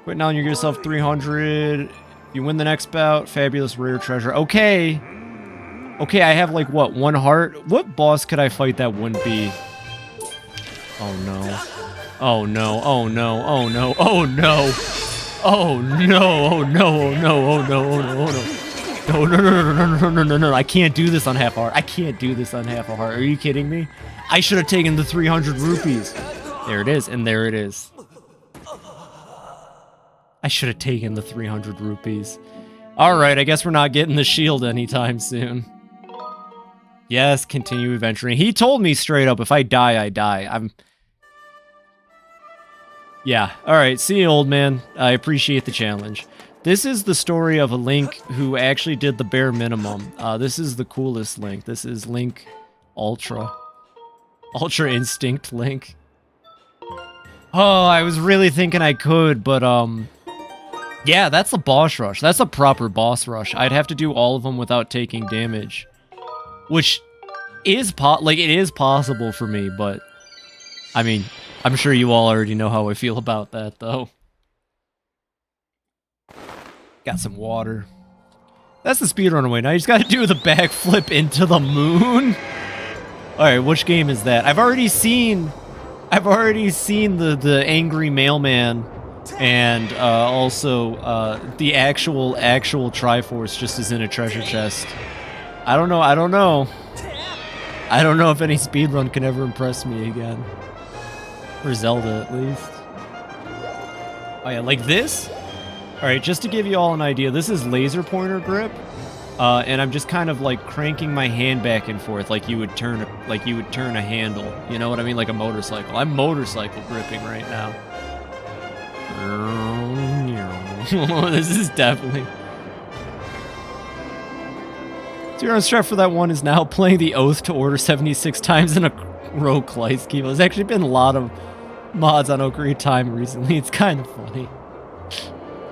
Quit now and you get yourself 300. You win the next bout, fabulous rare treasure. Okay. Okay, I have like, what, 1 heart? What boss could I fight that wouldn't be? Oh, no. Oh, no. Oh, no. Oh, no. Oh, no. Oh, no. Oh, no. Oh, no. Oh, no. Oh, no. Oh, no. No, no, no, no, no, no, no, no, no. I can't do this on half a heart. I can't do this on half a heart. Are you kidding me? I should have taken the 300 rupees. There it is, and there it is. I should have taken the 300 rupees. Alright, I guess we're not getting the shield anytime soon. Yes, continue adventuring. He told me straight up, if I die, I die. Yeah, alright, see you, old man. I appreciate the challenge. This is the story of a Link who actually did the bare minimum. This is the coolest Link. This is Link Ultra. Ultra Instinct Link. Oh, I was really thinking I could, but, yeah, that's a boss rush. That's a proper boss rush. I'd have to do all of them without taking damage. Which is, it is possible for me, but, I mean, I'm sure you all already know how I feel about that, though. Got some water. That's the speedrun away. Now you just gotta do the backflip into the moon. Alright, which game is that? I've already seen the angry mailman and also the actual Triforce just is in a treasure chest. I don't know. I don't know if any speedrun can ever impress me again. Or Zelda, at least. Oh yeah, like this? Alright, just to give you all an idea, this is laser pointer grip. And I'm just kind of like cranking my hand back and forth like you would turn a handle. You know what I mean? Like a motorcycle. I'm motorcycle gripping right now. This is definitely... Zero Strap for that one is now playing the Oath to Order 76 times in a row Kleisky. There's actually been a lot of mods on Ocarina of Time recently. It's kind of funny.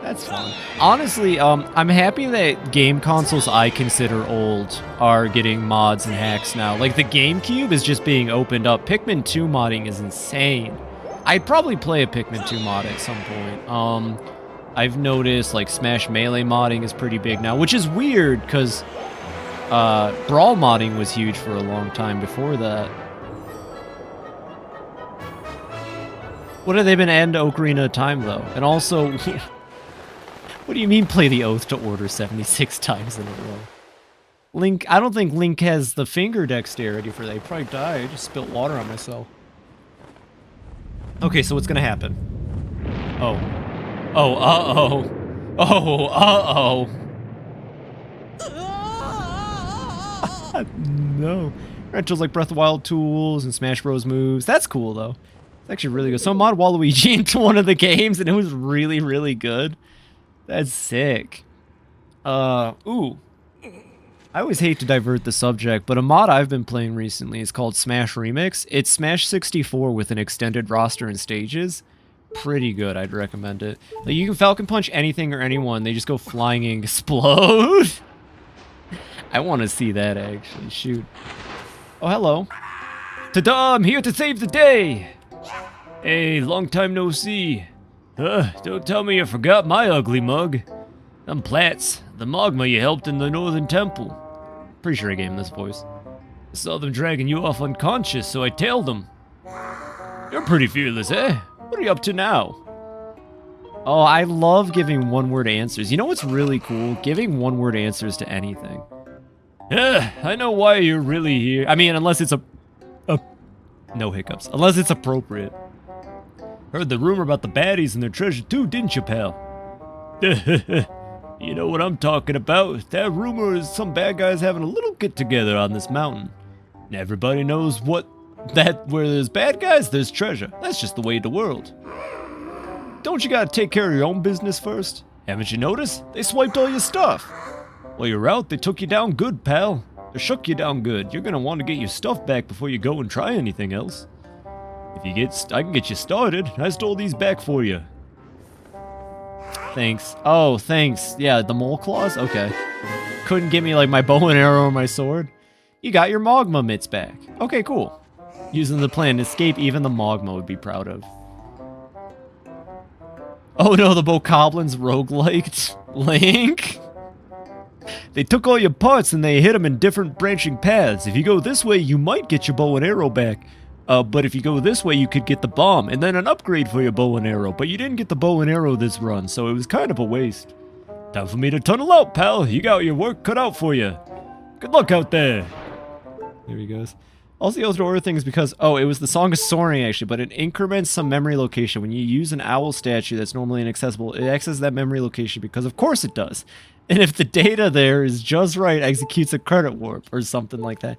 That's fun. Honestly, I'm happy that game consoles I consider old are getting mods and hacks now. Like, the GameCube is just being opened up. Pikmin 2 modding is insane. I'd probably play a Pikmin 2 mod at some point. I've noticed, like, Smash Melee modding is pretty big now, which is weird, because Brawl modding was huge for a long time before that. What have they been adding to Ocarina of Time, though? And also... What do you mean play the Oath to Order 76 times in a row? Link, I don't think Link has the finger dexterity for that. He probably died. I just spilled water on myself. Okay, so what's gonna happen? Oh. Oh, uh-oh. Oh, uh-oh. No. Retros like Breath of the Wild tools and Smash Bros moves. That's cool, though. It's actually really good. So I mod Waluigi into one of the games, and it was really, really good. That's sick. Ooh. I always hate to divert the subject, but a mod I've been playing recently is called Smash Remix. It's Smash 64 with an extended roster and stages. Pretty good, I'd recommend it. Like, you can Falcon Punch anything or anyone, they just go flying and explode. I want to see that, actually. Shoot. Oh, hello. Ta-da, I'm here to save the day! Hey, long time no see. Don't tell me you forgot my ugly mug. I'm Platts, the Mogma you helped in the Northern Temple. Pretty sure I gave him this voice. I saw them dragging you off unconscious, so I tailed them. You're pretty fearless, eh? What are you up to now? Oh, I love giving one-word answers. You know what's really cool? Giving one-word answers to anything. I know why you're really here. I mean, unless it's no hiccups. Unless it's appropriate. Heard the rumor about the baddies and their treasure too, didn't you, pal? You know what I'm talking about. That rumor is some bad guys having a little get-together on this mountain. And everybody knows where there's bad guys, there's treasure. That's just the way of the world. Don't you gotta take care of your own business first? Haven't you noticed? They swiped all your stuff. While you're out, they took you down good, pal. They shook you down good. You're gonna want to get your stuff back before you go and try anything else. If I can get you started. I stole these back for you. Thanks. Oh, thanks. Yeah, the mole claws? Okay. Couldn't give me, like, my bow and arrow or my sword? You got your Mogma mitts back. Okay, cool. Using the plan to escape, even the Mogma would be proud of. Oh no, the Bokoblins rogueliked Link? They took all your parts and they hid them in different branching paths. If you go this way, you might get your bow and arrow back. But if you go this way, you could get the bomb, and then an upgrade for your bow and arrow. But you didn't get the bow and arrow this run, so it was kind of a waste. Time for me to tunnel out, pal. You got your work cut out for you. Good luck out there. There he goes. Also, the Oath to Order thing is because, oh, it was the Song of Soaring, actually, but it increments some memory location. When you use an owl statue that's normally inaccessible, it accesses that memory location because, of course, it does. And if the data there is just right, executes a credit warp or something like that.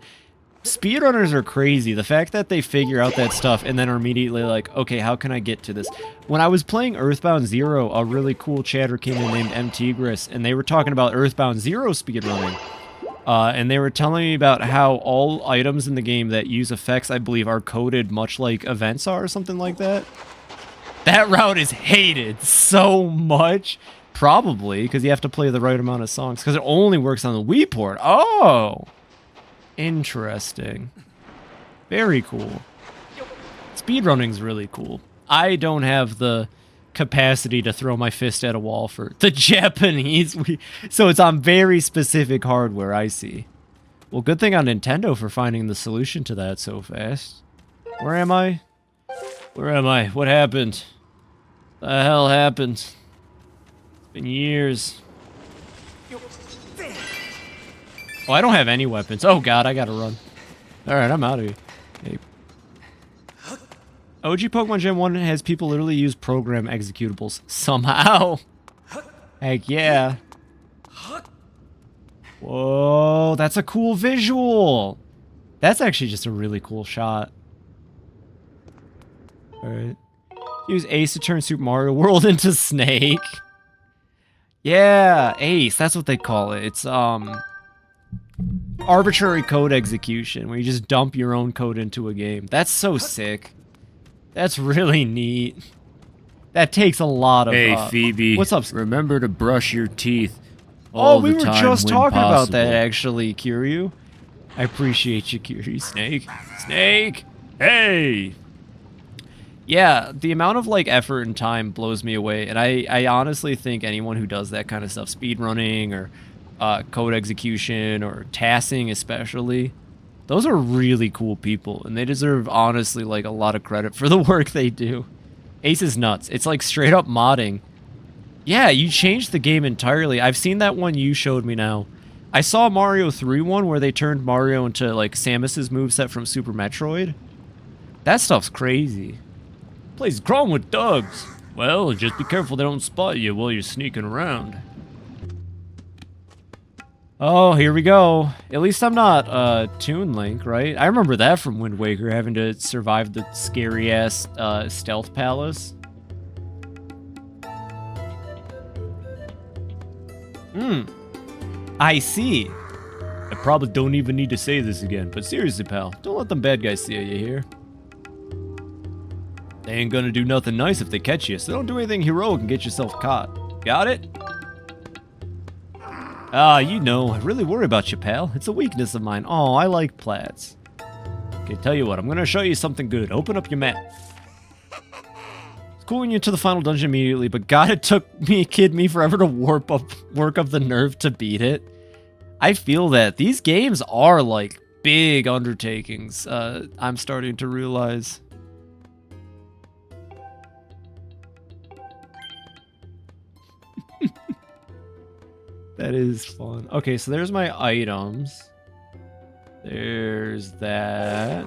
Speedrunners are crazy. The fact that they figure out that stuff and then are immediately like, okay, how can I get to this? When I was playing Earthbound Zero, a really cool chatter came in named MTgris, and they were talking about Earthbound Zero speedrunning. And they were telling me about how all items in the game that use effects, I believe, are coded much like events are or something like that. That route is hated so much. Probably, because you have to play the right amount of songs, because it only works on the Wii port. Oh! Interesting. Very cool. Speedrunning's really cool. I don't have the capacity to throw my fist at a wall for the Japanese Wii, so it's on very specific hardware, I see. Well, good thing on Nintendo for finding the solution to that so fast. Where am I? Where am I? What happened? The hell happened? It's been years. Oh, I don't have any weapons. Oh god, I gotta run. Alright, I'm out of here. Hey. OG Pokemon Gen 1 has people literally use program executables. Somehow. Heck yeah. Whoa, that's a cool visual. That's actually just a really cool shot. Alright. Use Ace to turn Super Mario World into Snake. Yeah, Ace, that's what they call it. It's, arbitrary code execution, where you just dump your own code into a game. That's so sick. That's really neat. That takes a lot of... Hey, Phoebe. What's up? Remember to brush your teeth all the time. Oh, we were just talking about that, possible. actually, Kiryu. I appreciate you, Kiryu. Snake. Snake! Hey! Yeah, the amount of, like, effort and time blows me away, and I honestly think anyone who does that kind of stuff, speedrunning or code execution or tassing especially, those are really cool people, and they deserve, honestly, like, a lot of credit for the work they do. Ace is nuts. It's like straight up modding. Yeah, you changed the game entirely. I've seen that one you showed me now. I saw Mario 3 one where they turned Mario into, like, Samus's moveset from Super Metroid. That stuff's crazy. Plays crawling with dogs. Well, just be careful they don't spot you while you're sneaking around. Oh, here we go. At least I'm not Toon Link, right? I remember that from Wind Waker, having to survive the scary-ass stealth palace. I see. I probably don't even need to say this again, but seriously, pal, don't let them bad guys see you here. They ain't gonna do nothing nice if they catch you, so don't do anything heroic and get yourself caught. Got it? Ah, you know, I really worry about you, pal. It's a weakness of mine. Oh, I like plaids. Okay, tell you what, I'm gonna show you something good. Open up your map. It's cool when you to the final dungeon immediately, but God, it took me forever to work up the nerve to beat it. I feel that. These games are, like, big undertakings, I'm starting to realize. That is fun. Okay, so there's my items. There's that.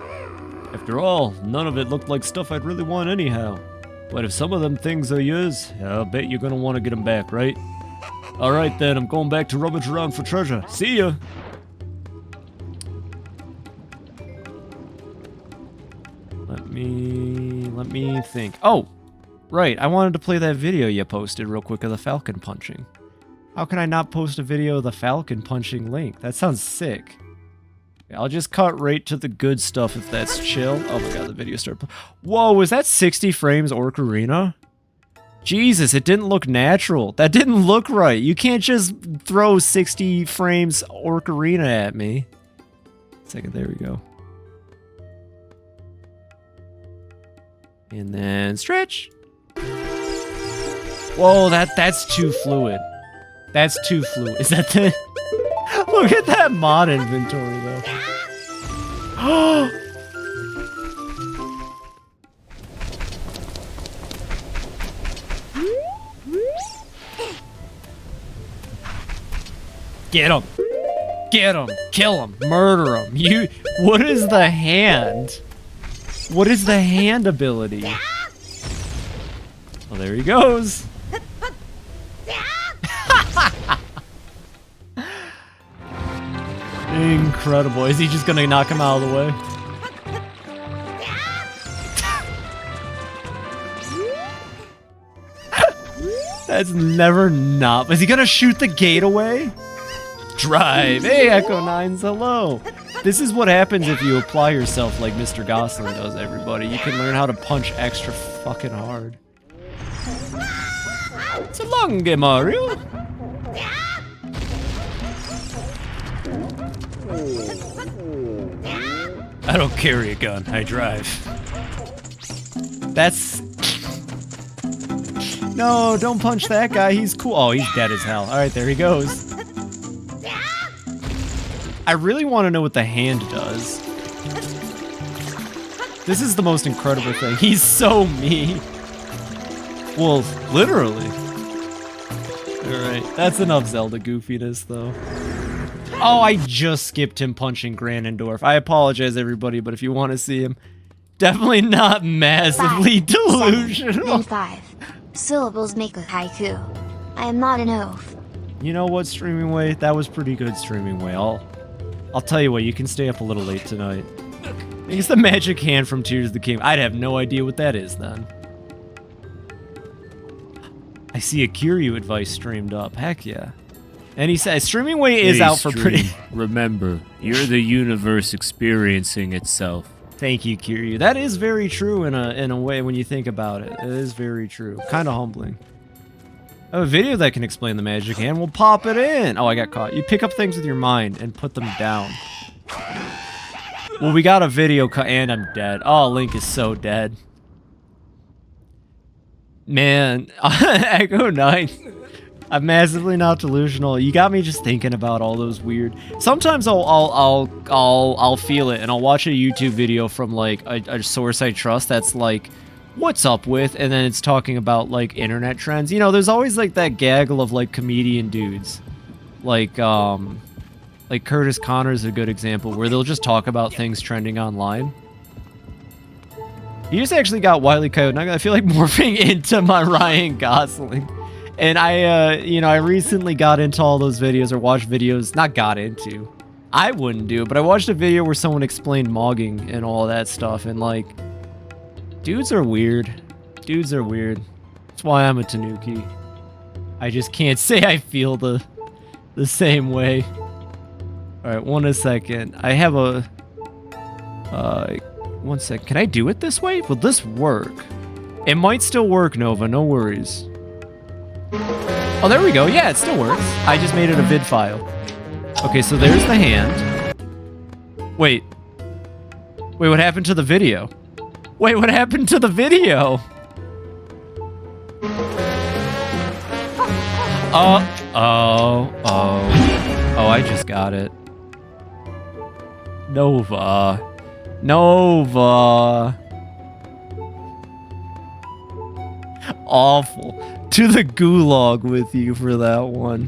After all, none of it looked like stuff I'd really want anyhow. But if some of them things are yours, I'll bet you're gonna want to get them back, right? Alright then, I'm going back to rummage around for treasure. See ya! Let me think. Oh! Right, I wanted to play that video you posted real quick of the falcon punching. How can I not post a video of the falcon punching Link? That sounds sick. Okay, I'll just cut right to the good stuff if that's chill. Oh my god, the video started. Whoa, was that 60 frames Ocarina? Jesus, it didn't look natural. That didn't look right. You can't just throw 60 frames Ocarina at me. Second, there we go. And then stretch. Whoa, that's too fluid. That's too fluid. Is that the... Look at that mod inventory, though. Get him. Get him. Kill him. Murder him. You... What is the hand? What is the hand ability? Well, there he goes. Incredible. Is he just gonna knock him out of the way? That's never not. Is he gonna shoot the gate away? Drive. Hey, Echo Nines, hello. This is what happens if you apply yourself like Mr. Gosling does, everybody. You can learn how to punch extra fucking hard. So long, Mario. I don't carry a gun, I drive. That's... No, don't punch that guy, he's cool. Oh, he's dead as hell. Alright, there he goes. I really want to know what the hand does. This is the most incredible thing. He's so mean. Well, literally. Alright, that's enough Zelda goofiness, though. Oh, I just skipped him punching Ganondorf. I apologize, everybody, but if you want to see him, definitely not massively delusional. 5. Syllables make a haiku. I am not an oaf. You know what, Streaming Way? That was pretty good, Streaming Way. I'll tell you what, you can stay up a little late tonight. It's the magic hand from Tears of the King. I'd have no idea what that is then. I see a Kiryu advice streamed up. Heck yeah. And he says, Streaming Way is out for pretty... Remember, you're the universe experiencing itself. Thank you, Kiryu. That is very true in a way when you think about it. It is very true. Kind of humbling. I have a video that can explain the magic hand. We'll pop it in. Oh, I got caught. You pick up things with your mind and put them down. Well, we got a video and I'm dead. Oh, Link is so dead. Man, Echo 9. I'm massively not delusional. You got me just thinking about all those weird. Sometimes I'll feel it and I'll watch a YouTube video from like a source I trust that's like, what's up with, and then it's talking about like internet trends. You know, there's always like that gaggle of like comedian dudes, like Curtis Connor's a good example where they'll just talk about things trending online. You just actually got Wile E. Coyote. I feel like morphing into my Ryan Gosling. And I recently got into all those videos or watched videos, not got into. I wouldn't do it, but I watched a video where someone explained mogging and all that stuff, and like, dudes are weird. Dudes are weird. That's why I'm a Tanuki. I just can't say I feel the same way. Alright, one second. I have a... 1 sec. Can I do it this way? Will this work? It might still work, Nova. No worries. Oh, there we go. Yeah, it still works. I just made it a vid file. Okay, so there's the hand. Wait. Wait, what happened to the video? Wait, what happened to the video? Oh, I just got it. Nova. Awful. To the gulag with you for that one.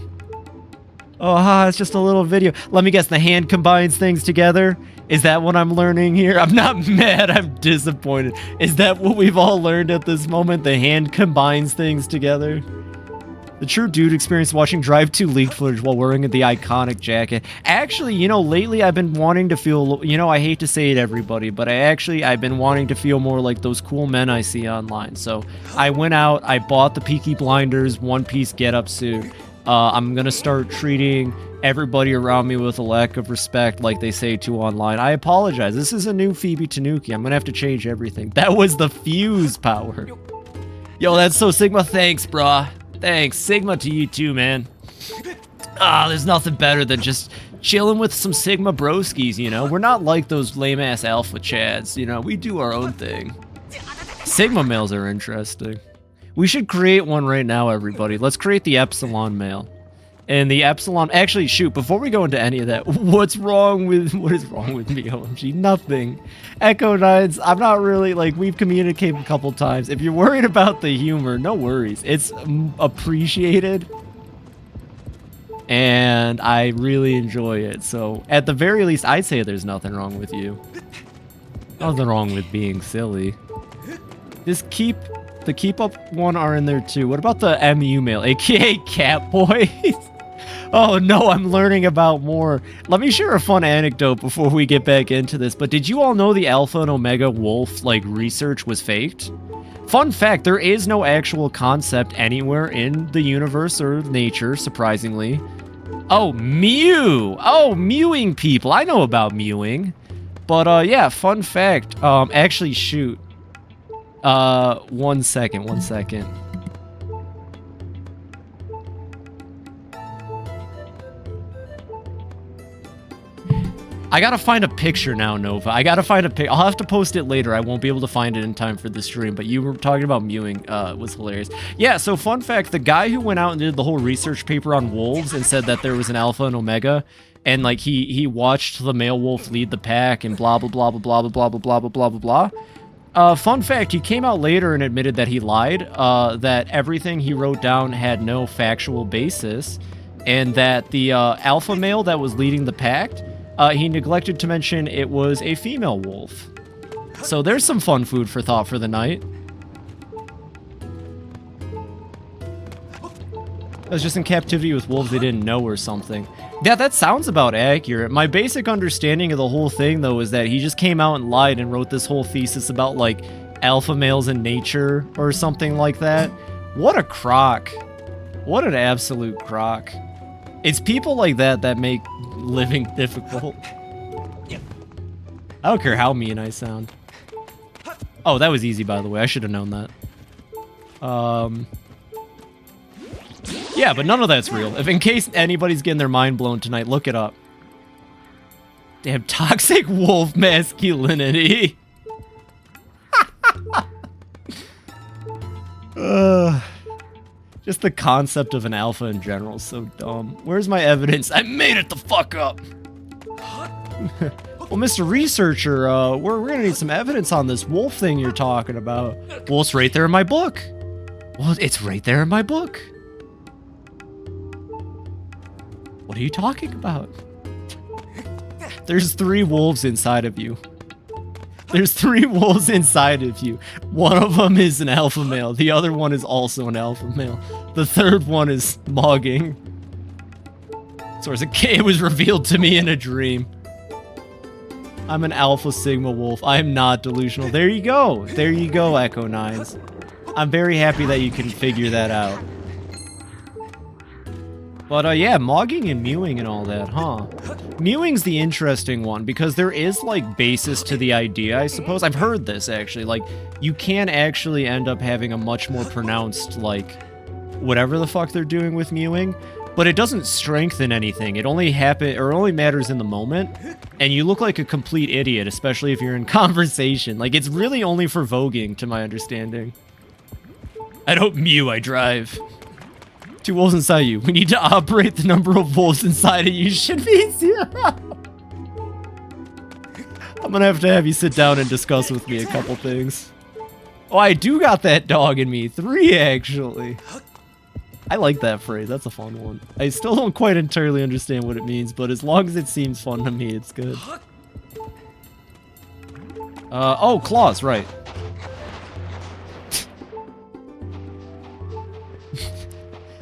Oh, it's just a little video. Let me guess, the hand combines things together? Is that what I'm learning here? I'm not mad, I'm disappointed. Is that what we've all learned at this moment? The hand combines things together? The true dude experienced watching Drive 2 leaked footage while wearing the iconic jacket. Actually, you know, lately I've been wanting to feel, you know, I hate to say it, everybody, but I've been wanting to feel more like those cool men I see online. So I went out, I bought the Peaky Blinders one-piece get-up suit. I'm gonna start treating everybody around me with a lack of respect like they say to online. I apologize. This is a new FibiTanuki. I'm gonna have to change everything. That was the fuse power. Yo, that's so Sigma. Thanks, brah. Thanks. Sigma to you too, man. There's nothing better than just chilling with some Sigma broskies, you know? We're not like those lame-ass alpha chads, you know? We do our own thing. Sigma males are interesting. We should create one right now, everybody. Let's create the Epsilon male. And the Epsilon... Actually, shoot, before we go into any of that, what is wrong with me, OMG? Nothing. Echo 9s, I'm not really, like, we've communicated a couple times. If you're worried about the humor, no worries. It's appreciated. And I really enjoy it. So, at the very least, I'd say there's nothing wrong with you. Nothing wrong with being silly. Just keep... The keep up one are in there too. What about the MU male, aka Catboy? Oh no, I'm learning about more. Let me share a fun anecdote before we get back into this. But did you all know the Alpha and Omega Wolf like research was faked? Fun fact, there is no actual concept anywhere in the universe or nature, surprisingly. Oh, Mew! Oh, mewing people. I know about mewing. But yeah, fun fact. Actually, shoot. 1 second. I gotta find a picture now, Nova. I gotta find a pic. I'll have to post it later. I won't be able to find it in time for the stream, but you were talking about mewing. Was hilarious. Yeah, so fun fact, the guy who went out and did the whole research paper on wolves and said that there was an alpha and omega, and like he watched the male wolf lead the pack and blah, blah, blah, blah, blah, blah, blah, blah, blah, blah, blah, blah. Fun fact, he came out later and admitted that he lied, that everything he wrote down had no factual basis, and that the alpha male that was leading the pack, he neglected to mention it was a female wolf. So there's some fun food for thought for the night. was just in captivity with wolves they didn't know or something. Yeah, that sounds about accurate. My basic understanding of the whole thing, though, is that he just came out and lied and wrote this whole thesis about, like, alpha males in nature or something like that. What a crock. What an absolute crock. It's people like that that make living difficult. I don't care how mean I sound. Oh, that was easy, by the way. I should have known that. Yeah, but none of that's real. If in case anybody's getting their mind blown tonight, look it up. Damn, toxic wolf masculinity. Just the concept of an alpha in general is so dumb. Where's my evidence? I made it the fuck up. Well, Mr. Researcher, we're gonna need some evidence on this wolf thing you're talking about. Well, it's right there in my book. Well, it's right there in my book. What are you talking about? There's 3 wolves inside of you. There's 3 wolves inside of you. One of them is an alpha male. The other one is also an alpha male. The third one is mugging. Source, it was revealed to me in a dream. I'm an alpha sigma wolf. I am not delusional. There you go. There you go, Echo 9s. I'm very happy that you can figure that out. But yeah, mogging and mewing and all that, huh? Mewing's the interesting one because there is, like, basis to the idea, I suppose. I've heard this, actually. Like, you can actually end up having a much more pronounced, like, whatever the fuck they're doing with mewing. But it doesn't strengthen anything. It only only matters in the moment. And you look like a complete idiot, especially if you're in conversation. Like, it's really only for voguing, to my understanding. I don't mew, I drive. 2 wolves inside you. We need to operate the number of wolves inside of you. Should be 0. I'm gonna have to have you sit down and discuss with me a couple things. Oh, I do got that dog in me. 3, actually. I like that phrase. That's a fun one. I still don't quite entirely understand what it means, but as long as it seems fun to me, it's good. Oh, claws, right.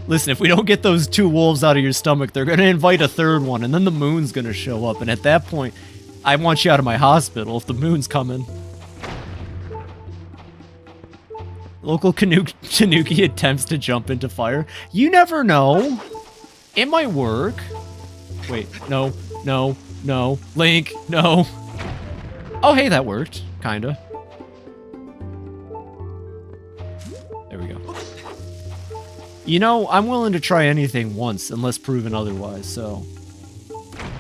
Listen, if we don't get those 2 wolves out of your stomach, they're gonna invite a 3rd one, and then the moon's gonna show up, and at that point, I want you out of my hospital if the moon's coming. Local Tanuki attempts to jump into fire. You never know. It might work. Wait, no, no, no. Link, no. Oh, hey, that worked. Kinda. There we go. You know, I'm willing to try anything once, unless proven otherwise, so...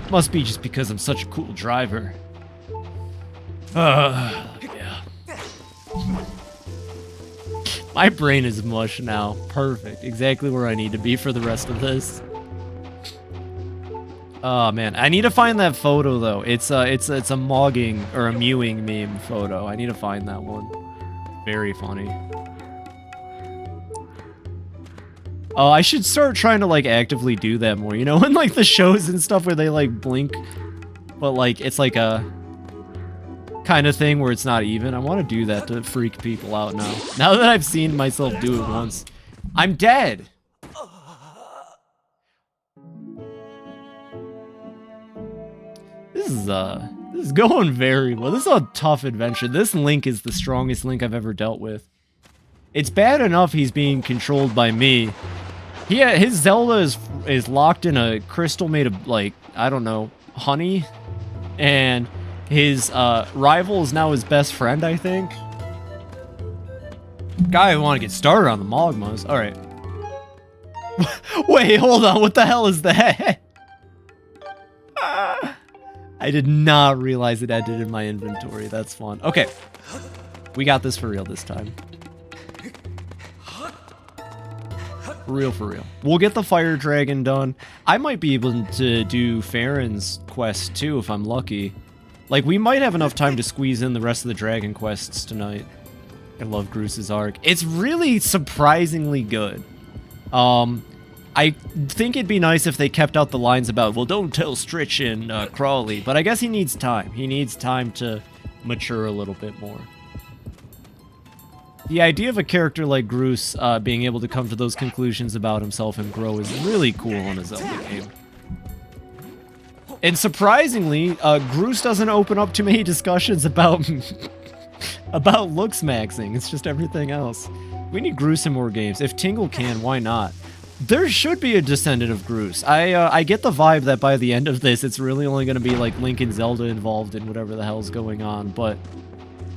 Must be just because I'm such a cool driver. Yeah. My brain is mush now. Perfect. Exactly where I need to be for the rest of this. Oh, man. I need to find that photo, though. It's a mogging, or a mewing meme photo. I need to find that one. Very funny. Oh, I should start trying to, like, actively do that more. You know, in, like, the shows and stuff where they, like, blink, but, like, it's, like, a kind of thing where it's not even. I want to do that to freak people out now. Now that I've seen myself do it once. I'm dead! This is going very well. This is a tough adventure. This Link is the strongest Link I've ever dealt with. It's bad enough he's being controlled by me. His Zelda is locked in a crystal made of, like, I don't know, honey. And his rival is now his best friend, I think. Guy, I want to get started on the Mogmas. Alright. Wait, hold on. What the hell is that? I did not realize it ended in my inventory. That's fun. Okay. We got this for real this time. For real, for real. We'll get the fire dragon done. I might be able to do Farron's quest too if I'm lucky. Like, we might have enough time to squeeze in the rest of the dragon quests tonight. I love Groos's arc. It's really surprisingly good. I think it'd be nice if they kept out the lines about, well, don't tell Stritch and Crawley, but I guess he needs time. He needs time to mature a little bit more. The idea of a character like Groose being able to come to those conclusions about himself and grow is really cool in a Zelda game. And surprisingly, Groose doesn't open up too many discussions about about looks maxing. It's just everything else. We need Groose in more games. If Tingle can, why not? There should be a descendant of Groose. I get the vibe that by the end of this, it's really only going to be like Link and Zelda involved in whatever the hell's going on, but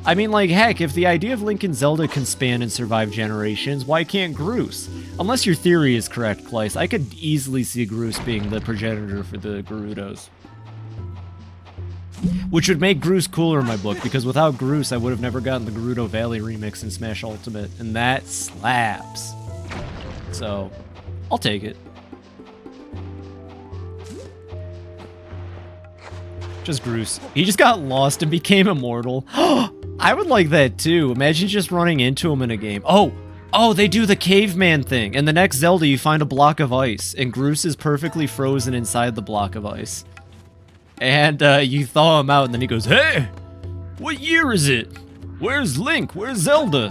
I mean, like, heck, if the idea of Link and Zelda can span and survive generations, why can't Groose? Unless your theory is correct, Kleiss, I could easily see Groose being the progenitor for the Gerudos. Which would make Groose cooler in my book, because without Groose, I would have never gotten the Gerudo Valley remix in Smash Ultimate, and that slaps. So, I'll take it. Just Groose. He just got lost and became immortal. I would like that too. Imagine just running into him in a game. Oh, they do the caveman thing. In the next Zelda, you find a block of ice, and Groose is perfectly frozen inside the block of ice. And you thaw him out, and then he goes, "Hey, what year is it? Where's Link? Where's Zelda?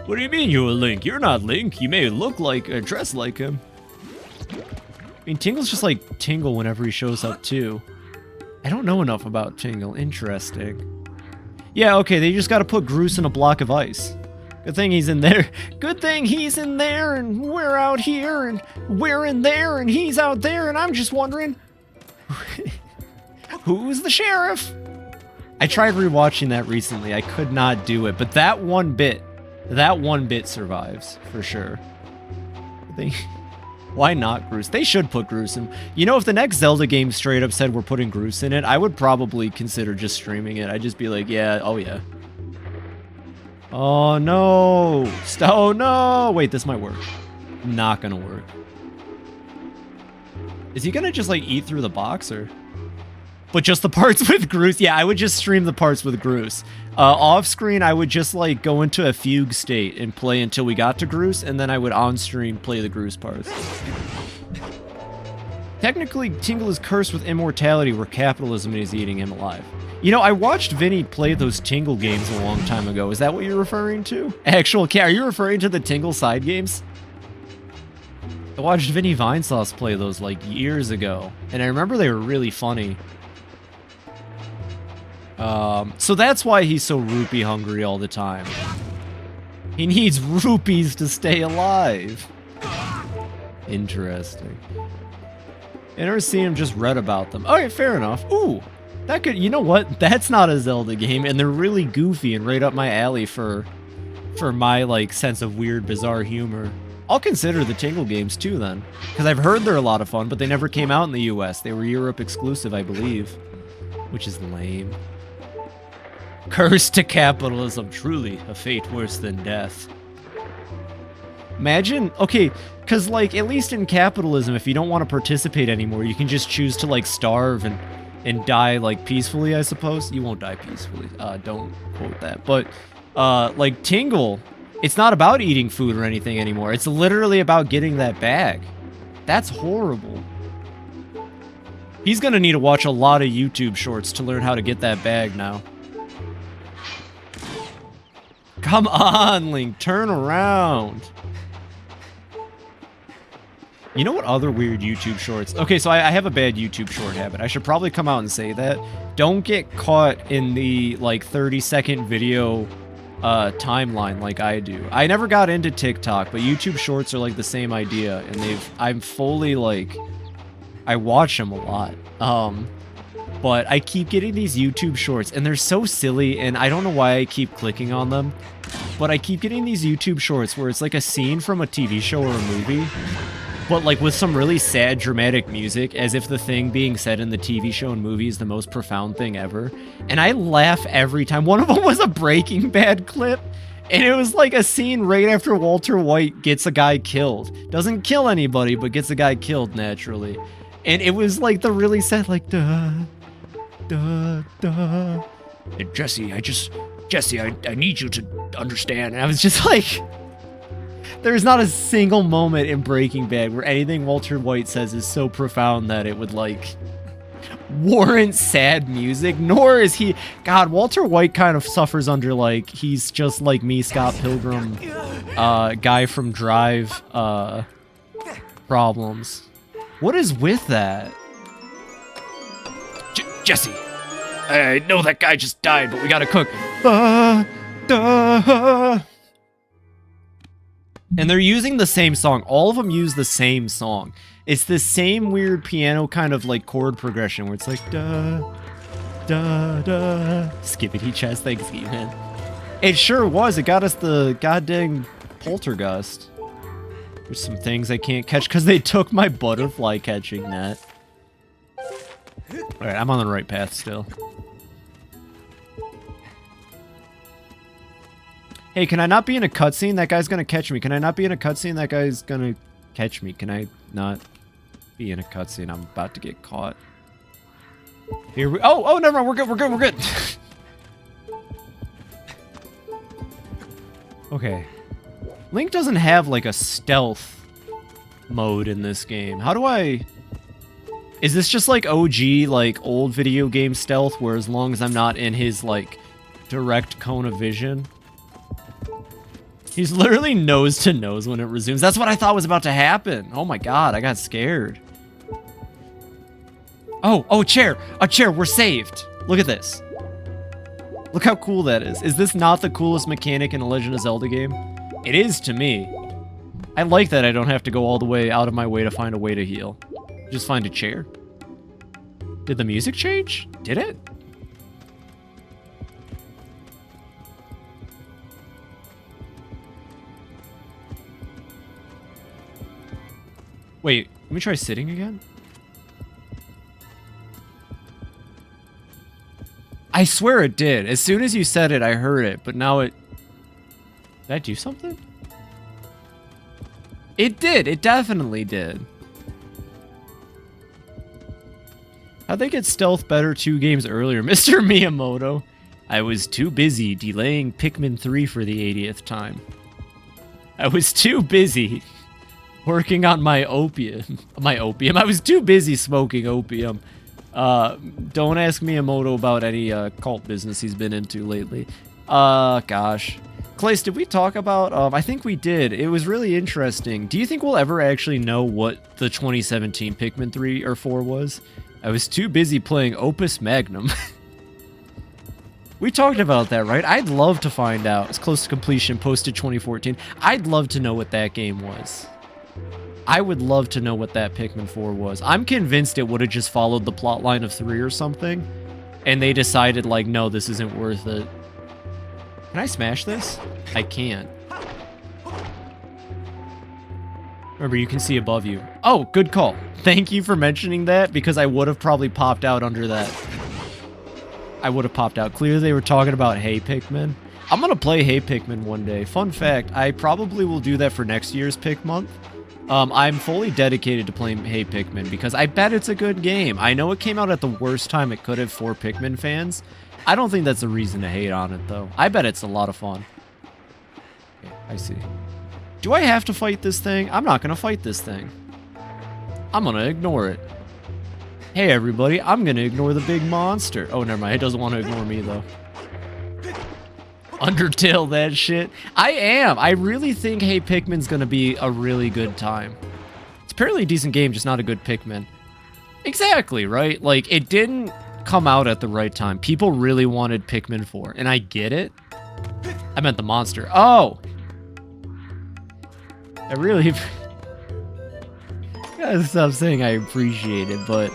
What do you mean you're Link? You're not Link. You may look like, dress like him." I mean, Tingle's just like Tingle whenever he shows up too. I don't know enough about Tingle. Interesting. Yeah, okay, they just gotta put Groose in a block of ice. Good thing he's in there. Good thing he's in there, and we're out here, and we're in there, and he's out there, and I'm just wondering... who's the sheriff? I tried rewatching that recently. I could not do it, but that one bit survives, for sure. Why not Groose? They should put Groose in. You know, if the next Zelda game straight up said we're putting Groose in it, I would probably consider just streaming it. I'd just be like, yeah, oh yeah. Oh no! Oh no! Wait, this might work. Not gonna work. Is he gonna just like eat through the box, or? But just the parts with Groose? Yeah, I would just stream the parts with Groose. Off screen, I would just like go into a fugue state and play until we got to Groose, and then I would on stream play the Groose parts. Technically, Tingle is cursed with immortality where capitalism is eating him alive. You know, I watched Vinny play those Tingle games a long time ago. Is that what you're referring to? Are you referring to the Tingle side games? I watched Vinny Vinesauce play those like years ago, and I remember they were really funny. So that's why he's so rupee hungry all the time. He needs rupees to stay alive. Interesting. I never seen him, just read about them. Alright, fair enough. Ooh, that could, you know what? That's not a Zelda game, and they're really goofy and right up my alley for my, like, sense of weird, bizarre humor. I'll consider the Tingle games too, then. Because I've heard they're a lot of fun, but they never came out in the US. They were Europe exclusive, I believe. Which is lame. Cursed to capitalism, truly a fate worse than death. Imagine, okay, because, like, at least in capitalism, if you don't want to participate anymore, you can just choose to, like, starve and die, like, peacefully, I suppose. You won't die peacefully. Don't quote that. But, like, Tingle, it's not about eating food or anything anymore. It's literally about getting that bag. That's horrible. He's gonna need to watch a lot of YouTube shorts to learn how to get that bag now. Come on, Link, turn around. You know what other weird YouTube shorts? Okay, so I have a bad YouTube short habit. I should probably come out and say that. Don't get caught in the, like, 30-second video timeline like I do. I never got into TikTok, but YouTube shorts are, like, the same idea, and I'm fully, like, I watch them a lot. But I keep getting these YouTube shorts, and they're so silly, and I don't know why I keep clicking on them, but I keep getting these YouTube shorts where it's like a scene from a TV show or a movie, but like with some really sad, dramatic music, as if the thing being said in the TV show and movie is the most profound thing ever. And I laugh every time. One of them was a Breaking Bad clip, and it was like a scene right after Walter White gets a guy killed. Doesn't kill anybody, but gets a guy killed naturally. And it was like the really sad, like, duh. And Jesse, I need you to understand. And I was just like, there's not a single moment in Breaking Bad where anything Walter White says is so profound that it would, like, warrant sad music, nor is he... God, Walter White kind of suffers under, like, he's just like me, Scott Pilgrim, guy from Drive, problems. What is with that? Jesse, I know that guy just died, but we gotta cook. And they're using the same song. All of them use the same song. It's the same weird piano kind of like chord progression where it's like da da da. Skippity chest, thanks, man. It sure was. It got us the goddamn poltergeist. There's some things I can't catch because they took my butterfly catching net. Alright, I'm on the right path still. Hey, can I not be in a cutscene? That guy's gonna catch me. Can I not be in a cutscene? That guy's gonna catch me. Can I not be in a cutscene? I'm about to get caught. Here we... Oh, never mind. We're good, we're good, we're good. Okay. Link doesn't have, like, a stealth mode in this game. How do I... Is this just, like, OG, like, old video game stealth, where as long as I'm not in his, like, direct cone of vision... He's literally nose to nose when it resumes. That's what I thought was about to happen. Oh my god, I got scared. Oh, a chair. A chair, we're saved. Look at this. Look how cool that is. Is this not the coolest mechanic in a Legend of Zelda game? It is to me. I like that I don't have to go all the way out of my way to find a way to heal. Just find a chair. Did the music change? Did it? Wait, let me try sitting again. I swear it did. As soon as you said it, I heard it, but now it... Did I do something? It did. It definitely did. How'd they get stealth better 2 games earlier? Mr. Miyamoto. I was too busy delaying Pikmin 3 for the 80th time. I was too busy... working on my opium. I was too busy smoking opium. Don't ask Miyamoto about any cult business he's been into lately. Gosh. Clace, did we talk about... I think we did. It was really interesting. Do you think we'll ever actually know what the 2017 Pikmin 3 or 4 was? I was too busy playing Opus Magnum. We talked about that, right? I'd love to find out. It's close to completion, posted 2014. I'd love to know what that game was. I would love to know what that Pikmin 4 was. I'm convinced it would have just followed the plotline of 3 or something, and they decided, like, no, this isn't worth it. Can I smash this? I can't. Remember, you can see above you. Oh, good call. Thank you for mentioning that, because I would have probably popped out under that. I would have popped out. Clearly, they were talking about Hey Pikmin. I'm gonna play Hey Pikmin one day. Fun fact, I probably will do that for next year's Pick Month. I'm fully dedicated to playing Hey Pikmin because I bet it's a good game. I know it came out at the worst time it could have for Pikmin fans. I don't think that's a reason to hate on it, though. I bet it's a lot of fun. Okay, I see. Do I have to fight this thing? I'm not gonna fight this thing. I'm gonna ignore it. Hey, everybody, I'm gonna ignore the big monster. Oh, never mind. It doesn't want to ignore me, though. Undertale that shit. I am. I really think Hey Pikmin's gonna be a really good time. It's apparently a decent game, just not a good Pikmin. Exactly, right? Like, it didn't come out at the right time. People really wanted Pikmin 4, and I get it. I meant the monster. Oh! I really... gotta stop saying I appreciate it, but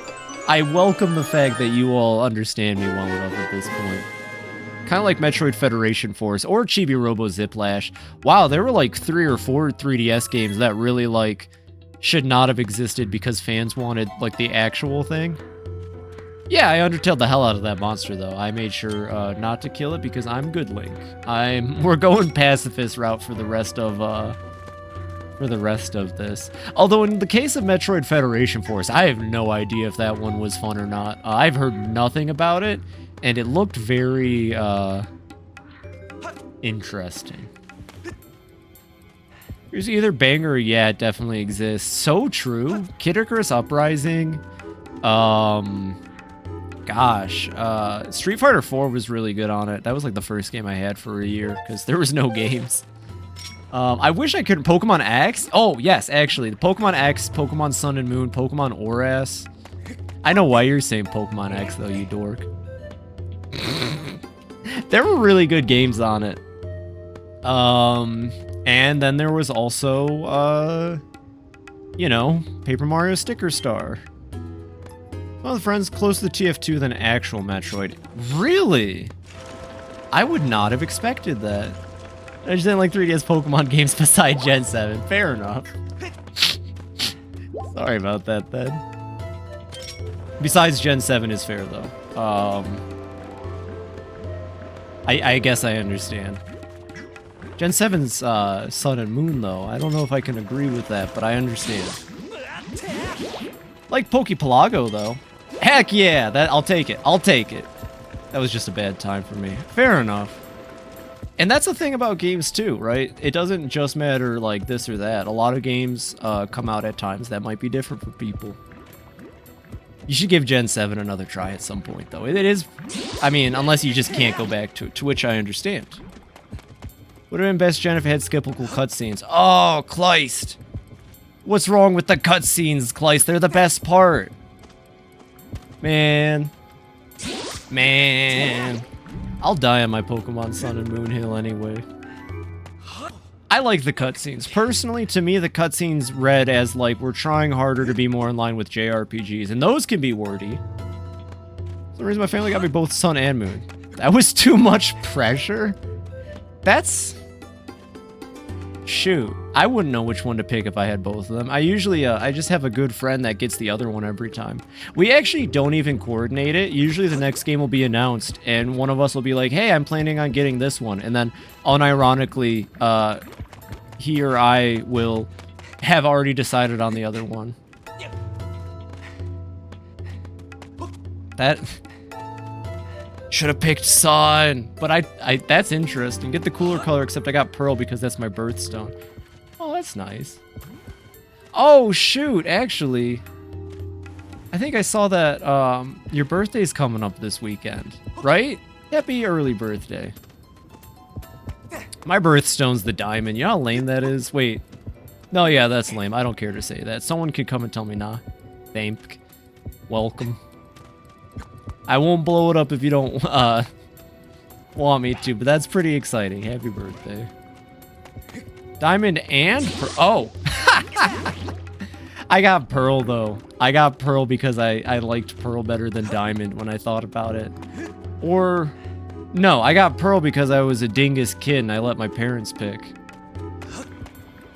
I welcome the fact that you all understand me well enough at this point. Kind of like Metroid Federation Force or Chibi Robo Ziplash. Wow, there were like 3 or 4 3DS games that really like should not have existed because fans wanted like the actual thing. Yeah, I Undertale the hell out of that monster though. I made sure not to kill it because I'm good Link. We're going pacifist route for the rest of this. Although in the case of Metroid Federation Force, I have no idea if that one was fun or not. I've heard nothing about it. And it looked very, interesting. There's either banger or yeah, it definitely exists. So true. Kid Icarus Uprising. gosh. Street Fighter 4 was really good on it. That was like the first game I had for a year because there was no games. I wish I could. Pokemon X? Oh, yes, actually. The Pokemon X, Pokemon Sun and Moon, Pokemon Oras. I know why you're saying Pokemon X, though, you dork. There were really good games on it. And then there was also, you know, Paper Mario Sticker Star. One of the friends closer to the TF2 than actual Metroid. Really? I would not have expected that. I just didn't like 3DS Pokemon games besides Gen 7. Fair enough. Sorry about that, then. Besides Gen 7 is fair, though. I guess I understand. Gen 7's Sun and Moon, though. I don't know if I can agree with that, but I understand. Like Pokepelago, though. Heck yeah! I'll take it. I'll take it. That was just a bad time for me. Fair enough. And that's the thing about games, too, right? It doesn't just matter, like, this or that. A lot of games come out at times that might be different for people. You should give Gen 7 another try at some point, though. It is... I mean, unless you just can't go back to it, to which I understand. Would have been best Gen if it had skippable cutscenes. Oh, Kleist! What's wrong with the cutscenes, Kleist? They're the best part. Man. Man. I'll die on my Pokemon Sun and Moon Hill anyway. I like the cutscenes. Personally, to me, the cutscenes read as, like, we're trying harder to be more in line with JRPGs, and those can be wordy. That's the reason my family got me both Sun and Moon. That was too much pressure? That's... Shoot. I wouldn't know which one to pick if I had both of them. I usually, I just have a good friend that gets the other one every time. We actually don't even coordinate it. Usually the next game will be announced, and one of us will be like, hey, I'm planning on getting this one. And then, unironically, he or I will have already decided on the other one. That... Should have picked Sun, but I that's interesting. Get the cooler color, except I got Pearl because that's my birthstone. Oh, that's nice. Oh, shoot, actually. I think I saw that your birthday's coming up this weekend, right? Happy early birthday. My birthstone's the diamond. You know how lame that is? Wait. No, yeah, that's lame. I don't care to say that. Someone could come and tell me, nah. Thank. Welcome. I won't blow it up if you don't want me to, but that's pretty exciting. Happy birthday. Diamond and Pearl. Oh! I got Pearl, though. I got Pearl because I liked Pearl better than Diamond when I thought about it. Or... No, I got Pearl because I was a dingus kid and I let my parents pick.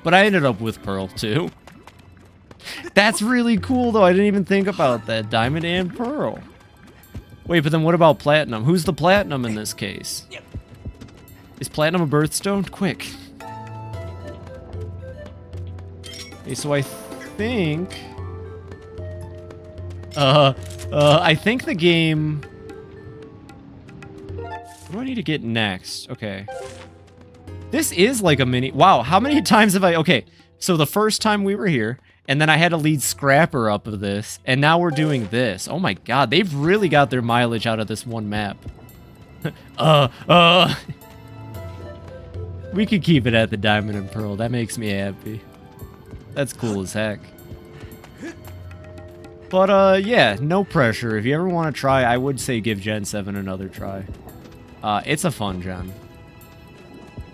But I ended up with Pearl, too. That's really cool, though. I didn't even think about that. Diamond and Pearl. Wait, but then what about Platinum? Who's the Platinum in this case? Is Platinum a birthstone? Quick. Okay, so I think... I think the game... What do I need to get next? Okay. This is like a mini... Wow, how many times have I... Okay, so the first time we were here... And then I had to lead Scrapper up of this, and now we're doing this. Oh my god, they've really got their mileage out of this one map. We could keep it at the Diamond and Pearl. That makes me happy. That's cool as heck. But, yeah, no pressure. If you ever want to try, I would say give Gen 7 another try. It's a fun gen.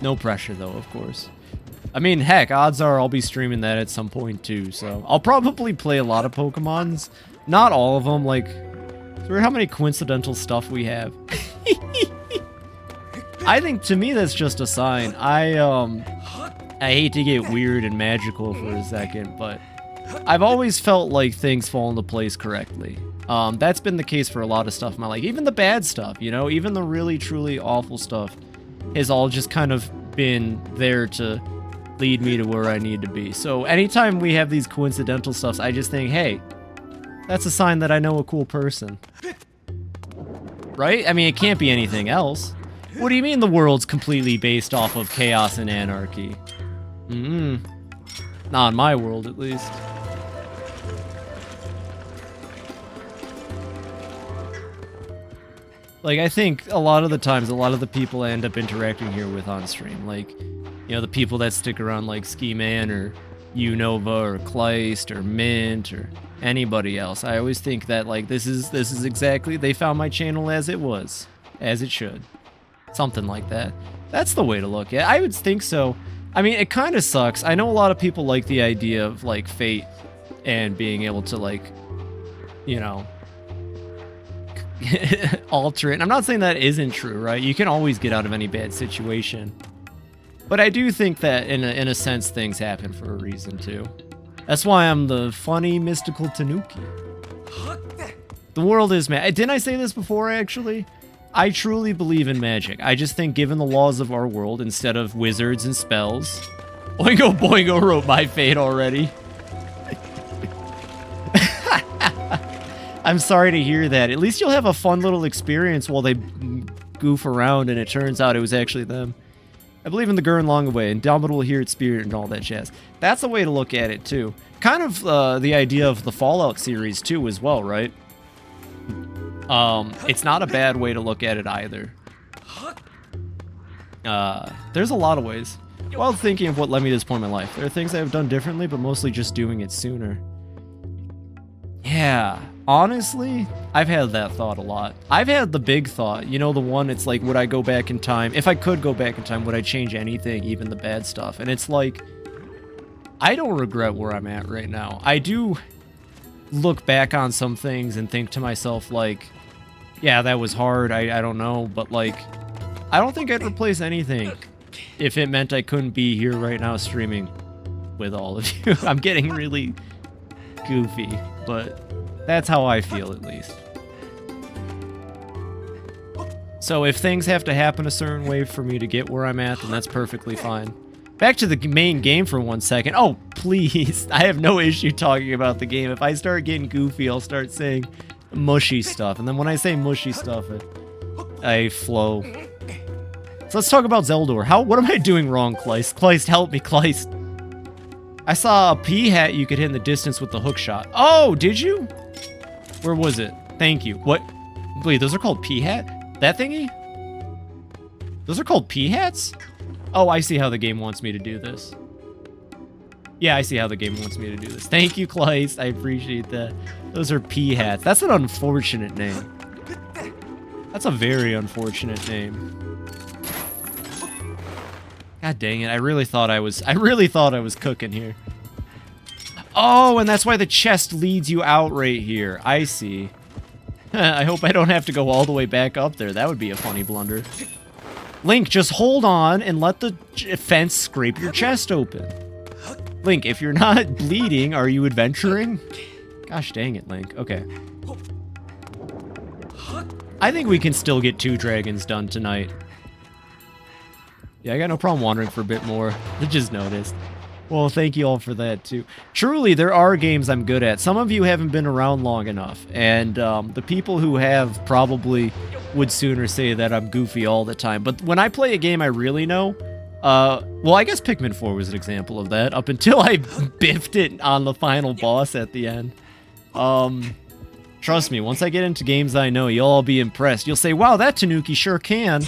No pressure, though, of course. I mean, heck, odds are I'll be streaming that at some point, too, so... I'll probably play a lot of Pokemons. Not all of them, like... So how many coincidental stuff we have. I think, to me, that's just a sign. I hate to get weird and magical for a second, but... I've always felt like things fall into place correctly. That's been the case for a lot of stuff in my life. Even the bad stuff, you know? Even the really, truly awful stuff has all just kind of been there to... lead me to where I need to be. So anytime we have these coincidental stuffs, I just think, hey, that's a sign that I know a cool person. Right? I mean, it can't be anything else. What do you mean the world's completely based off of chaos and anarchy? Not in my world, at least. Like, I think a lot of the times, a lot of the people I end up interacting here with on stream, like, you know, the people that stick around like Ski Man or Unova or Kleist or Mint or anybody else, I always think that, like, this is exactly, they found my channel as it was, as it should. Something like that. That's the way to look at it. I would think so. I mean, it kind of sucks. I know a lot of people like the idea of, like, fate and being able to, like, you know, alter it. And I'm not saying that isn't true, right? You can always get out of any bad situation. But I do think that, in a sense, things happen for a reason, too. That's why I'm the funny, mystical Tanuki. The world is magic. Didn't I say this before, actually? I truly believe in magic. I just think, given the laws of our world, instead of wizards and spells... Oingo Boingo wrote my fate already. I'm sorry to hear that. At least you'll have a fun little experience while they goof around and it turns out it was actually them. I believe in the Gurren Longaway, Indomitable Hear its spirit, and all that jazz. That's a way to look at it, too. Kind of the idea of the Fallout series, too, as well, right? It's not a bad way to look at it, either. There's a lot of ways. While thinking of what led me to this point in my life, there are things I have done differently, but mostly just doing it sooner. Yeah, honestly, I've had that thought a lot. I've had the big thought, you know, the one, it's like, would I go back in time? If I could go back in time, would I change anything, even the bad stuff? And it's like, I don't regret where I'm at right now. I do look back on some things and think to myself, like, yeah, that was hard, I don't know, but, like, I don't think I'd replace anything if it meant I couldn't be here right now streaming with all of you. I'm getting really goofy, but that's how I feel, at least. So if things have to happen a certain way for me to get where I'm at, then that's perfectly fine. Back to the main game for 1 second. Oh, please. I have no issue talking about the game. If I start getting goofy, I'll start saying mushy stuff. And then when I say mushy stuff, I flow. So let's talk about Zeldor. What am I doing wrong, Kleist? Kleist, help me, Kleist. I saw a pea hat you could hit in the distance with the hook shot. Oh, did you? Where was it? Thank you. What? Wait, those are called pea hat? That thingy? Those are called pea hats? Oh, I see how the game wants me to do this. Yeah, I see how the game wants me to do this. Thank you, Kleist. I appreciate that. Those are pea hats. That's an unfortunate name. That's a very unfortunate name. God dang it, I really thought I was cooking here. Oh, and that's why the chest leads you out right here. I see. I hope I don't have to go all the way back up there. That would be a funny blunder. Link, just hold on and let the fence scrape your chest open. Link, if you're not bleeding, are you adventuring? Gosh dang it, Link. Okay. I think we can still get 2 dragons done tonight. Yeah, I got no problem wandering for a bit more. I just noticed. Well, thank you all for that, too. Truly, there are games I'm good at. Some of you haven't been around long enough, and the people who have probably would sooner say that I'm goofy all the time. But when I play a game I really know, well, I guess Pikmin 4 was an example of that, up until I biffed it on the final boss at the end. Trust me, once I get into games I know, you'll all be impressed. You'll say, wow, that Tanuki sure can.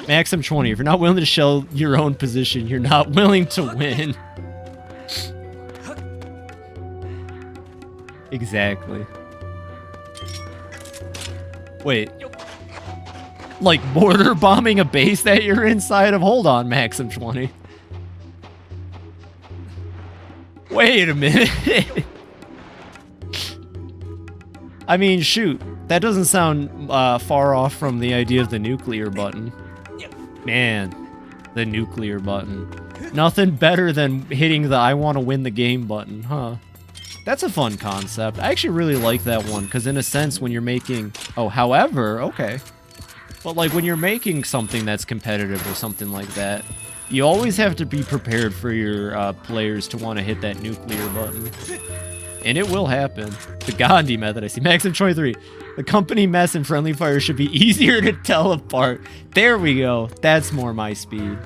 Maxim 20, if you're not willing to show your own position, you're not willing to win. Exactly. Wait. Like border bombing a base that you're inside of? Hold on, Maxim 20. Wait a minute. I mean, shoot. That doesn't sound far off from the idea of the nuclear button. Man, the nuclear button. Nothing better than hitting the I want to win the game button, huh? That's a fun concept. I actually really like that one, because in a sense, when you're making... Oh, however, okay. But like when you're making something that's competitive or something like that, you always have to be prepared for your players to want to hit that nuclear button. And it will happen. The Gandhi method, I see. Maxim 23. The company mess and friendly fire should be easier to tell apart. There we go. That's more my speed.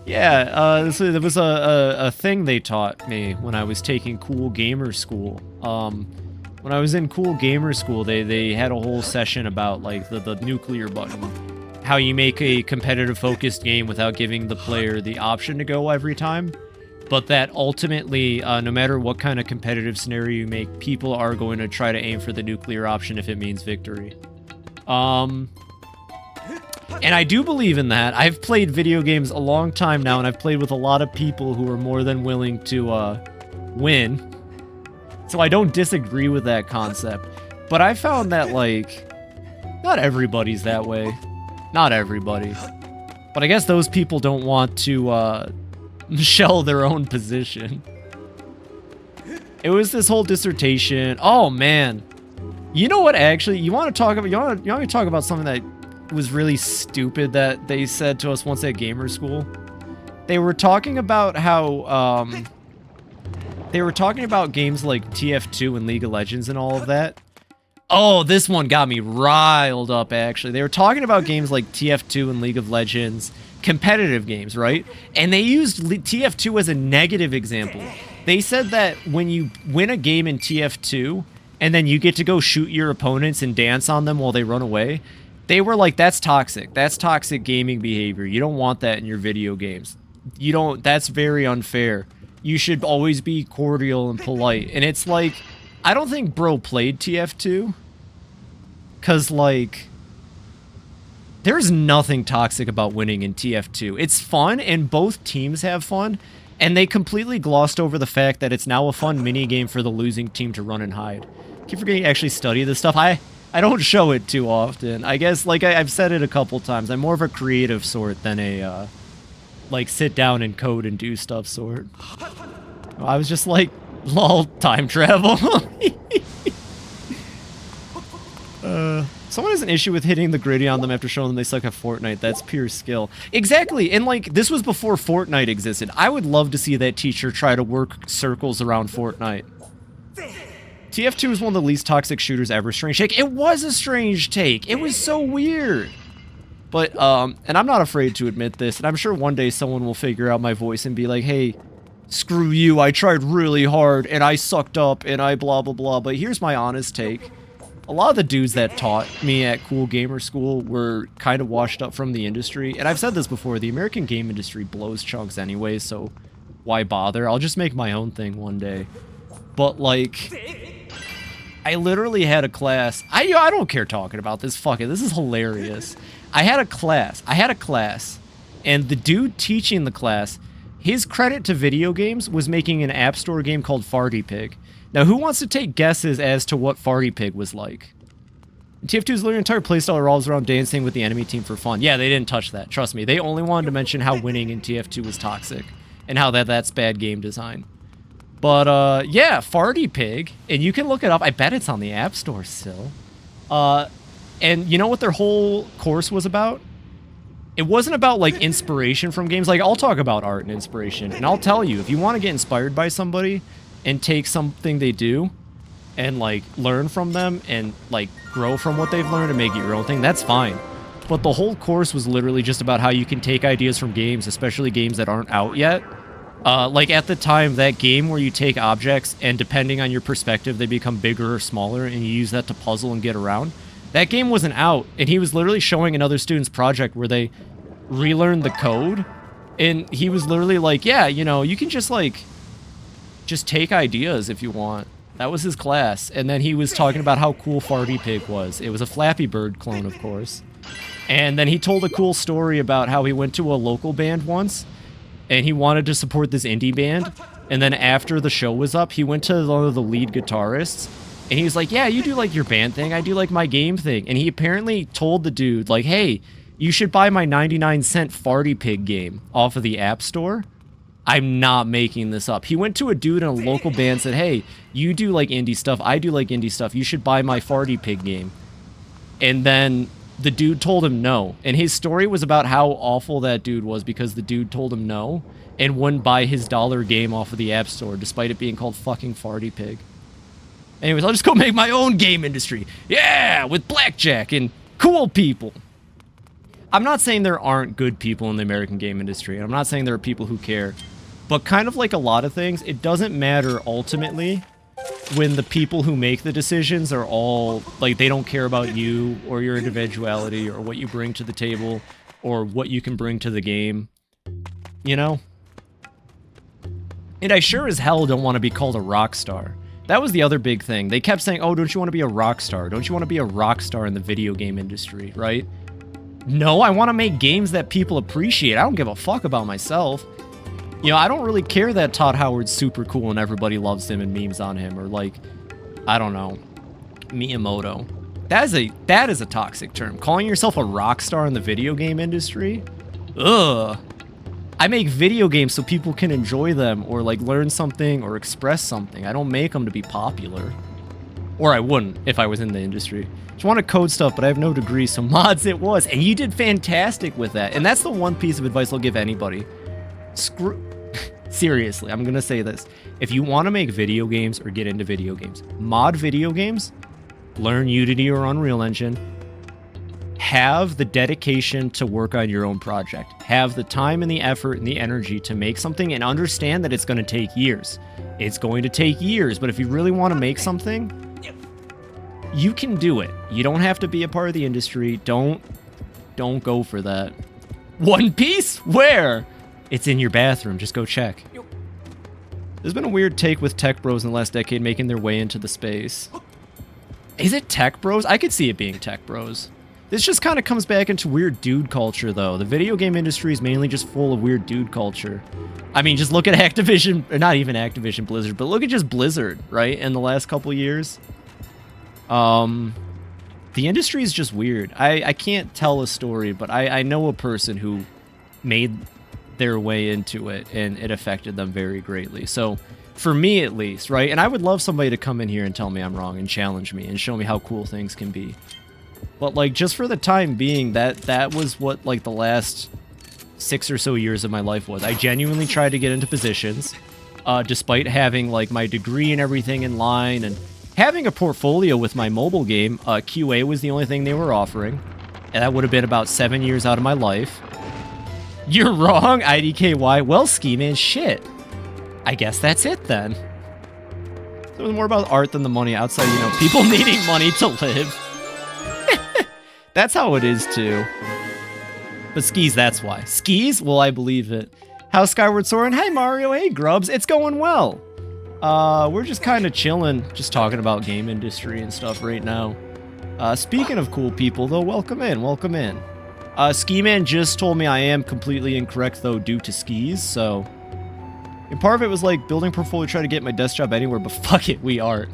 Yeah, so there was a thing they taught me when I was taking Cool Gamer School. When I was in Cool Gamer School, they had a whole session about, like, the nuclear button. How you make a competitive focused game without giving the player the option to go every time. But that ultimately, no matter what kind of competitive scenario you make, people are going to try to aim for the nuclear option if it means victory. And I do believe in that. I've played video games a long time now, and I've played with a lot of people who are more than willing to win. So I don't disagree with that concept. But I found that, like, not everybody's that way. Not everybody. But I guess those people don't want to shell their own position. It was this whole dissertation. Oh, man. You know what, actually? You want to talk about, you want me to talk about something that was really stupid that they said to us once at gamer school? They were talking about how, they were talking about games like TF2 and League of Legends and all of that. Oh, this one got me riled up, actually. They were talking about games like TF2 and League of Legends, competitive games, right? And they used TF2 as a negative example. They said that when you win a game in TF2, and then you get to go shoot your opponents and dance on them while they run away, they were like, that's toxic. That's toxic gaming behavior. You don't want that in your video games. You don't, that's very unfair. You should always be cordial and polite. And it's like, I don't think bro played TF2. Because, like, there's nothing toxic about winning in TF2. It's fun, and both teams have fun, and they completely glossed over the fact that it's now a fun mini-game for the losing team to run and hide. Keep forgetting to actually study this stuff. I don't show it too often. I guess, like, I've said it a couple times. I'm more of a creative sort than a, like, sit down and code and do stuff sort. I was just like, lol, time travel. Someone has an issue with hitting the gritty on them after showing them they suck at Fortnite. That's pure skill. Exactly, and like, this was before Fortnite existed. I would love to see that teacher try to work circles around Fortnite. TF2 is one of the least toxic shooters ever. Strange take. It was a strange take. It was so weird. But, and I'm not afraid to admit this, and I'm sure one day someone will figure out my voice and be like, hey, screw you, I tried really hard, and I sucked up, and I blah blah blah. But here's my honest take. A lot of the dudes that taught me at Cool Gamer School were kind of washed up from the industry. And I've said this before, the American game industry blows chunks anyway, so why bother? I'll just make my own thing one day. But, like, I literally had a class. I don't care talking about this. Fuck it. This is hilarious. I had a class, and the dude teaching the class, his credit to video games was making an App Store game called Farty Pig. Now, who wants to take guesses as to what Farty Pig was like? TF2's literally entire playstyle revolves around dancing with the enemy team for fun. Yeah, they didn't touch that. Trust me. They only wanted to mention how winning in TF2 was toxic and how that's bad game design. But, yeah, Farty Pig. And you can look it up. I bet it's on the App Store still. And you know what their whole course was about? It wasn't about, like, inspiration from games. Like, I'll talk about art and inspiration. And I'll tell you, if you want to get inspired by somebody and take something they do and, like, learn from them and, like, grow from what they've learned and make it your own thing, that's fine. But the whole course was literally just about how you can take ideas from games, especially games that aren't out yet. Like, at the time, that game where you take objects and depending on your perspective, they become bigger or smaller and you use that to puzzle and get around. That game wasn't out, and he was literally showing another student's project where they relearned the code, and he was literally like, yeah, you know, you can just, like, just take ideas if you want. That was his class. And then he was talking about how cool Farty Pig was. It was a Flappy Bird clone, of course. And then he told a cool story about how he went to a local band once, and he wanted to support this indie band. And then after the show was up, he went to one of the lead guitarists, and he was like, yeah, you do, like, your band thing, I do, like, my game thing. And he apparently told the dude, like, hey, you should buy my 99-cent Farty Pig game off of the App Store. I'm not making this up. He went to a dude in a local band and said, hey, you do like indie stuff, I do like indie stuff, you should buy my Farty Pig game. And then the dude told him no. And his story was about how awful that dude was because the dude told him no and wouldn't buy his $1 game off of the App Store despite it being called fucking Farty Pig. Anyways, I'll just go make my own game industry. Yeah, with blackjack and cool people. I'm not saying there aren't good people in the American game industry. I'm not saying there are people who care. But kind of like a lot of things, it doesn't matter ultimately when the people who make the decisions are all, like, they don't care about you or your individuality or what you bring to the table or what you can bring to the game. You know? And I sure as hell don't want to be called a rock star. That was the other big thing. They kept saying, oh, don't you want to be a rock star? Don't you want to be a rock star in the video game industry, right? No, I want to make games that people appreciate. I don't give a fuck about myself. You know, I don't really care that Todd Howard's super cool and everybody loves him and memes on him, or like, I don't know, Miyamoto. That is a toxic term. Calling yourself a rock star in the video game industry? Ugh. I make video games so people can enjoy them or like learn something or express something. I don't make them to be popular. Or I wouldn't if I was in the industry. Just want to code stuff, but I have no degree, so mods it was. And you did fantastic with that. And that's the one piece of advice I'll give anybody. Seriously, I'm going to say this. If you want to make video games or get into video games, mod video games, learn Unity or Unreal Engine, have the dedication to work on your own project. Have the time and the effort and the energy to make something and understand that it's going to take years. It's going to take years, but if you really want to make something, you can do it. You don't have to be a part of the industry. Don't go for that. One Piece? Where? It's in your bathroom. Just go check. There's been a weird take with tech bros in the last decade making their way into the space. Is it tech bros? I could see it being tech bros. This just kind of comes back into weird dude culture, though. The video game industry is mainly just full of weird dude culture. I mean, just look at Activision, or not even Activision Blizzard, but look at just Blizzard, right, in the last couple years. The industry is just weird. I can't tell a story, but I know a person who made their way into it, and it affected them very greatly. So, for me at least, right, and I would love somebody to come in here and tell me I'm wrong and challenge me and show me how cool things can be. But, like, just for the time being, that was what, like, the last 6 or so years of my life was. I genuinely tried to get into positions, despite having, like, my degree and everything in line, and having a portfolio with my mobile game. QA was the only thing they were offering, and that would have been about 7 years out of my life. You're wrong, IDKY. Well, Ski Man, shit. I guess that's it, then. So it was more about art than the money outside, you know, people needing money to live. That's how it is, too. But Skis, that's why. Skis? Well, I believe it. How's Skyward Soaring? Hey, Mario. Hey, Grubs. It's going well. We're just kind of chilling, just talking about game industry and stuff right now. Speaking of cool people, though, welcome in, welcome in. Ski Man just told me I am completely incorrect, though, due to skis, so... And part of it was, like, building portfolio, try to get my desk job anywhere, but fuck it, we aren't.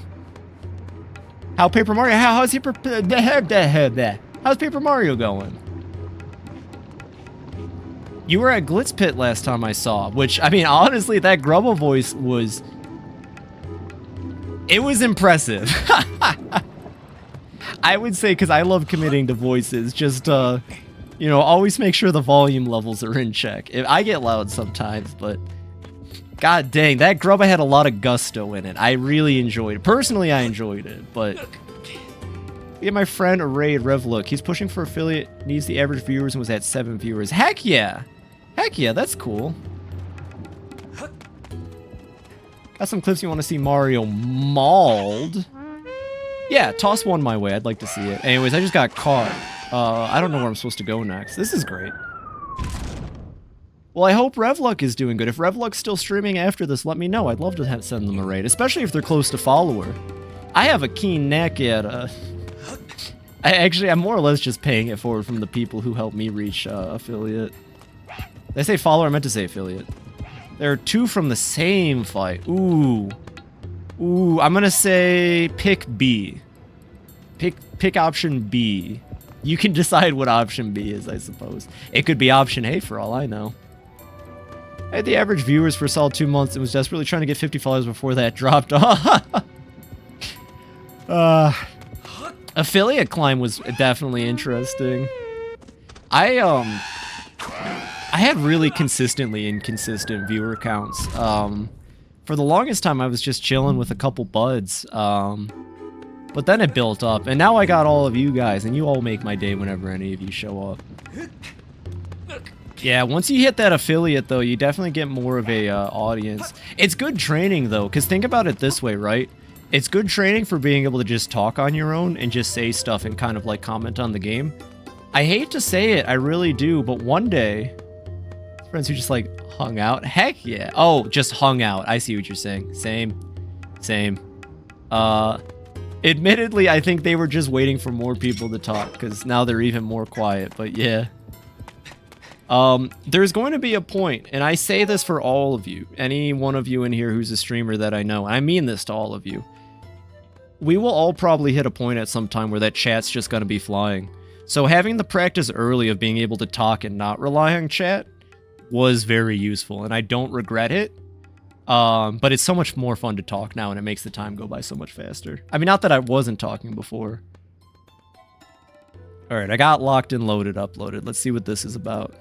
How Paper Mario? How's Paper Mario going? You were at Glitz Pit last time I saw, which, I mean, honestly, that Grubble voice was... It was impressive. I would say, because I love committing to voices, just, you know, always make sure the volume levels are in check. I get loud sometimes, but... God dang, that Grubba had a lot of gusto in it. I really enjoyed it. Personally, I enjoyed it, but... Yeah, my friend Array Revlook, he's pushing for affiliate, needs the average viewers, and was at 7 viewers. Heck yeah! Heck yeah, that's cool. Got some clips you want to see Mario mauled? Yeah, toss one my way, I'd like to see it. Anyways, I just got caught. I don't know where I'm supposed to go next. This is great. Well, I hope Revluck is doing good. If Revluck's still streaming after this, let me know. I'd love to send them a raid, especially if they're close to follower. I have a keen knack at, I'm more or less just paying it forward from the people who helped me reach affiliate. Did I say follower? I meant to say affiliate. There are two from the same fight. Ooh. Ooh, I'm gonna say pick B. Pick option B. You can decide what option B is, I suppose. It could be option A for all I know. I had the average viewers for a solid 2 months and was desperately trying to get 50 followers before that dropped off. Affiliate climb was definitely interesting. I had really consistently inconsistent viewer counts. For the longest time, I was just chilling with a couple buds. But then it built up, and now I got all of you guys, and you all make my day whenever any of you show up. Yeah, once you hit that affiliate, though, you definitely get more of a audience. It's good training, though, because think about it this way, right? It's good training for being able to just talk on your own and just say stuff and kind of, like, comment on the game. I hate to say it, I really do, but one day, friends who just, like, hung out. Heck yeah. Oh, just hung out. I see what you're saying. Same. Admittedly, I think they were just waiting for more people to talk, because now they're even more quiet, but yeah. There's going to be a point, and I say this for all of you, any one of you in here who's a streamer that I know, I mean this to all of you. We will all probably hit a point at some time where that chat's just going to be flying. So having the practice early of being able to talk and not rely on chat was very useful, and I don't regret it. But it's so much more fun to talk now, and it makes the time go by so much faster. I mean, not that I wasn't talking before. Alright, I got locked and loaded, uploaded. Let's see what this is about.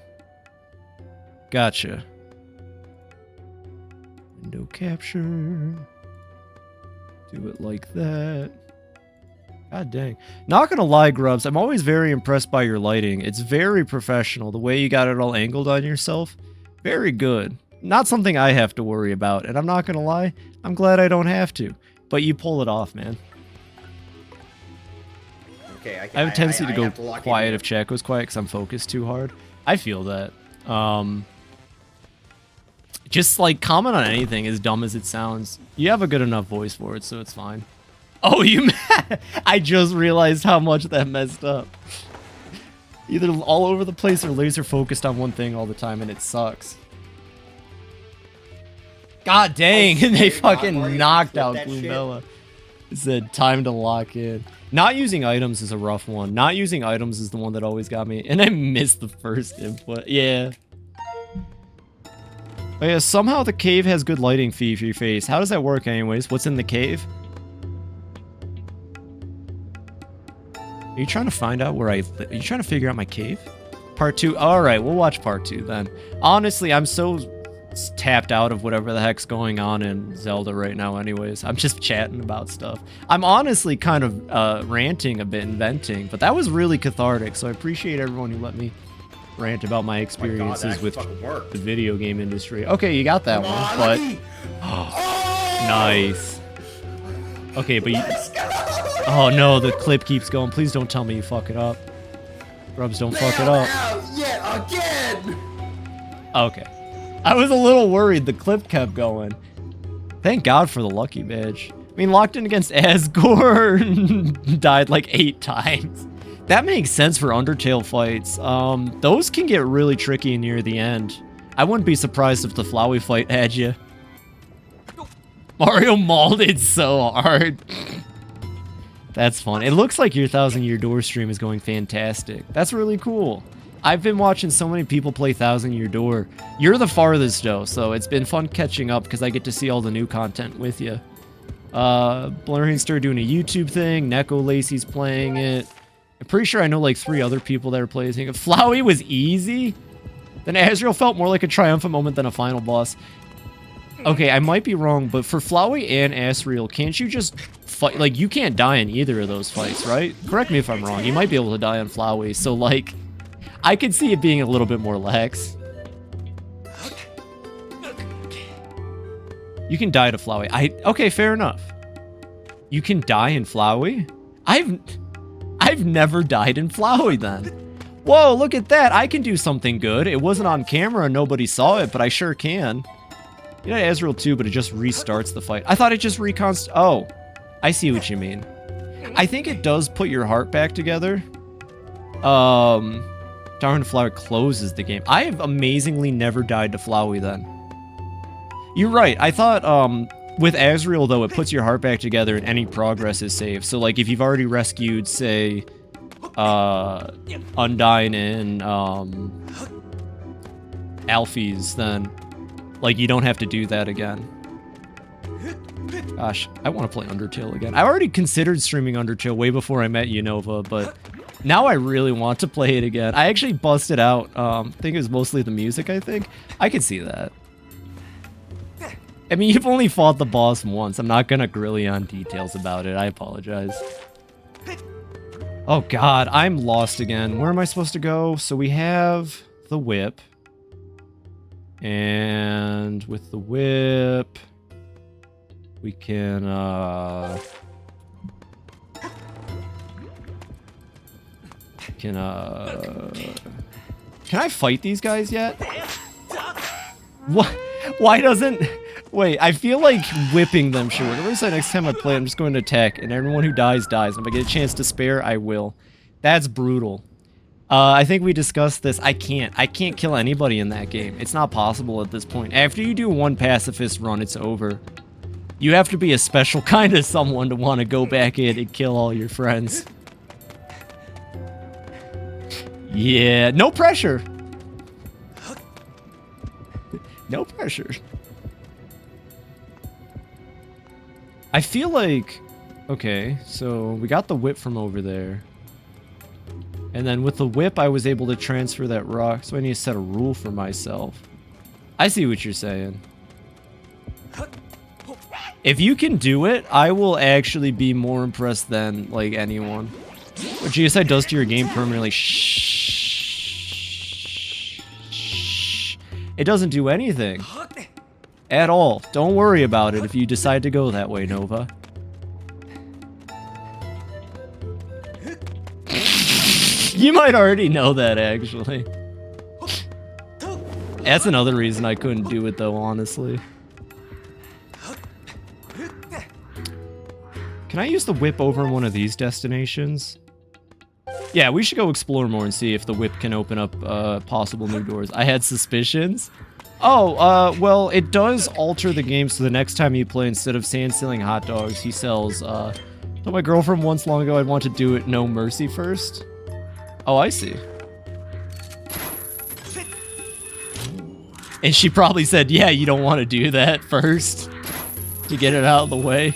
Gotcha. Window capture. Do it like that. God dang. Not gonna lie, Grubs, I'm always very impressed by your lighting. It's very professional. The way you got it all angled on yourself. Very good. Not something I have to worry about, and I'm not gonna lie, I'm glad I don't have to. But you pull it off, man. Okay, I have a tendency to go quiet if chat goes quiet because I'm focused too hard. I feel that. Just like comment on anything, as dumb as it sounds. You have a good enough voice for it, so it's fine. Oh, you I just realized how much that messed up. Either all over the place or laser focused on one thing all the time, and it sucks. God dang, and they fucking knocked out Gloomella. It said time to lock in. Not using items is a rough one. Not using items is the one that always got me. And I missed the first input. Yeah. Oh yeah, somehow the cave has good lighting for your face. How does that work anyways? What's in the cave? Are you trying to find out where are you trying to figure out my cave? Part 2? Alright, we'll watch part 2 then. Honestly, I'm so tapped out of whatever the heck's going on in Zelda right now anyways. I'm just chatting about stuff. I'm honestly kind of ranting a bit and venting, but that was really cathartic, so I appreciate everyone who let me rant about my experiences with the video game industry. Okay, you got that one, but... Oh, nice. Okay, but you... Oh no, the clip keeps going. Please don't tell me you fuck it up. Grubs, don't fuck it up. Yet again! Okay. I was a little worried. The clip kept going. Thank God for the lucky badge. I mean, locked in against Asgore died like 8 times. That makes sense for Undertale fights. Those can get really tricky near the end. I wouldn't be surprised if the Flowey fight had you. Mario molded so hard. That's fun. It looks like your 1000 Year Door stream is going fantastic. That's really cool. I've been watching so many people play 1000 Year Door. You're the farthest, though, so it's been fun catching up because I get to see all the new content with you. Blurringster doing a YouTube thing. Neko Lacey's playing it. I'm pretty sure I know like 3 other people that are playing it. Flowey was easy? Then Azrael felt more like a triumphant moment than a final boss. Okay, I might be wrong, but for Flowey and Asriel, can't you just fight? Like, you can't die in either of those fights, right? Correct me if I'm wrong. You might be able to die on Flowey, so like, I could see it being a little bit more lax. You can die to Flowey. Okay, fair enough. You can die in Flowey? I've never died in Flowey then. Whoa, look at that. I can do something good. It wasn't on camera, nobody saw it, but I sure can. You know, Azrael too, but it just restarts the fight. I thought it just Oh, I see what you mean. I think it does put your heart back together. Darn Flower closes the game. I have amazingly never died to Flowey then. You're right. I thought, with Azrael, though, it puts your heart back together and any progress is saved. So, like, if you've already rescued, say, Undyne and, Alphys, then, like, you don't have to do that again. Gosh, I want to play Undertale again. I already considered streaming Undertale way before I met Unova, but now I really want to play it again. I actually busted out, I think it was mostly the music, I think. I could see that. I mean, you've only fought the boss once. I'm not gonna grill you on details about it. I apologize. Oh god, I'm lost again. Where am I supposed to go? So we have the whip. And with the whip, we can, can I fight these guys yet? What? Why doesn't... Wait, I feel like whipping them should work. I'm gonna say next time I play, I'm just going to attack, and everyone who dies, dies. If I get a chance to spare, I will. That's brutal. I think we discussed this. I can't kill anybody in that game. It's not possible at this point. After you do one pacifist run, it's over. You have to be a special kind of someone to want to go back in and kill all your friends. Yeah, no pressure. No pressure. I feel like... Okay, so we got the whip from over there. And then with the whip, I was able to transfer that rock, so I need to set a rule for myself. I see what you're saying. If you can do it, I will actually be more impressed than, like, anyone. What GSI does to your game permanently, shh. It doesn't do anything. At all. Don't worry about it if you decide to go that way, Nova. You might already know that, actually. That's another reason I couldn't do it, though, honestly. Can I use the whip over one of these destinations? Yeah, we should go explore more and see if the whip can open up possible new doors. I had suspicions. Oh, well, it does alter the game, so the next time you play, instead of sand stealing hot dogs, he sells, told my girlfriend once long ago I'd want to do it no mercy first. Oh, I see. And she probably said, yeah, you don't want to do that first to get it out of the way.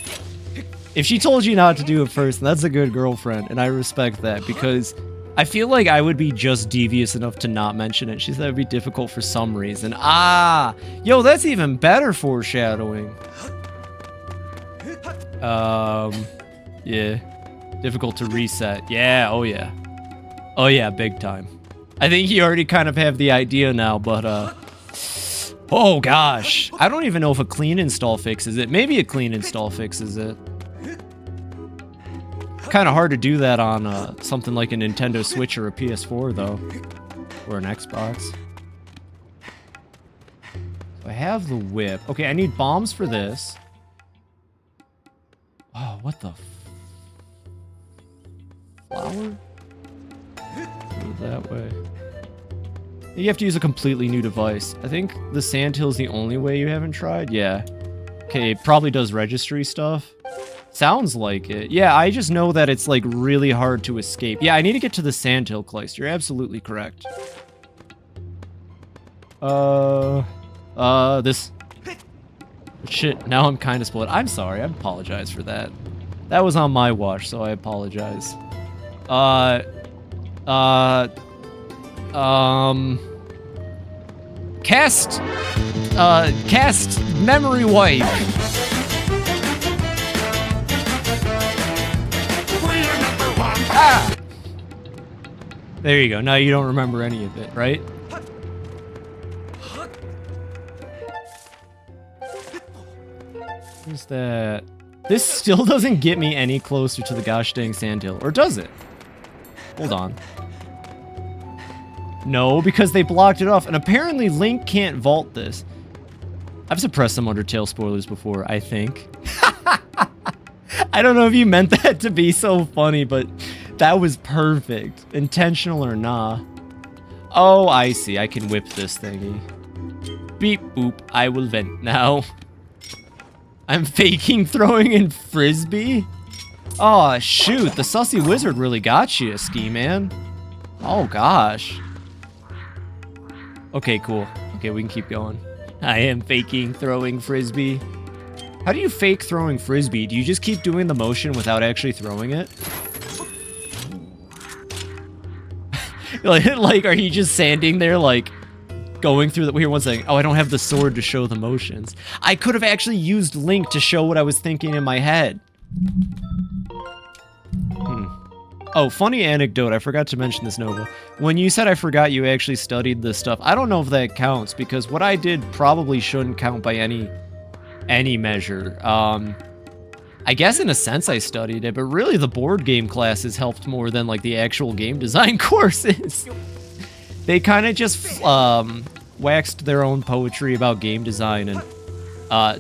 If she told you not to do it first, then that's a good girlfriend, and I respect that, because I feel like I would be just devious enough to not mention it. She said it would be difficult for some reason. Ah! Yo, that's even better foreshadowing. Yeah. Difficult to reset. Yeah, oh yeah. Oh yeah, big time. I think you already kind of have the idea now, but, oh gosh. I don't even know if a clean install fixes it. Maybe a clean install fixes it. Kind of hard to do that on something like a Nintendo Switch or a PS4, though. Or an Xbox. So I have the whip. Okay, I need bombs for this. Oh, what the... Flower? Go that way. You have to use a completely new device. I think the sandhill's the only way you haven't tried. Yeah. Okay, it probably does registry stuff. Sounds like it. Yeah, I just know that it's, like, really hard to escape. Yeah, I need to get to the sandhill Kleist. You're absolutely correct. This... Shit, now I'm kind of split. I'm sorry, I apologize for that. That was on my watch, so I apologize. Cast memory wipe. Ah! There you go. Now you don't remember any of it, right? What's that? This still doesn't get me any closer to the gosh dang sandhill. Or does it? Hold on. No, because they blocked it off. And apparently Link can't vault this. I've suppressed some Undertale spoilers before, I think. I don't know if you meant that to be so funny, but that was perfect. Intentional or nah. Oh, I see. I can whip this thingy. Beep boop. I will vent now. I'm faking throwing in frisbee? Oh, shoot. The sussy wizard really got you, Ski Man. Oh, gosh. Okay, cool. Okay, we can keep going. I am faking throwing frisbee. How do you fake throwing frisbee? Do you just keep doing the motion without actually throwing it? like, are you just standing there, like, going through the... Here, one second. Oh, I don't have the sword to show the motions. I could have actually used Link to show what I was thinking in my head. Oh, funny anecdote. I forgot to mention this, Nova. When you said I forgot you actually studied this stuff, I don't know if that counts because what I did probably shouldn't count by any measure. I guess in a sense I studied it, but really the board game classes helped more than like the actual game design courses. They kind of just waxed their own poetry about game design and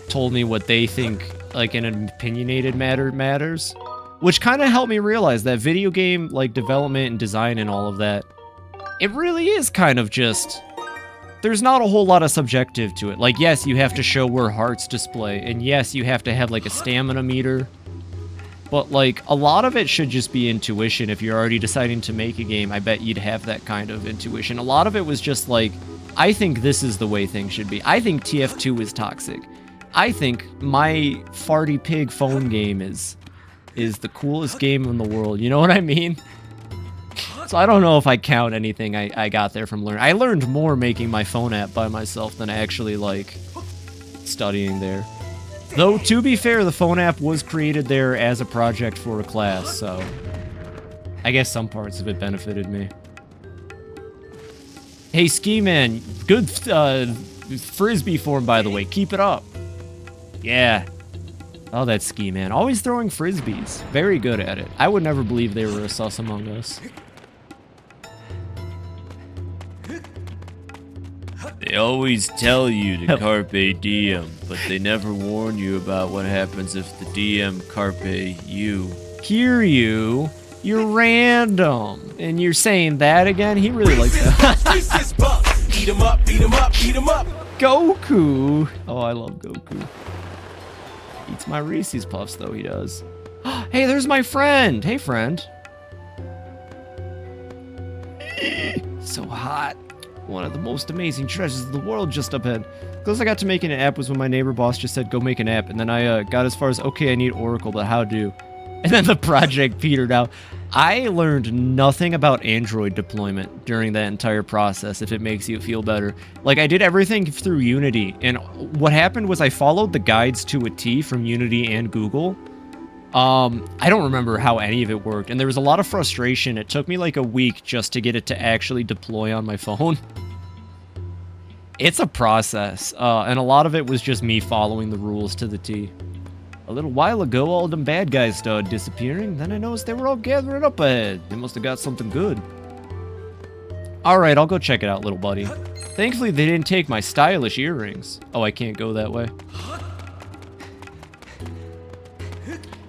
told me what they think like in an opinionated matters. Which kind of helped me realize that video game like development and design and all of that, it really is kind of just, there's not a whole lot of subjective to it. Like, yes, you have to show where hearts display, and yes, you have to have like a stamina meter, but like a lot of it should just be intuition. If you're already deciding to make a game, I bet you'd have that kind of intuition. A lot of it was just like, I think this is the way things should be. I think TF2 is toxic. I think my farty pig phone game is the coolest game in the world. You know what I mean? So I don't know if I count anything I got there from learning. I learned more making my phone app by myself than actually, like, studying there. Though, to be fair, the phone app was created there as a project for a class, so I guess some parts of it benefited me. Hey, Ski Man, good frisbee form, by the way. Keep it up. Yeah. Oh, that Ski Man. Always throwing frisbees. Very good at it. I would never believe they were a sus among us. They always tell you to carpe diem, but they never warn you about what happens if the DM carpe you. Kiryu, you're random. And you're saying that again? He really likes that. Eat 'em up, eat 'em up, eat 'em up. Goku. Oh, I love Goku. Eats my Reese's Puffs, though, he does. Hey, there's my friend. Hey, friend. So hot. One of the most amazing treasures of the world just up ahead. Close I got to making an app was when my neighbor boss just said, go make an app. And then I got as far as, okay, I need Oracle, but how do? And then the project petered out. I learned nothing about Android deployment during that entire process, if it makes you feel better. Like, I did everything through Unity, and what happened was I followed the guides to a T from Unity and Google. I don't remember how any of it worked, and there was a lot of frustration. It took me like a week just to get it to actually deploy on my phone. It's a process, and a lot of it was just me following the rules to the T. A little while ago, all them bad guys started disappearing. Then I noticed they were all gathering up ahead. They must have got something good. Alright, I'll go check it out, little buddy. Thankfully, they didn't take my stylish earrings. Oh, I can't go that way.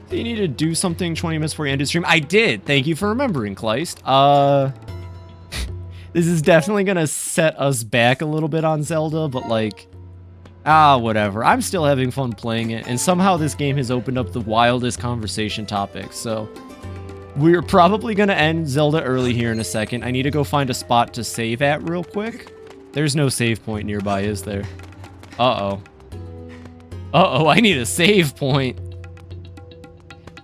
Do you need to do something 20 minutes before you end the stream? I did! Thank you for remembering, Kleist. This is definitely gonna set us back a little bit on Zelda, but like... whatever. I'm still having fun playing it, and somehow this game has opened up the wildest conversation topics, so... We're probably gonna end Zelda early here in a second. I need to go find a spot to save at real quick. There's no save point nearby, is there? Uh-oh. Uh-oh, I need a save point.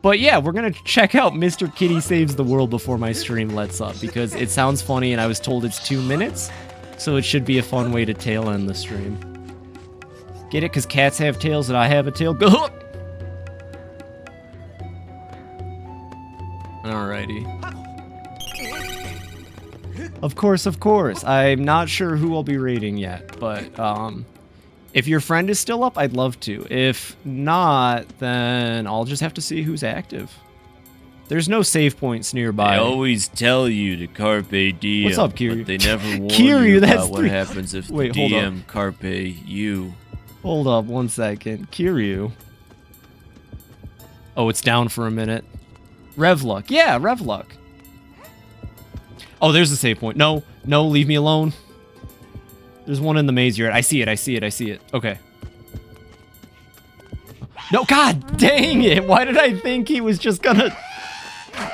But yeah, we're gonna check out Mr. Kitty Saves the World before my stream lets up, because it sounds funny and I was told it's 2 minutes, so it should be a fun way to tail end the stream. Get it? Because cats have tails and I have a tail. Go! Alrighty. Of course, of course. I'm not sure who I'll be raiding yet, but if your friend is still up, I'd love to. If not, then I'll just have to see who's active. There's no save points nearby. They always tell you to carpe diem. What's up, Kiryu? But they never warn Kiryu, you that's about what happens if the DM carpe you. Hold up 1 second. Kiryu. Oh, it's down for a minute. Revluck. Yeah, Revluck. Oh, there's a save point. No, no, leave me alone. There's one in the maze yard. I see it, I see it, I see it. Okay. No, god dang it. Why did I think he was just gonna...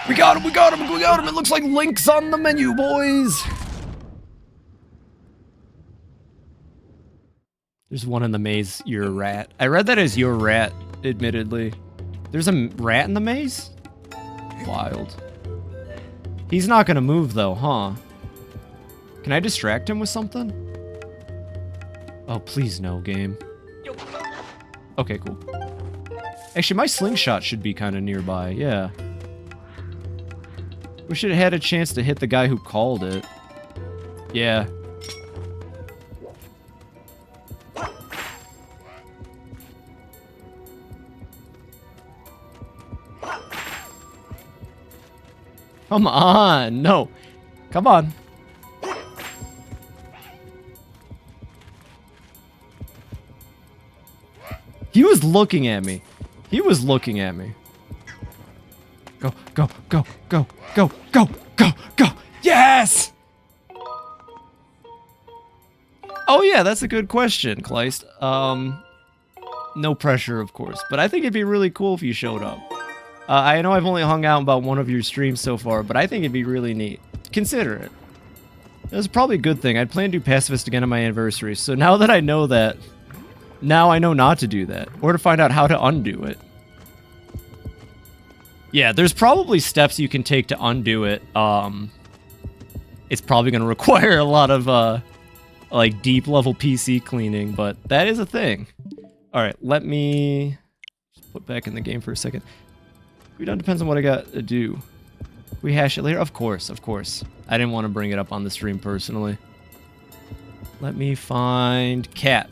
We got him, we got him, we got him. It looks like Link's on the menu, boys. There's one in the maze. You're a rat. I read that as your rat, admittedly. There's a rat in the maze? Wild. He's not gonna move though, huh? Can I distract him with something? Oh, please no, game. Okay, cool. Actually, my slingshot should be kind of nearby, yeah. We should have had a chance to hit the guy who called it. Yeah. Come on, no. Come on. He was looking at me. He was looking at me. Go, go, go, go, go, go, go, go. Yes! Oh yeah, that's a good question, Kleist. No pressure, of course, but I think it'd be really cool if you showed up. I know I've only hung out about one of your streams so far, but I think it'd be really neat. Consider it. That's probably a good thing. I'd plan to do Pacifist again on my anniversary, so now that I know that, now I know not to do that, or to find out how to undo it. Yeah, there's probably steps you can take to undo it. It's probably going to require a lot of, like, deep-level PC cleaning, but that is a thing. Alright, let me just put back in the game for a second. We done depends on what I got to do. We hash it later? Of course, of course. I didn't want to bring it up on the stream personally. Let me find cat.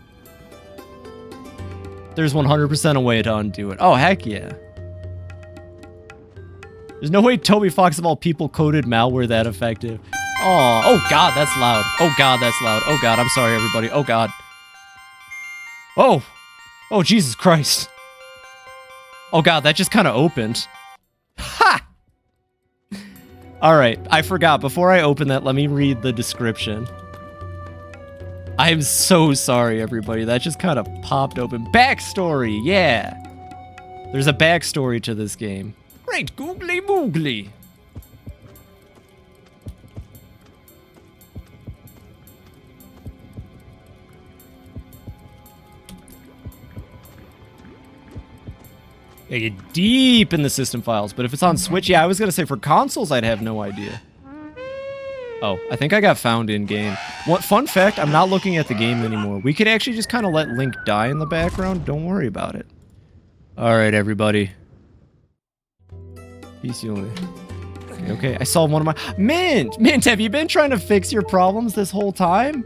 There's 100% a way to undo it. Oh, heck yeah. There's no way Toby Fox of all people coded malware that effective. Oh god, that's loud. Oh god, that's loud. Oh god, I'm sorry everybody. Oh god. Oh! Oh, Jesus Christ. Oh god, that just kind of opened. Ha! Alright, I forgot. Before I open that, let me read the description. I am so sorry, everybody. That just kind of popped open. Backstory, yeah! There's a backstory to this game. Great googly moogly! Yeah, get deep in the system files, but if it's on Switch, yeah, I was gonna say for consoles, I'd have no idea. Oh, I think I got found in-game. What fun fact, I'm not looking at the game anymore. We could actually just kind of let Link die in the background. Don't worry about it. Alright, everybody. PC only. Okay, I solved one of my... Mint! Mint, have you been trying to fix your problems this whole time?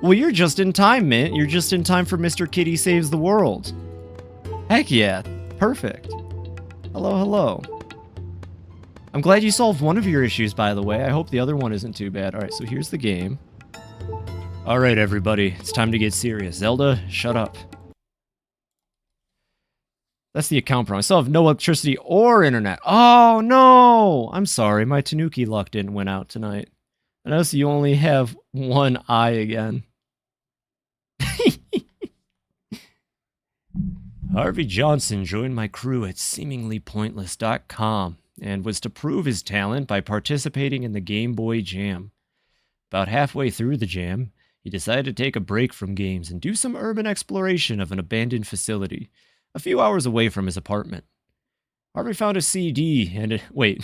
Well, you're just in time, Mint. You're just in time for Mr. Kitty Saves the World. Heck yeah. Perfect. Hello, hello. I'm glad you solved one of your issues, by the way. I hope the other one isn't too bad. Alright, so here's the game. Alright, everybody. It's time to get serious. Zelda, shut up. That's the account problem. I still have no electricity or internet. Oh, no! I'm sorry. My Tanuki luck didn't win out tonight. I notice you only have one eye again. Harvey Johnson joined my crew at seeminglypointless.com and was to prove his talent by participating in the Game Boy Jam. About halfway through the jam, he decided to take a break from games and do some urban exploration of an abandoned facility, a few hours away from his apartment. Harvey found a CD and wait.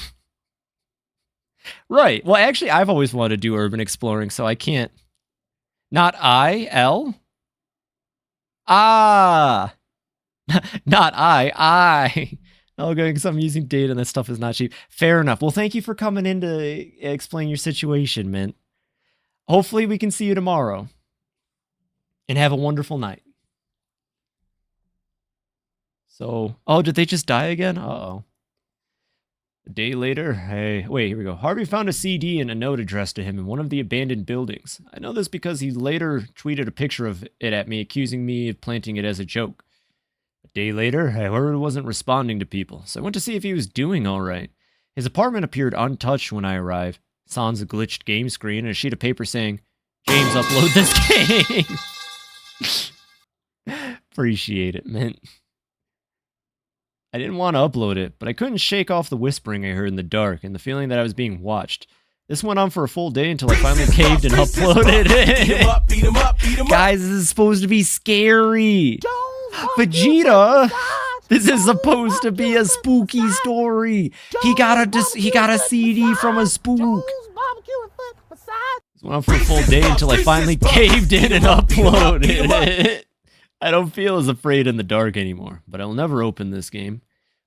Right, well actually I've always wanted to do urban exploring, so I can't. Not I, L? Ah! Not I. Oh, because I'm using data and that stuff is not cheap. Fair enough. Well, thank you for coming in to explain your situation, Mint. Hopefully we can see you tomorrow. And have a wonderful night. So, oh, did they just die again? Uh-oh. A day later, hey, wait, here we go. Harvey found a CD and a note addressed to him in one of the abandoned buildings. I know this because he later tweeted a picture of it at me, accusing me of planting it as a joke. A day later, I heard he wasn't responding to people, so I went to see if he was doing alright. His apartment appeared untouched when I arrived. Sans a glitched game screen and a sheet of paper saying, James, upload this game! Appreciate it, Mint. I didn't want to upload it, but I couldn't shake off the whispering I heard in the dark and the feeling that I was being watched. This went on for a full day until I finally caved and uploaded it. Guys, this is supposed to be scary. Vegeta, this is supposed to be a spooky story. He got a CD from a spook. This went on for a full day until I finally caved in and uploaded it. I don't feel as afraid in the dark anymore, but I'll never open this game.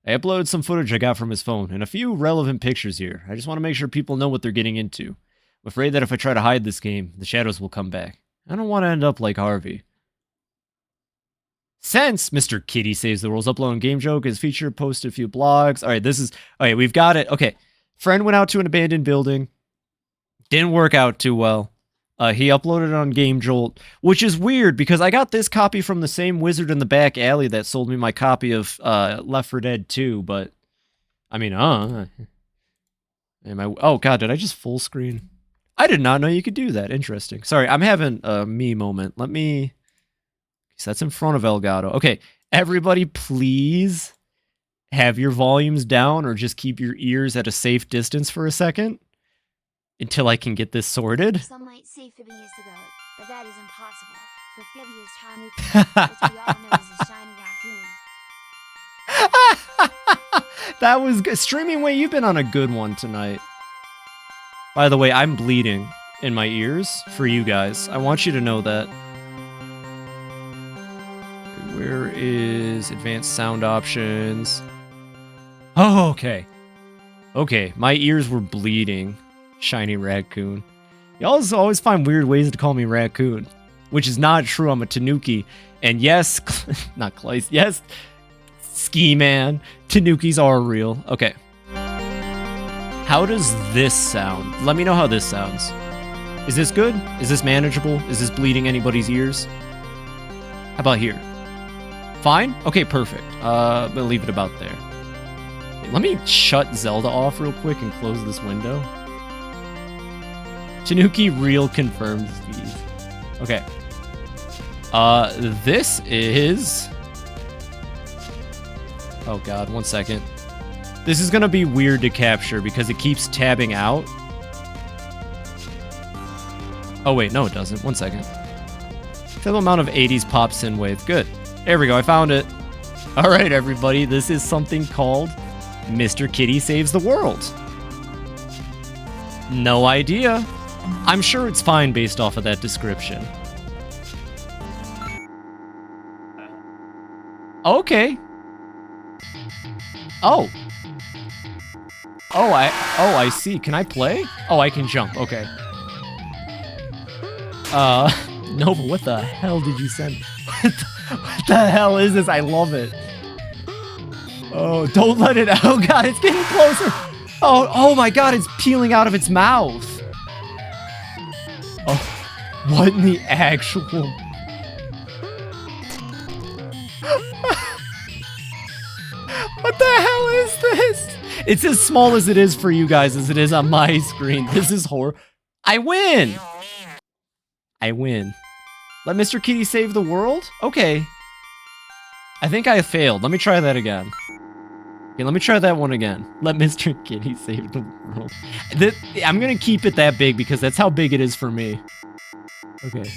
I uploaded some footage I got from his phone and a few relevant pictures here. I just want to make sure people know what they're getting into. I'm afraid that if I try to hide this game, the shadows will come back. I don't want to end up like Harvey. Since Mr. Kitty Saves the World's uploading Game Joke, his feature posted a few blogs. Alright, alright, we've got it. Okay. Friend went out to an abandoned building. Didn't work out too well. He uploaded it on Game Jolt, which is weird because I got this copy from the same wizard in the back alley that sold me my copy of Left 4 Dead 2, but I mean, oh god, did I just full screen? I did not know you could do that. Interesting. Sorry, I'm having a me moment. Let me... So that's in front of Elgato. Okay, everybody please have your volumes down or just keep your ears at a safe distance for a second. Until I can get this sorted. Some might say Fibby is the goat, but that is impossible. For Fibby is Tanuki, which we all know is a shiny raccoon. That was good. Streaming Way, you've been on a good one tonight. By the way, I'm bleeding in my ears for you guys. I want you to know that. Where is advanced sound options? Oh, okay. Okay, my ears were bleeding. Shiny raccoon. Y'all always find weird ways to call me raccoon, which is not true. I'm a Tanuki, and yes, not Clay. Yes, Ski Man. Tanukis are real. Okay. How does this sound? Let me know how this sounds. Is this good? Is this manageable? Is this bleeding anybody's ears? How about here? Fine. Okay, perfect. I'm gonna leave it about there. Let me shut Zelda off real quick and close this window. Tanuki real confirmed Steve. Okay. This is... Oh god, 1 second. This is gonna be weird to capture because it keeps tabbing out. Oh wait, no it doesn't. 1 second. Total amount of 80s pop synthwave. Good. There we go, I found it. Alright everybody, this is something called Mr. Kitty Saves the World. No idea. I'm sure it's fine based off of that description. Okay. Oh. Oh, I see. Can I play? Oh, I can jump. Okay. Nova, what the hell did you send? What the hell is this? I love it. Oh, don't let it out. Oh god, it's getting closer. Oh my god, it's peeling out of its mouth. Oh, what in the actual... What the hell is this? It's as small as it is for you guys as it is on my screen. This is horror. I win! I win. Let Mr. Kitty save the world? Okay. I think I failed. Let me try that again. Okay, let me try that one again. Let Mr. Kitty save the world. I'm gonna keep it that big because that's how big it is for me. Okay.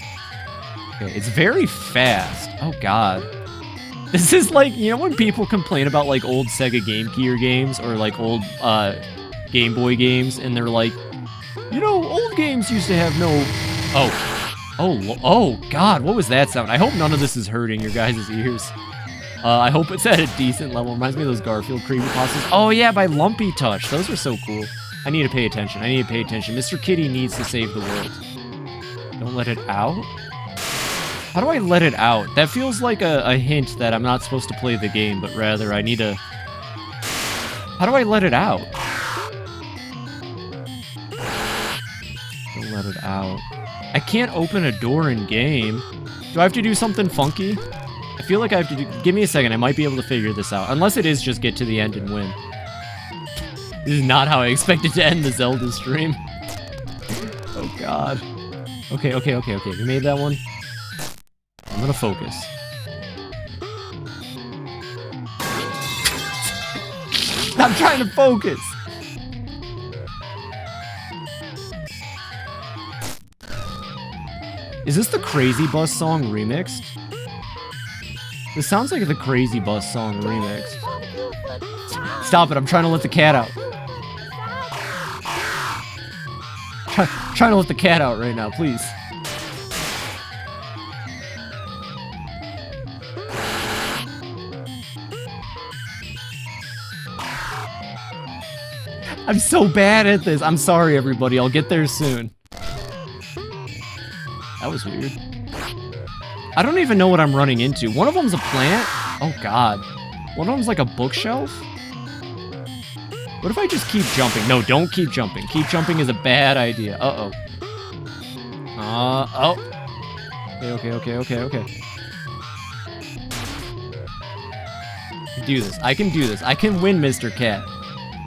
Okay, it's very fast. Oh god. This is like, you know when people complain about like old Sega Game Gear games or like old Game Boy games and they're like, you know, old games used to have no... Oh god, what was that sound? I hope none of this is hurting your guys' ears. I hope it's at a decent level. Reminds me of those Garfield creepypastas. Oh yeah, by Lumpy Touch. Those are so cool. I need to pay attention. I need to pay attention. Mr. Kitty needs to save the world. Don't let it out? How do I let it out? That feels like a hint that I'm not supposed to play the game, but rather I need to... How do I let it out? Don't let it out. I can't open a door in game. Do I have to do something funky? I feel like I have to do... Give me a second, I might be able to figure this out. Unless it is just get to the end and win. This is not how I expected to end the Zelda stream. Oh god. Okay. We made that one. I'm gonna focus. I'm trying to focus! Is this the Crazy Bus song remixed? This sounds like the Crazy Bus song remixed. Stop it, I'm trying to let the cat out. Trying to let the cat out right now, please. I'm so bad at this. I'm sorry, everybody. I'll get there soon. That was weird. I don't even know what I'm running into. One of them's a plant. Oh, God. One of them's like a bookshelf. What if I just keep jumping? No, don't keep jumping. Keep jumping is a bad idea. Uh-oh. Oh. Okay. Do this. I can do this. I can win, Mr. Cat.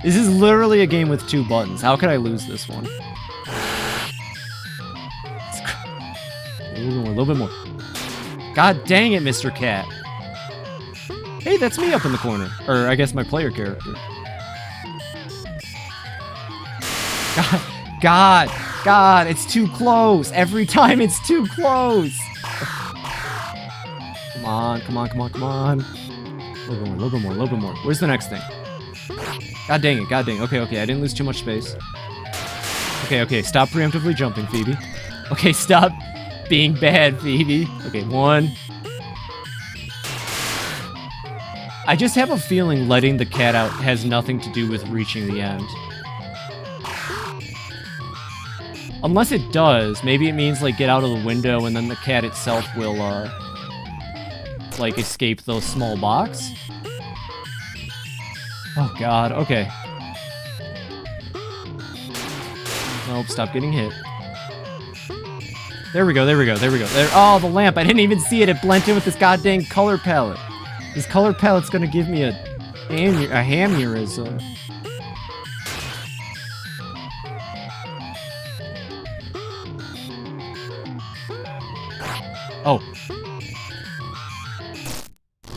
This is literally a game with 2 buttons. How could I lose this one? A little bit more. God dang it, Mr. Cat. Hey, that's me up in the corner. Or, I guess my player character. God, it's too close. Every time it's too close. Come on. A little bit more. Where's the next thing? God dang it. Okay, I didn't lose too much space. Okay, stop preemptively jumping, Phoebe. Okay, stop being bad, Phoebe. Okay, 1. I just have a feeling letting the cat out has nothing to do with reaching the end. Unless it does. Maybe it means, like, get out of the window and then the cat itself will, like, escape the small box. Oh, God. Okay. Nope, stop getting hit. There we go. There. Oh, the lamp. I didn't even see it. It blended in with this goddamn color palette. This color palette's gonna give me a aneurysm. Oh.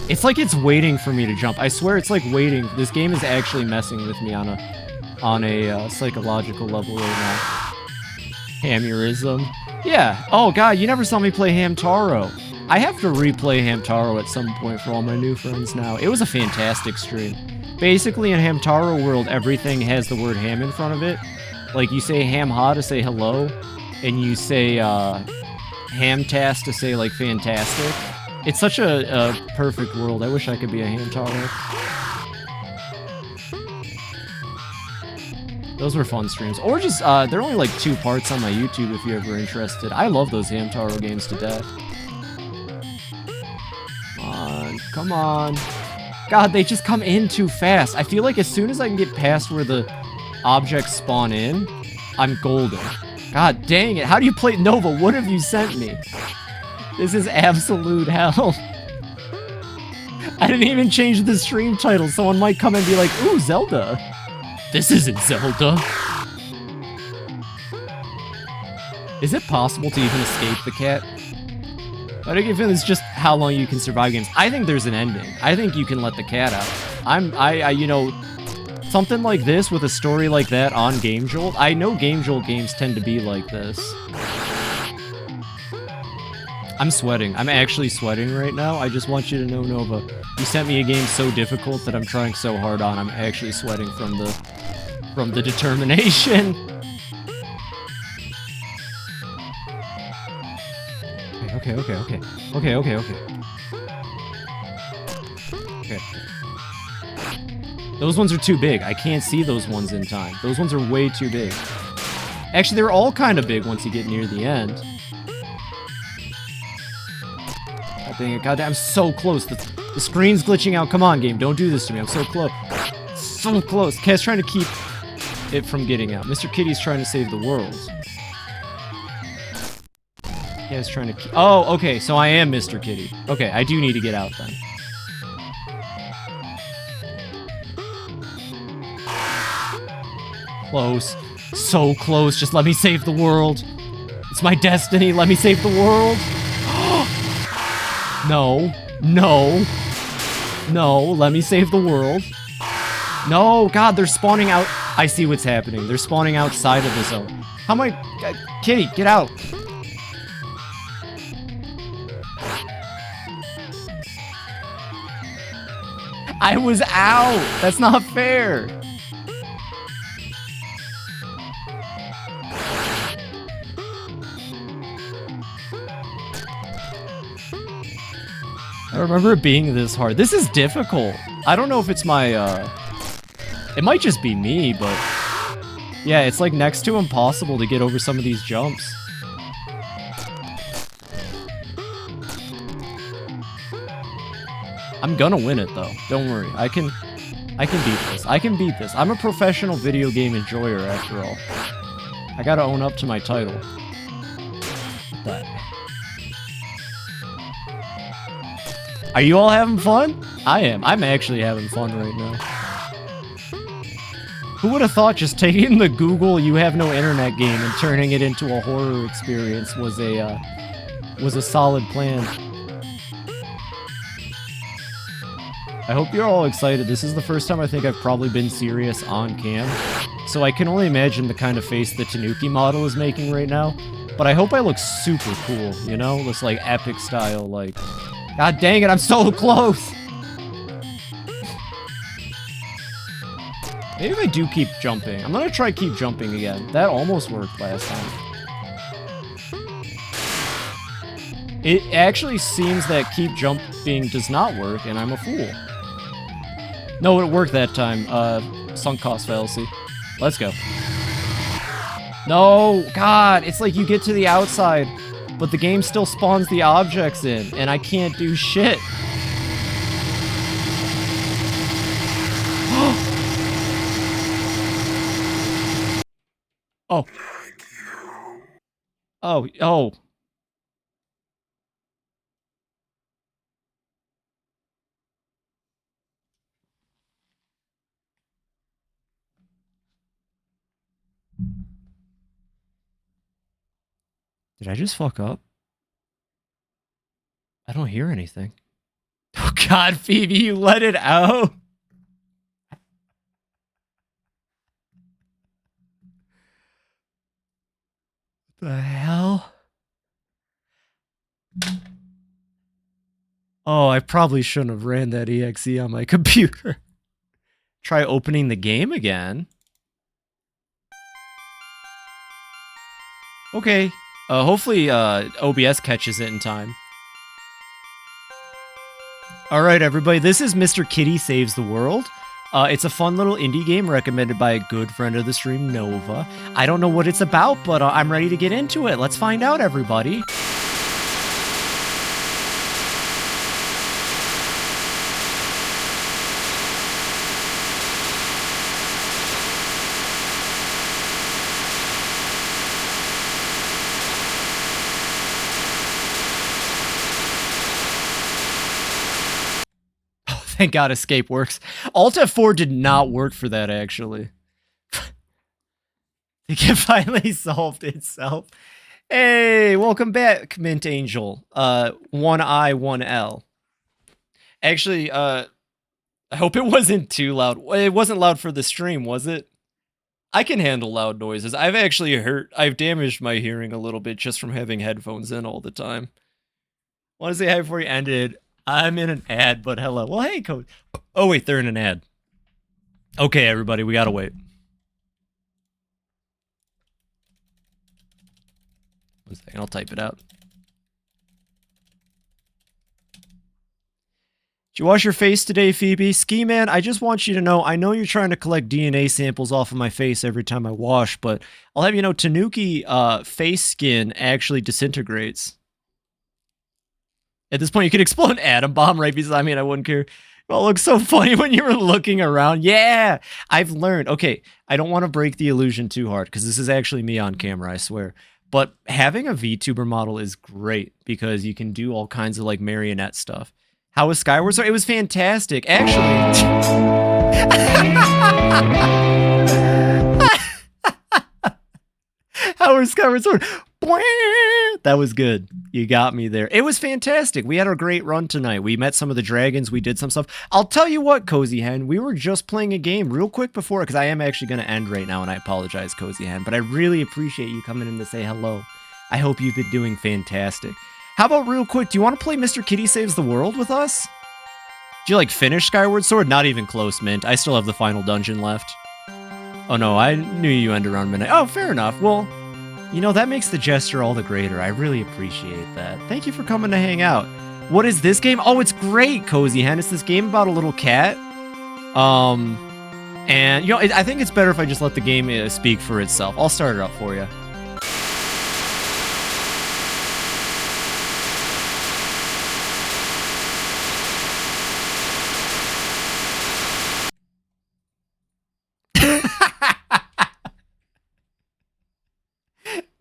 It's like it's waiting for me to jump. I swear it's like waiting. This game is actually messing with me on a psychological level right now. Aneurysm. Yeah. Oh, God, you never saw me play Hamtaro. I have to replay Hamtaro at some point for all my new friends now. It was a fantastic stream. Basically, in Hamtaro world, everything has the word ham in front of it. Like, you say ham-ha to say hello, and you say ham-tas to say, like, fantastic. It's such a perfect world. I wish I could be a Hamtaro. Those were fun streams. Or just, they're only like 2 parts on my YouTube if you're ever interested. I love those Hamtaro games to death. Come on. God, they just come in too fast. I feel like as soon as I can get past where the objects spawn in, I'm golden. God dang it. How do you play Nova? What have you sent me? This is absolute hell. I didn't even change the stream title. Someone might come and be like, ooh, Zelda. This isn't Zelda. Is it possible to even escape the cat? I don't feel it's just how long you can survive games. I think there's an ending. I think you can let the cat out. You know, something like this with a story like that on Game Jolt. I know Game Jolt games tend to be like this. I'm sweating. I'm actually sweating right now. I just want you to know, Nova. You sent me a game so difficult that I'm trying so hard on. I'm actually sweating from the determination. Okay. Those ones are too big. I can't see those ones in time. Those ones are way too big. Actually, they're all kind of big once you get near the end. God dang it. God, I'm so close. The screen's glitching out. Come on, game. Don't do this to me. I'm so close. So close. Cat's trying to keep it from getting out. Mr. Kitty's trying to save the world. Cat's trying to keep... Oh, okay. So I am Mr. Kitty. Okay, I do need to get out then. Close. So close. Just let me save the world. It's my destiny. Let me save the world. No. Let me save the world. No. God, they're spawning out. I see what's happening. They're spawning outside of the zone. How am I... Kitty, get out. I was out. That's not fair. I remember it being this hard. This is difficult. I don't know if it's my, it might just be me, but Yeah, it's like next to impossible to get over some of these jumps. I'm gonna win it though. Don't worry. I can beat this. I can beat this. I'm a professional video game enjoyer after all. I gotta own up to my title. But are you all having fun? I am. I'm actually having fun right now. Who would have thought just taking the Google "you have no internet" game and turning it into a horror experience was a solid plan. I hope you're all excited. This is the first time I think I've probably been serious on cam, so I can only imagine the kind of face the Tanuki model is making right now. But I hope I look super cool, you know? This like epic style, like... God dang it, I'm so close! Maybe if I do keep jumping. I'm gonna try keep jumping again. That almost worked last time. It actually seems that keep jumping does not work, and I'm a fool. No, it worked that time. Sunk cost fallacy. Let's go. No! God! It's like you get to the outside, but the game still spawns the objects in, and I can't do shit. Oh. Oh, oh. Did I just fuck up? I don't hear anything. Oh God, Phoebe, you let it out. The hell? Oh, I probably shouldn't have ran that exe on my computer. Try opening the game again. Okay. Hopefully, OBS catches it in time. Alright, everybody, this is Mr. Kitty Saves the World. It's a fun little indie game recommended by a good friend of the stream, Nova. I don't know what it's about, but I'm ready to get into it. Let's find out, everybody. Thank God escape works. Alt F4 did not work for that, actually. It finally solved itself. Hey, welcome back, Mint Angel. 1I, 1L. Actually, I hope it wasn't too loud. It wasn't loud for the stream, was it? I can handle loud noises. I've damaged my hearing a little bit just from having headphones in all the time. Want to say hi before you ended. I'm in an ad, but hello. Well, hey, Code. Oh, wait, they're in an ad. Okay, everybody, we gotta wait. One second, I'll type it out. Did you wash your face today, Phoebe? Ski Man, I just want you to know, I know you're trying to collect DNA samples off of my face every time I wash, but I'll have you know, Tanuki face skin actually disintegrates. At this point, you could explode an atom bomb right beside me and I wouldn't care. Well, it looks so funny when you were looking around. Yeah, I've learned. Okay, I don't want to break the illusion too hard because this is actually me on camera, I swear. But having a VTuber model is great because you can do all kinds of like marionette stuff. How was Skyward Sword? It was fantastic. Actually... How was Skyward Sword? That was good. You got me there. It was fantastic. We had a great run tonight. We met some of the dragons. We did some stuff. I'll tell you what, Cozy Hen, we were just playing a game real quick before, because I am actually going to end right now, and I apologize, Cozy Hen, but I really appreciate you coming in to say hello. I hope you've been doing fantastic. How about real quick, do you want to play Mr. Kitty Saves the World with us? Did you, like, finish Skyward Sword? Not even close, Mint. I still have the final dungeon left. Oh, no, I knew you ended around midnight. Oh, fair enough. Well... You know, that makes the gesture all the greater. I really appreciate that. Thank you for coming to hang out. What is this game? Oh, it's great, Cozy Hen. It's this game about a little cat. And, you know, I think it's better if I just let the game speak for itself. I'll start it up for you.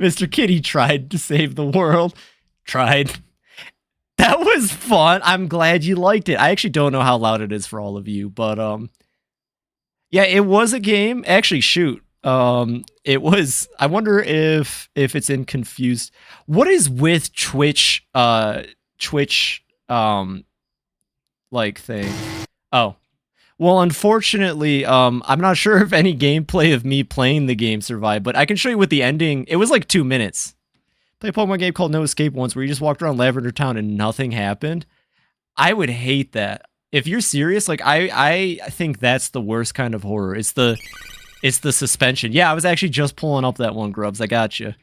Mr. Kitty tried to save the world. Tried. That was fun. I'm glad you liked it. I actually don't know how loud it is for all of you, but yeah, it was a game. Actually, shoot. It was. I wonder if it's in confused. What is with Twitch like thing? Oh. Well, unfortunately, I'm not sure if any gameplay of me playing the game survived, but I can show you what the ending. It was like 2 minutes. Played a Pokemon game called No Escape once, where you just walked around Lavender Town and nothing happened. I would hate that. If you're serious, like I think that's the worst kind of horror. It's the suspension. Yeah, I was actually just pulling up that one, Grubs. I got you.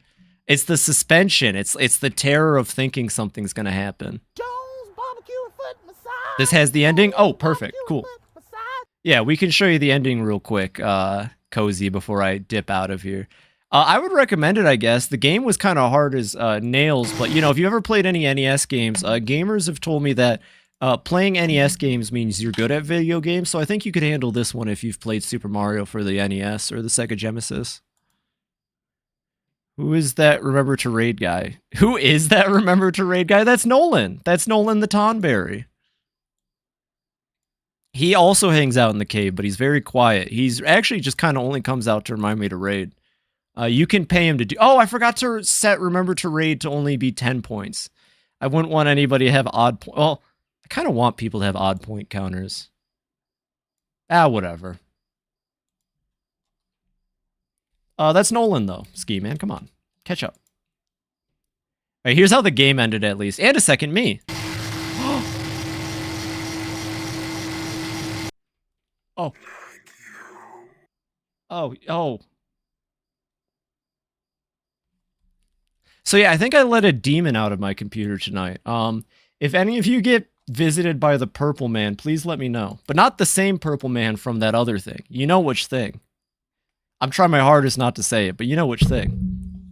It's the suspension. It's the terror of thinking something's gonna happen. This has the ending. Oh, perfect. Cool. Yeah, we can show you the ending real quick, Cozy, before I dip out of here. I would recommend it, I guess. The game was kind of hard as nails, but, you know, if you ever played any NES games, gamers have told me that playing NES games means you're good at video games, so I think you could handle this one if you've played Super Mario for the NES or the Sega Genesis. Who is that Remember to Raid guy? Who is that Remember to Raid guy? That's Nolan. That's Nolan the Tonberry. He also hangs out in the cave, but he's very quiet. He's actually just kind of only comes out to remind me to raid. You can pay him to do... Oh, I forgot to set Remember to Raid to only be 10 points. I wouldn't want anybody to have odd... Well, I kind of want people to have odd point counters. Whatever. That's Nolan, though. Ski Man, come on. Catch up. All right, here's how the game ended, at least. And a second me. Oh. Oh. So yeah, I think I let a demon out of my computer tonight. If any of you get visited by the purple man, please let me know. But not the same purple man from that other thing. You know which thing. I'm trying my hardest not to say it, but you know which thing.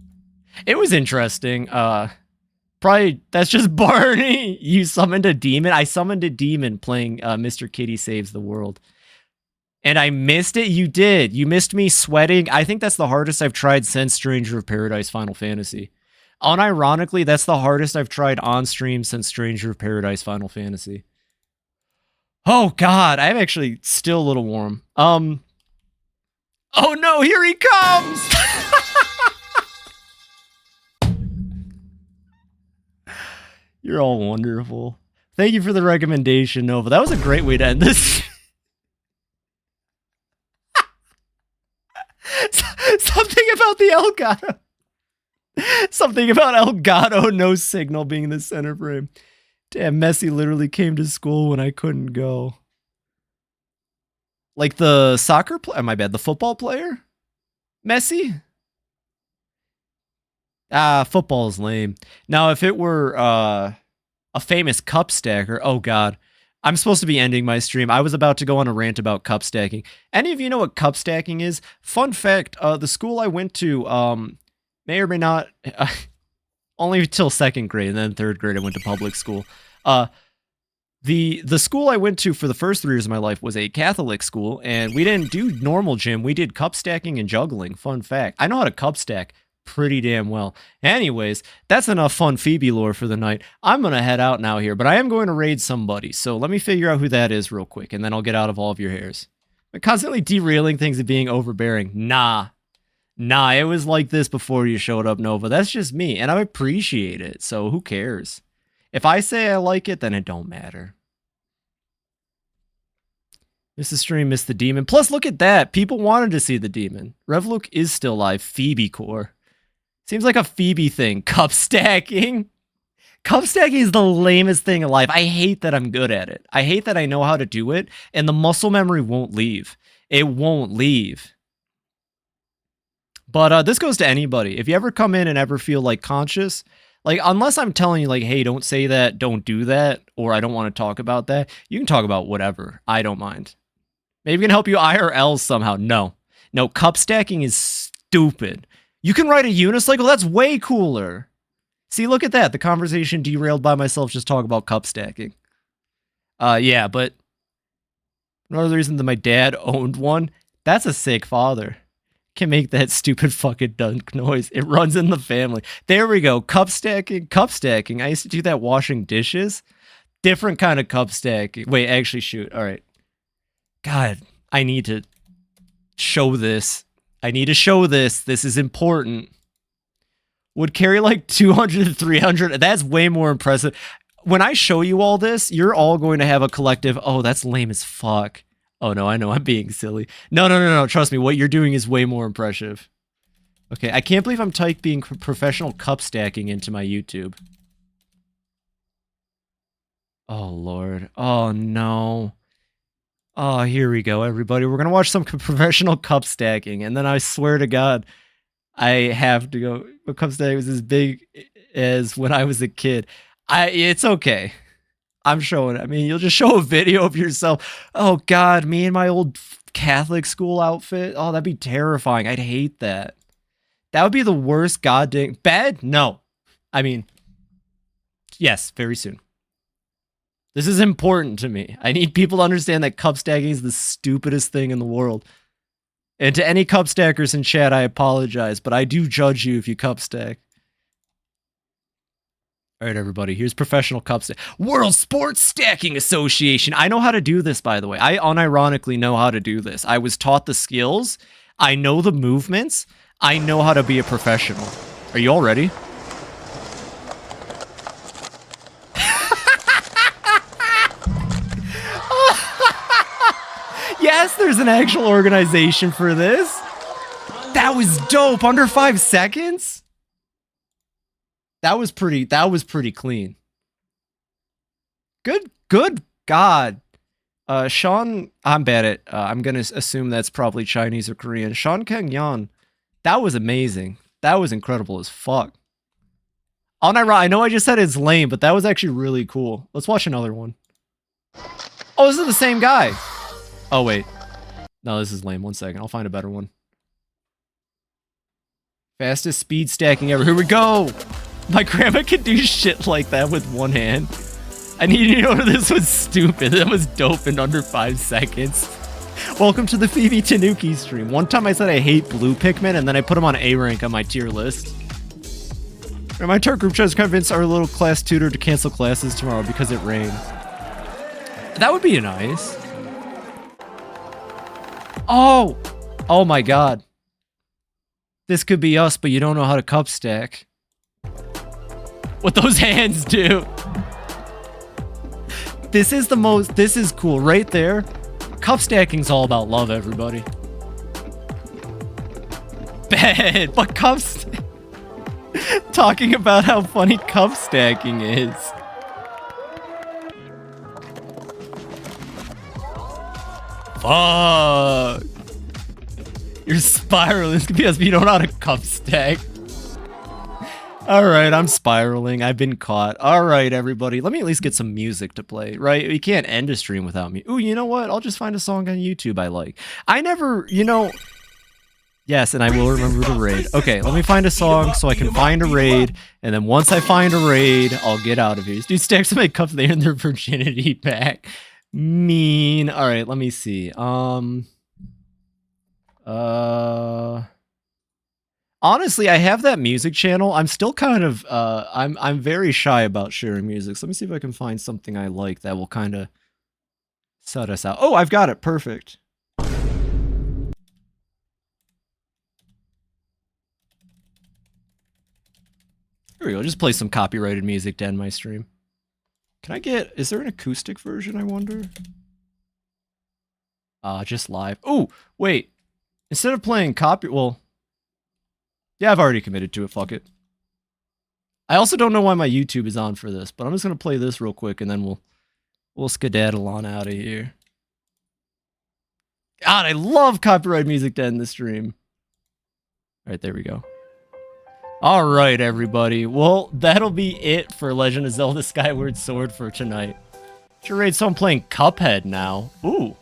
It was interesting. Probably, that's just Barney. You summoned a demon. I summoned a demon playing Mr. Kitty Saves the World. And I missed it? You did. You missed me sweating. I think that's the hardest I've tried since Stranger of Paradise Final Fantasy. Unironically, that's the hardest I've tried on stream since Stranger of Paradise Final Fantasy. Oh, God. I'm actually still a little warm. Oh, no. Here he comes. You're all wonderful. Thank you for the recommendation, Nova. That was a great way to end this. Something about the Elgato. Something about Elgato no signal being the center frame. Damn, Messi literally came to school when I couldn't go. Like the soccer player? My bad, the football player? Messi? Football is lame. Now, if it were a famous cup stacker, oh god. I'm supposed to be ending my stream. I was about to go on a rant about cup stacking. Any of you know what cup stacking is? Fun fact, the school I went to may or may not... only till 2nd grade, and then 3rd grade I went to public school. The school I went to for the first 3 years of my life was a Catholic school, and we didn't do normal gym. We did cup stacking and juggling. Fun fact. I know how to cup stack pretty damn well. Anyways, that's enough fun Phoebe lore for the night. I'm going to head out now here, but I am going to raid somebody. So let me figure out who that is real quick, and then I'll get out of all of your hairs. I'm constantly derailing things and being overbearing. Nah, it was like this before you showed up, Nova. That's just me, and I appreciate it, so who cares? If I say I like it, then it don't matter. Miss the stream, miss the demon. Plus, look at that. People wanted to see the demon. Revlook is still live. Phoebe core. Seems like a Phoebe thing. Cup stacking. Cup stacking is the lamest thing alive. I hate that I'm good at it. I hate that I know how to do it, and the muscle memory won't leave. It won't leave. But this goes to anybody. If you ever come in and ever feel like conscious, like unless I'm telling you like, hey, don't say that, don't do that, or I don't want to talk about that, you can talk about whatever. I don't mind. Maybe we can help you IRL somehow. No. No, cup stacking is stupid. You can ride a unicycle? That's way cooler. See, look at that. The conversation derailed by myself just talking about cup stacking. Yeah, but another reason that my dad owned one, that's a sick father. Can make that stupid fucking dunk noise. It runs in the family. There we go. Cup stacking. Cup stacking. I used to do that washing dishes. Different kind of cup stacking. Wait, actually, shoot. All right. God, I need to show this. I need to show this. This is important. Would carry like 200 to 300. That's way more impressive. When I show you all this, you're all going to have a collective, oh, that's lame as fuck. Oh, no, I know. I'm being silly. No. Trust me. What you're doing is way more impressive. Okay, I can't believe I'm typing professional cup stacking into my YouTube. Oh, Lord. Oh, no. Oh, here we go, everybody. We're going to watch some professional cup stacking. And then I swear to God, I have to go. Cup stacking was as big as when I was a kid. It's okay. I'm showing it. I mean, you'll just show a video of yourself. Oh, God, me in my old Catholic school outfit. Oh, that'd be terrifying. I'd hate that. That would be the worst goddamn... Bed? No. I mean, yes, very soon. This is important to me. I need people to understand that cup stacking is the stupidest thing in the world. And to any cup stackers in chat, I apologize, but I do judge you if you cup stack. All right, everybody, here's professional cup stack. World Sports Stacking Association. I know how to do this, by the way. I unironically know how to do this. I was taught the skills. I know the movements. I know how to be a professional. Are you all ready? Yes, there's an actual organization for this. That was dope. Under 5 seconds? That was pretty clean. Good God. Sean, I'm bad at, I'm going to assume that's probably Chinese or Korean. Sean Kang-yeon, that was amazing. That was incredible as fuck. I know I just said it's lame, but that was actually really cool. Let's watch another one. Oh, this is the same guy. Oh, wait. No, this is lame. 1 second. I'll find a better one. Fastest speed stacking ever. Here we go. My grandma could do shit like that with one hand. I need you to know this was stupid. That was dope in under 5 seconds. Welcome to the FibiTanuki stream. One time I said I hate blue Pikmin, and then I put them on A rank on my tier list. And my entire group tries to convince our little class tutor to cancel classes tomorrow because it rained. That would be nice. Oh! Oh my god. This could be us, but you don't know how to cup stack. What those hands do. This is cool. Right there. Cup stacking's all about love, everybody. Bad, but talking about how funny cup stacking is. Fuck. You're spiraling. It's because you don't know how to cup stack. Alright, I'm spiraling. I've been caught. Alright, everybody. Let me at least get some music to play, right? We can't end a stream without me. Ooh, you know what? I'll just find a song on YouTube I like. I never, you know... Yes, and I will remember the raid. Okay, let me find a song so I can find a raid, and then once I find a raid, I'll get out of here. Dude, stacks to make cups, they earn their virginity back. Mean. Alright, let me see. Honestly, I have that music channel. I'm still kind of, I'm very shy about sharing music. So let me see if I can find something I like that will kind of set us out. Oh, I've got it. Perfect. Here we go. Just play some copyrighted music to end my stream. Can I get, is there an acoustic version, I wonder? Just live. Oh, wait. Instead of playing well, yeah, I've already committed to it. Fuck it. I also don't know why my YouTube is on for this, but I'm just gonna play this real quick and then we'll skedaddle on out of here. God, I love copyright music to end the stream. All right, there we go. All right, everybody. Well, that'll be it for Legend of Zelda Skyward Sword for tonight. Sure, so I'm playing Cuphead now. Ooh.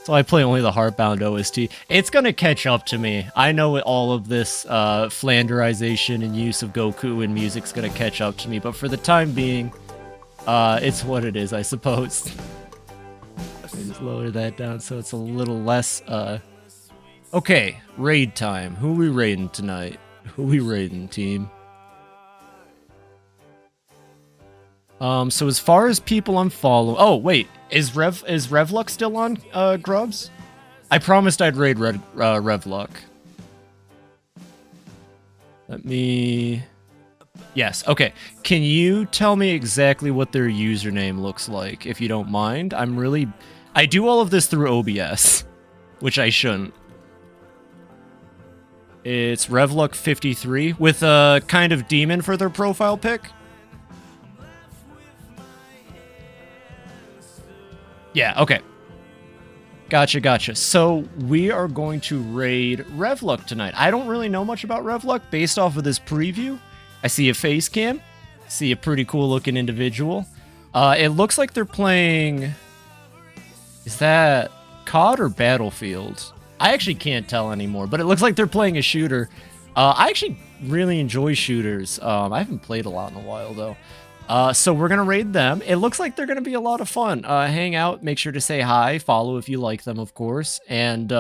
So I play only the Heartbound OST. It's gonna catch up to me. I know all of this flanderization and use of Goku in music's gonna catch up to me, but for the time being, it's what it is, I suppose. Let me just lower that down so it's a little less, Okay, raid time. Who we raiding tonight? Who we raiding, team? So as far as people I'm following... Oh, wait. Is Revluck still on, Grubs? I promised I'd raid Revluck. Let me... Yes, okay. Can you tell me exactly what their username looks like, if you don't mind? I do all of this through OBS, which I shouldn't. It's Revluck53 with a kind of demon for their profile pic. Yeah, okay. Gotcha. So we are going to raid Revluck tonight. I don't really know much about Revluck based off of this preview. I see a face cam. See a pretty cool looking individual. It looks like they're playing... Is that COD or Battlefield? I actually can't tell anymore, but it looks like they're playing a shooter. I actually really enjoy shooters. I haven't played a lot in a while, though. So we're going to raid them. It looks like they're going to be a lot of fun. Hang out, make sure to say hi, follow if you like them, of course. And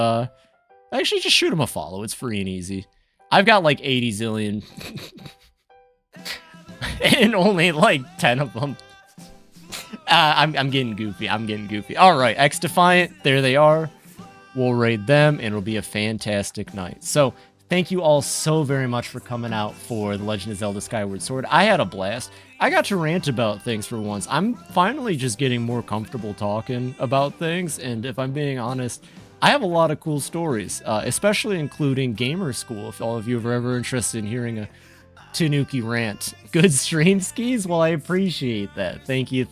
actually just shoot them a follow. It's free and easy. I've got like 80 zillion. And only like 10 of them. I'm getting goofy. All right, X Defiant, there they are. We'll raid them, and it'll be a fantastic night. So, thank you all so very much for coming out for The Legend of Zelda Skyward Sword. I had a blast. I got to rant about things for once. I'm finally just getting more comfortable talking about things, and if I'm being honest, I have a lot of cool stories, especially including Gamer School, if all of you are ever interested in hearing a Tanuki rant. Good stream skis? Well, I appreciate that. Thank you.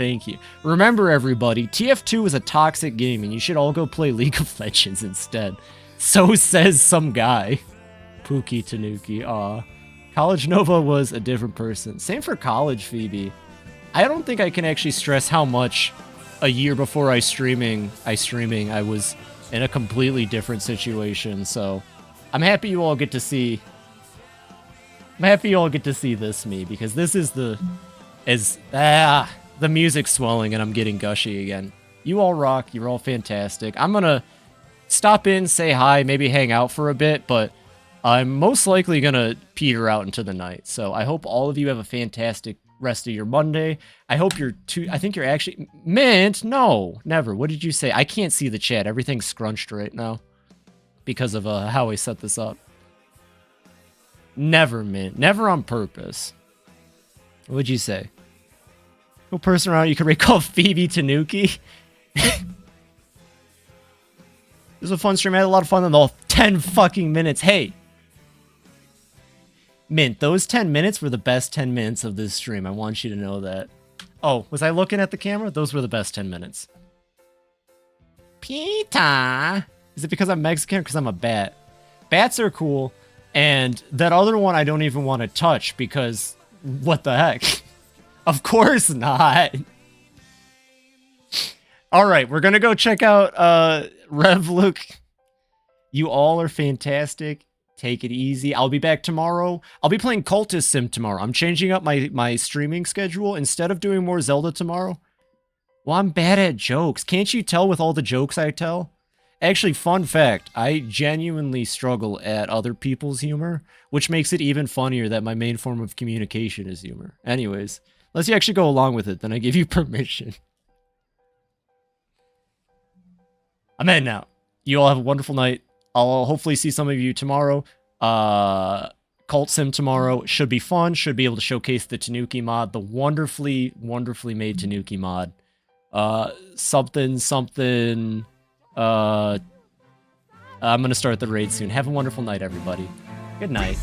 Remember, everybody, TF2 is a toxic game, and you should all go play League of Legends instead. So says some guy. Pookie Tanuki, aw. College Nova was a different person. Same for College Phoebe. I don't think I can actually stress how much a year before I was in a completely different situation, so I'm happy you all get to see this me, because this is the music's swelling and I'm getting gushy again. You all rock, you're all fantastic. I'm gonna stop in, say hi, maybe hang out for a bit, but I'm most likely gonna peter out into the night. So I hope all of you have a fantastic rest of your Monday. I hope I think you're actually... Mint? No, never. What did you say? I can't see the chat. Everything's scrunched right now because of how I set this up. Never, Mint. Never on purpose. What'd you say? No person around you can recall FibiTanuki. It was a fun stream. I had a lot of fun in the 10 fucking minutes. Hey! Mint, those 10 minutes were the best 10 minutes of this stream. I want you to know that. Oh, was I looking at the camera? Those were the best 10 minutes. Pita! Is it because I'm Mexican or because I'm a bat? Bats are cool. And that other one I don't even want to touch because what the heck? Of course not. All right, we're going to go check out Revluck. You all are fantastic. Take it easy. I'll be back tomorrow. I'll be playing Cultist Sim tomorrow. I'm changing up my streaming schedule. Instead of doing more Zelda tomorrow. Well, I'm bad at jokes. Can't you tell with all the jokes I tell? Actually, fun fact, I genuinely struggle at other people's humor, which makes it even funnier that my main form of communication is humor. Anyways, unless you actually go along with it, then I give you permission. I'm heading out. You all have a wonderful night. I'll hopefully see some of you tomorrow. Cult Sim tomorrow should be fun. Should be able to showcase the Tanuki mod, the wonderfully made Tanuki mod. Something. I'm gonna start the raid soon. Have a wonderful night, everybody. Good night.